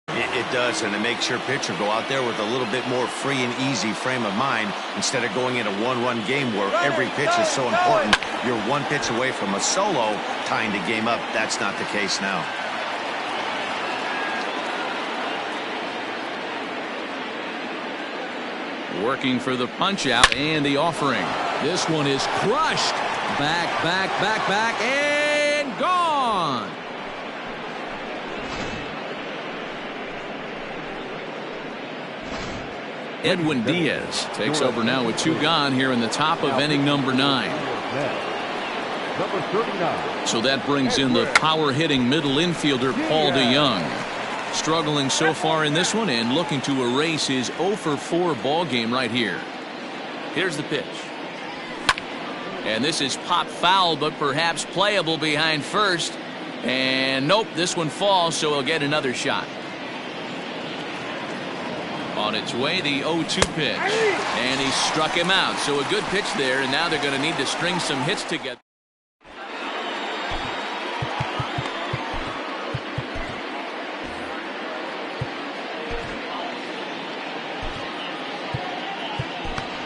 It does, and it makes your pitcher go out there with a little bit more free and easy frame of mind instead of going in a one-run game where every pitch is so important. You're one pitch away from a solo tying the game up. That's not the case now. Working for the punch-out and the offering. This one is crushed. Back, and gone. Edwin Diaz takes over now with two gone here in the top of inning number 9. Number 39. So that brings in the power-hitting middle infielder Paul DeJong. Struggling so far in this one and looking to erase his 0-for-4 ball game right here. Here's the pitch. And this is pop foul, but perhaps playable behind first. And nope, this one falls, so he'll get another shot. On its way, the 0-2 pitch. And he struck him out. So a good pitch there, and now they're going to need to string some hits together.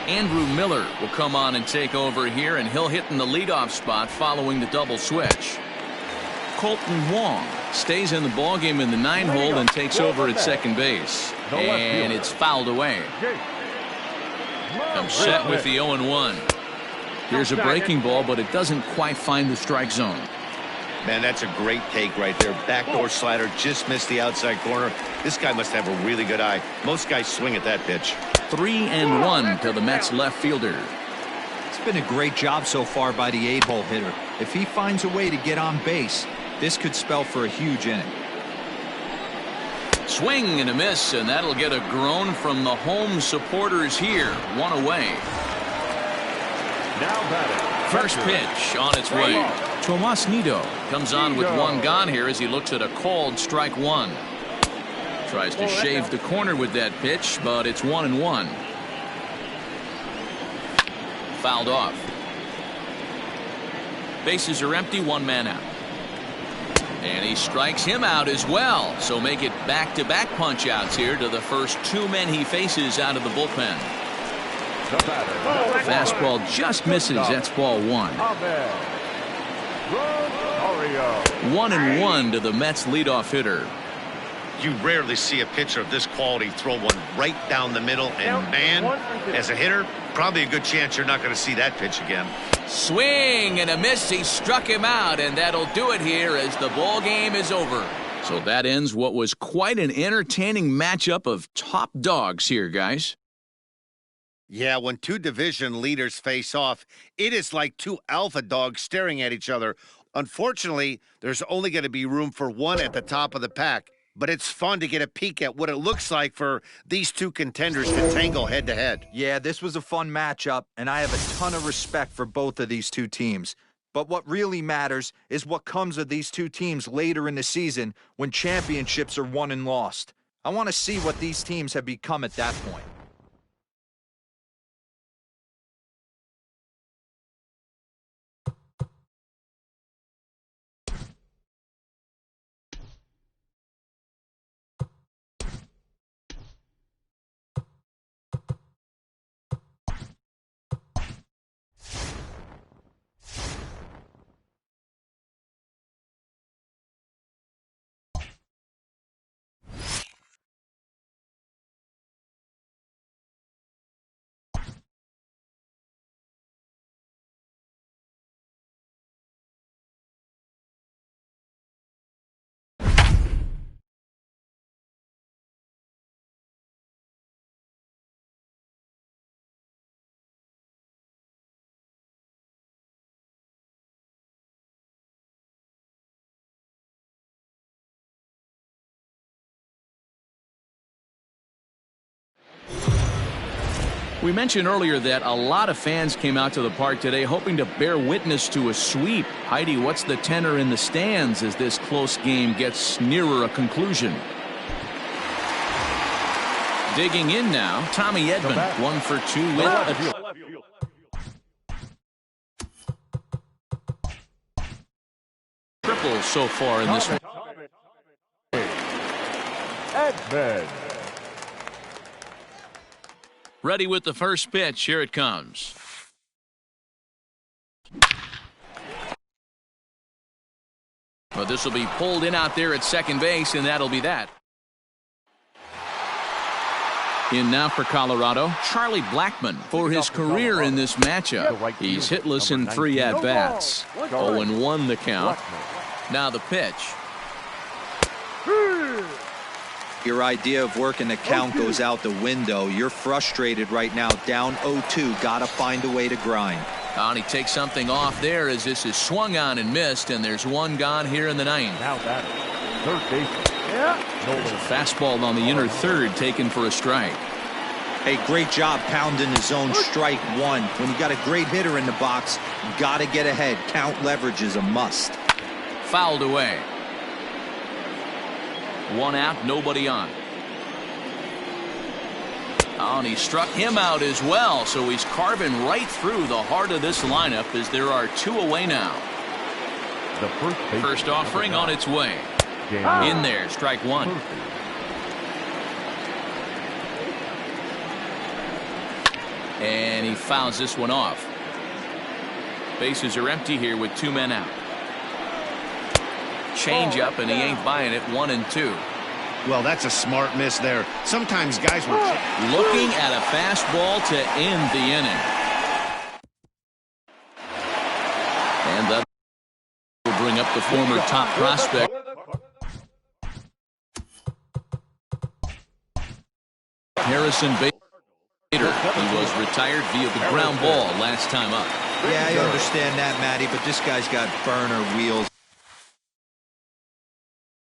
Andrew Miller will come on and take over here, and he'll hit in the leadoff spot following the double switch. Colton Wong stays in the ballgame in the 9-hole and takes over at second base. And it's fouled away. Comes set with the 0-1. Here's a breaking ball, but it doesn't quite find the strike zone. Man, that's a great take right there. Backdoor slider, just missed the outside corner. This guy must have a really good eye. Most guys swing at that pitch. 3-1 to the Mets left fielder. It's been a great job so far by the 8-hole hitter. If he finds a way to get on base, this could spell for a huge inning. Swing and a miss, and that'll get a groan from the home supporters here. One away. Now batting First pitch on its way. Tomas Nido comes on with one gone here as he looks at a called strike one. Tries to shave the corner with that pitch, but it's 1-1. Fouled off. Bases are empty, one man out. And he strikes him out as well. So make it back-to-back punch-outs here to the first two men he faces out of the bullpen. Fastball just misses. That's ball one. 1-1 to the Mets leadoff hitter. You rarely see a pitcher of this quality throw one right down the middle, and man, as a hitter, probably a good chance you're not going to see that pitch again. Swing and a miss. He struck him out, and that'll do it here as the ball game is over. So that ends what was quite an entertaining matchup of top dogs here, guys. Yeah, when two division leaders face off, it is like two alpha dogs staring at each other. Unfortunately, there's only going to be room for one at the top of the pack. But it's fun to get a peek at what it looks like for these two contenders to tangle head-to-head. Yeah, this was a fun matchup, and I have a ton of respect for both of these two teams. But what really matters is what comes of these two teams later in the season when championships are won and lost. I want to see what these teams have become at that point. We mentioned earlier that a lot of fans came out to the park today hoping to bear witness to a sweep. Heidi, what's the tenor in the stands as this close game gets nearer a conclusion? Digging in now, Tommy Edman, 1 for 2 with a triple so far in this one. Edman. Ready with the first pitch. Here it comes. But this will be pulled in out there at second base, and that'll be that. In now for Colorado, Charlie Blackmon for his career in this matchup. He's hitless in 3 at-bats. 0-1 the count. Now the pitch. Your idea of working the count goes out the window. You're frustrated right now, down 0-2. Got to find a way to grind. And he takes something off there as this is swung on and missed, and there's one gone here in the ninth. Now that third base. There's a fastball on the inner third taken for a strike. Hey, great job pounding the zone. Strike one. When you got a great hitter in the box, got to get ahead. Count leverage is a must. Fouled away. 1 out, nobody on. And he struck him out as well, so he's carving right through the heart of this lineup as there are 2 away now. The first offering on its way. In there, strike 1. And he fouls this one off. Bases are empty here with 2 men out. Change up, and he ain't buying it. 1-2. Well, that's a smart miss there. Sometimes guys were looking at a fastball to end the inning. And that will bring up the former top prospect. Harrison Bader. He was retired via the ground ball last time up. Yeah, I understand that, Matty, but this guy's got burner wheels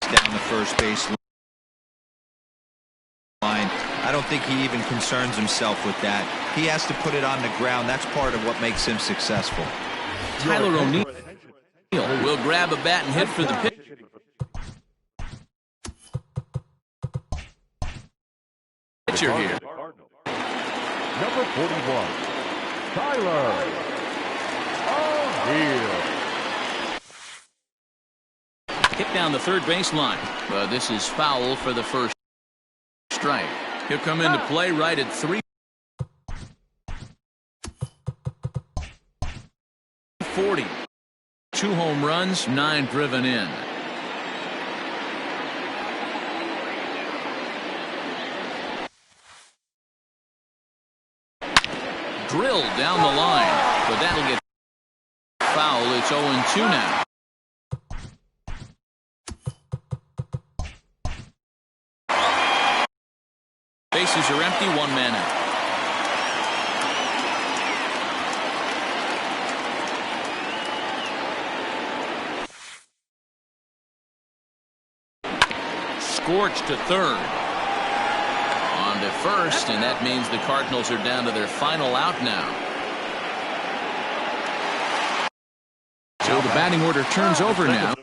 down the first base line. I don't think he even concerns himself with that. He has to put it on the ground. That's part of what makes him successful. Tyler O'Neill will grab a bat and hit for the pitch. Pitcher here. Number 41, Tyler O'Neill. Hit down the third baseline. But this is foul for the first strike. He'll come into play right at 340. 2 home runs, 9 driven in. Drilled down the line, but that'll get foul. It's 0-2 now. Bases are empty, 1 man out. Scorched to third. On to first, and that means the Cardinals are down to their final out now. So the batting order turns over now.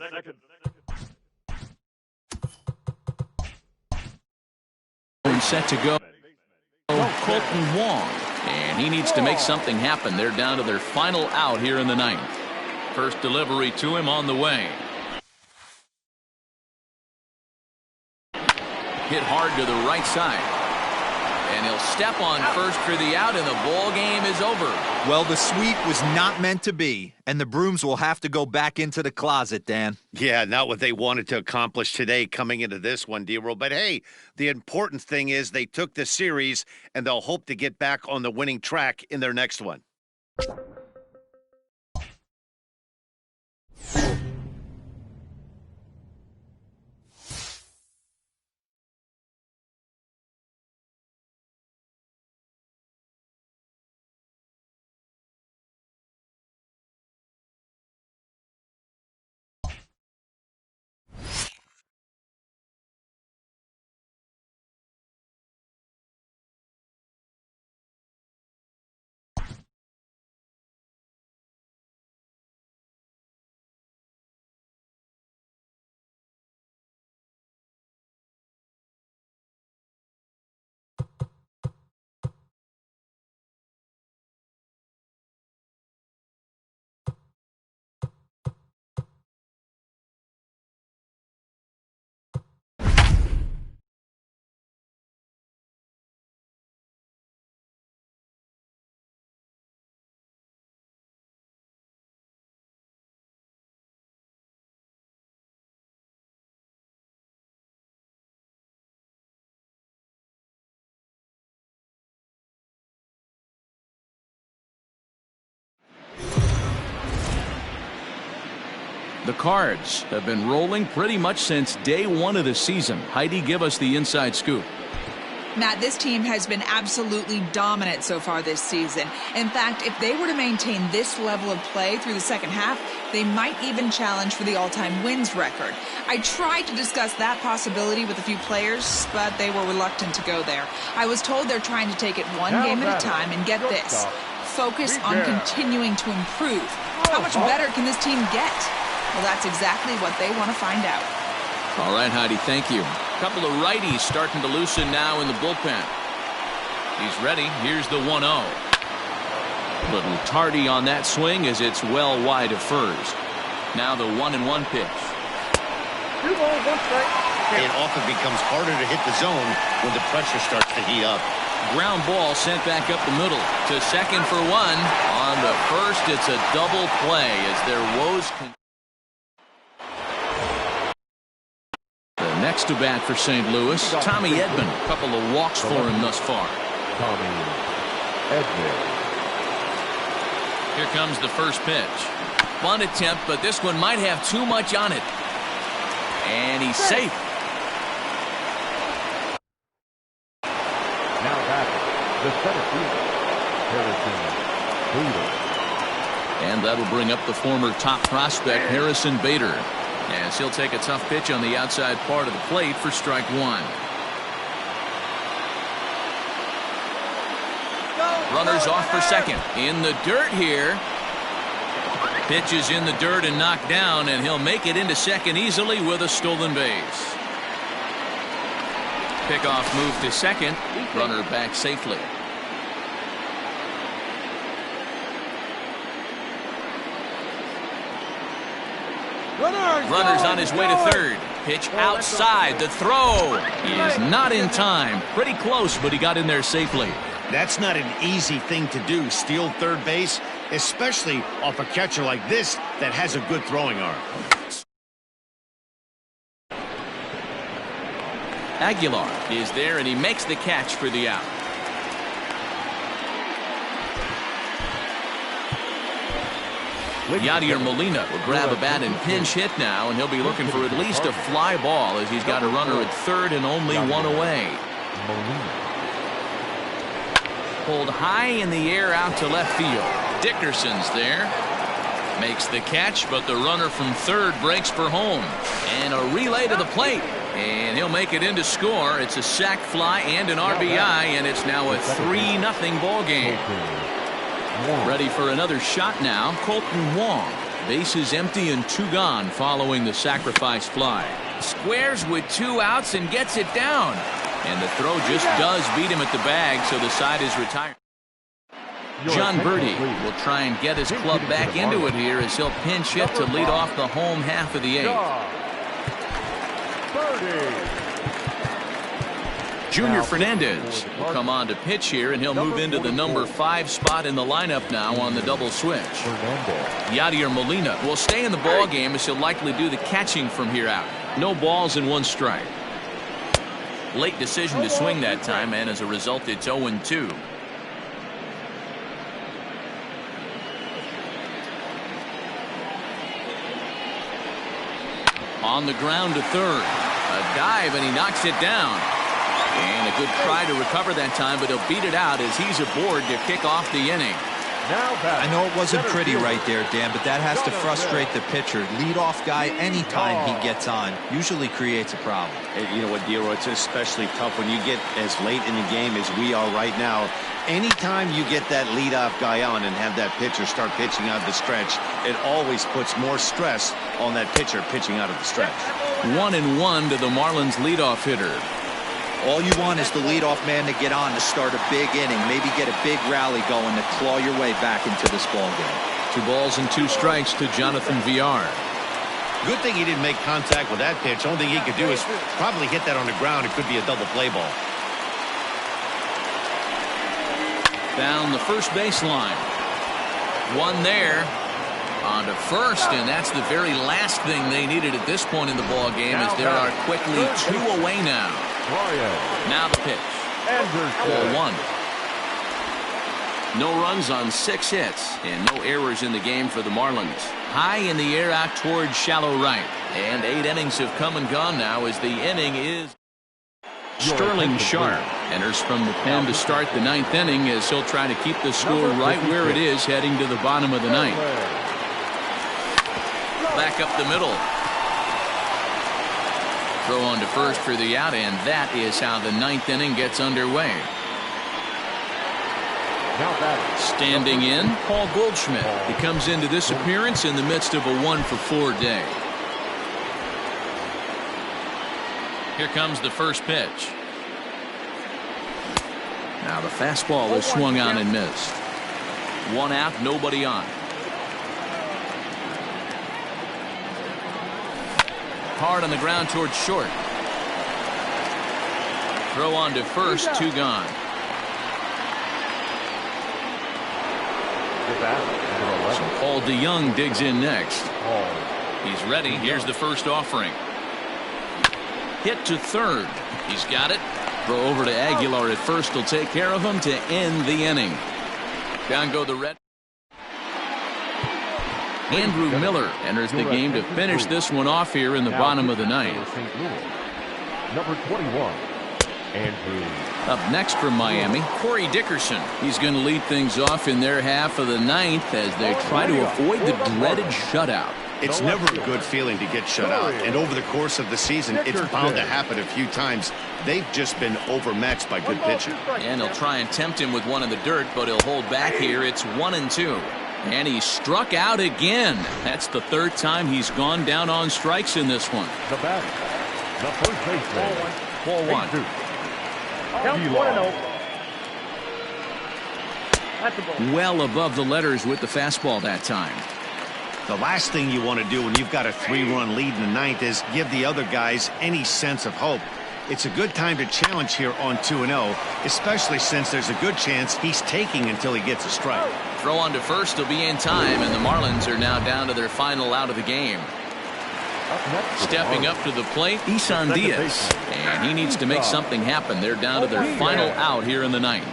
Set to go. Colton Wong, and he needs to make something happen. They're down to their final out here in the ninth. First delivery to him on the way. Hit hard to the right side, and he'll step on first for the out, and the ball game is over. Well, the sweep was not meant to be, and the Brooms will have to go back into the closet, Dan. Yeah, not what they wanted to accomplish today coming into this one, D-Roll. But, hey, the important thing is they took the series, and they'll hope to get back on the winning track in their next one. The Cards have been rolling pretty much since day one of the season. Heidi, give us the inside scoop. Matt, this team has been absolutely dominant so far this season. In fact, if they were to maintain this level of play through the second half, they might even challenge for the all-time wins record. I tried to discuss that possibility with a few players, but they were reluctant to go there. I was told they're trying to take it one game at a time, and get this, focus on continuing to improve. How much better can this team get? Well, that's exactly what they want to find out. All right, Heidi, thank you. A couple of righties starting to loosen now in the bullpen. He's ready. Here's the 1-0. Little tardy on that swing as it's well wide of first. Now the 1-1 pitch. 2 balls, 1 strike. It often becomes harder to hit the zone when the pressure starts to heat up. Ground ball sent back up the middle to second for 1. On the first, it's a double play as their woes continue. Next to bat for St. Louis, Tommy Edman. A couple of walks for him thus far. Tommy Edman. Here comes the first pitch. Bunt attempt, but this one might have too much on it. And he's safe. Now back, the center fielder, Harrison Bader. And that'll bring up the former top prospect, Harrison Bader. As he'll take a tough pitch on the outside part of the plate for strike 1. Runners off for second. In the dirt here. Pitch is in the dirt and knocked down, and he'll make it into second easily with a stolen base. Pickoff move to second. Runner back safely. Runner's on his way to third. Pitch outside. The throw is not in time. Pretty close, but he got in there safely. That's not an easy thing to do, steal third base, especially off a catcher like this that has a good throwing arm. Aguilar is there, and he makes the catch for the out. Yadier Molina will grab a bat and pinch hit now, and he'll be looking for at least a fly ball as he's got a runner at third and only one away. Pulled high in the air out to left field. Dickerson's there. Makes the catch, but the runner from third breaks for home. And a relay to the plate. And he'll make it in to score. It's a sac fly and an RBI, and it's now a 3-0 ball game. Ready for another shot now. Colton Wong. Bases empty and 2 gone following the sacrifice fly. Squares with 2 outs and gets it down. And the throw just does beat him at the bag, so the side is retired. John Birdie will try and get his club back into it here as he'll pinch hit to lead off the home half of the 8th. Junior Fernandez will come on to pitch here, and he'll move into the number 5 spot in the lineup now on the double switch. Yadier Molina will stay in the ball game as he'll likely do the catching from here out. No balls and 1 strike. Late decision to swing that time, and as a result, it's 0-2. On the ground to third. A dive, and he knocks it down. And a good try to recover that time, but he'll beat it out as he's aboard to kick off the inning. I know it wasn't pretty right there, Dan, but that has to frustrate the pitcher. Leadoff guy, anytime he gets on, usually creates a problem. You know what, Dero, it's especially tough when you get as late in the game as we are right now. Anytime you get that leadoff guy on and have that pitcher start pitching out the stretch, it always puts more stress on that pitcher pitching out of the stretch. 1-1 to the Marlins leadoff hitter. All you want is the leadoff man to get on to start a big inning, maybe get a big rally going to claw your way back into this ball game. 2 balls and 2 strikes to Jonathan Villar. Good thing he didn't make contact with that pitch. Only thing he could do is probably hit that on the ground. It could be a double play ball. Down the first baseline. 1 there. On to first, and that's the very last thing they needed at this point in the ball game, as there are quickly 2 away now. Now the pitch. 0-1. No runs on 6 hits and no errors in the game for the Marlins. High in the air out towards shallow right. And 8 innings have come and gone now as the inning is. Sterling Sharp enters from the pen to start the 9th inning as he'll try to keep the score right where it is heading to the bottom of the 9th. Back up the middle. Throw on to first for the out, and that is how the 9th inning gets underway. Standing in, Paul Goldschmidt. He comes into this appearance in the midst of a 1-for-4 day. Here comes the first pitch. Now the fastball is swung on and missed. 1 out, nobody on. Hard on the ground towards short. Throw on to first, 2 gone. So Paul DeYoung digs in next. He's ready. Here's the first offering. Hit to third. He's got it. Throw over to Aguilar at first. Will take care of him to end the inning. Down go the Red. Andrew Miller enters the game to finish this one off here in the bottom of the 9th. Number 21, Andrew. Up next from Miami, Corey Dickerson. He's going to lead things off in their half of the 9th as they try to avoid the dreaded shutout. It's never a good feeling to get shut out, and over the course of the season, it's bound to happen a few times. They've just been overmatched by good pitching. And he'll try and tempt him with one in the dirt, but he'll hold back here. It's 1-2. And he struck out again. That's the third time he's gone down on strikes in this one. The batter, the first baseman. 4-1. Count 1-0. That's the ball. Well above the letters with the fastball that time. The last thing you want to do when you've got a 3-run lead in the ninth is give the other guys any sense of hope. It's a good time to challenge here on 2-0, especially since there's a good chance he's taking until he gets a strike. Throw on to first will be in time, and the Marlins are now down to their final out of the game. Stepping up to the plate, Isan Diaz. And he needs to make something happen. They're down to their final out here in the ninth.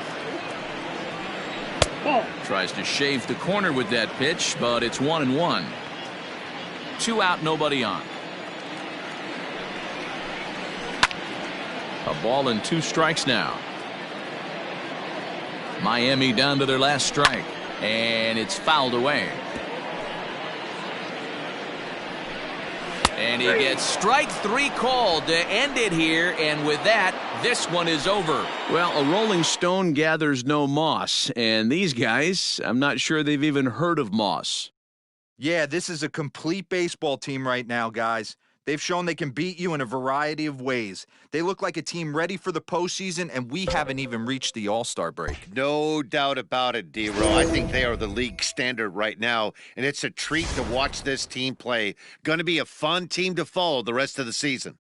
Tries to shave the corner with that pitch, but it's 1-1. 2 out, nobody on. A ball and 2 strikes now. Miami down to their last strike, and it's fouled away. And he gets strike 3 called to end it here, and with that, this one is over. Well, a rolling stone gathers no moss, and these guys, I'm not sure they've even heard of moss. Yeah, this is a complete baseball team right now, guys. They've shown they can beat you in a variety of ways. They look like a team ready for the postseason, and we haven't even reached the All-Star break. No doubt about it, D-Row. I think they are the league standard right now, and it's a treat to watch this team play. Going to be a fun team to follow the rest of the season.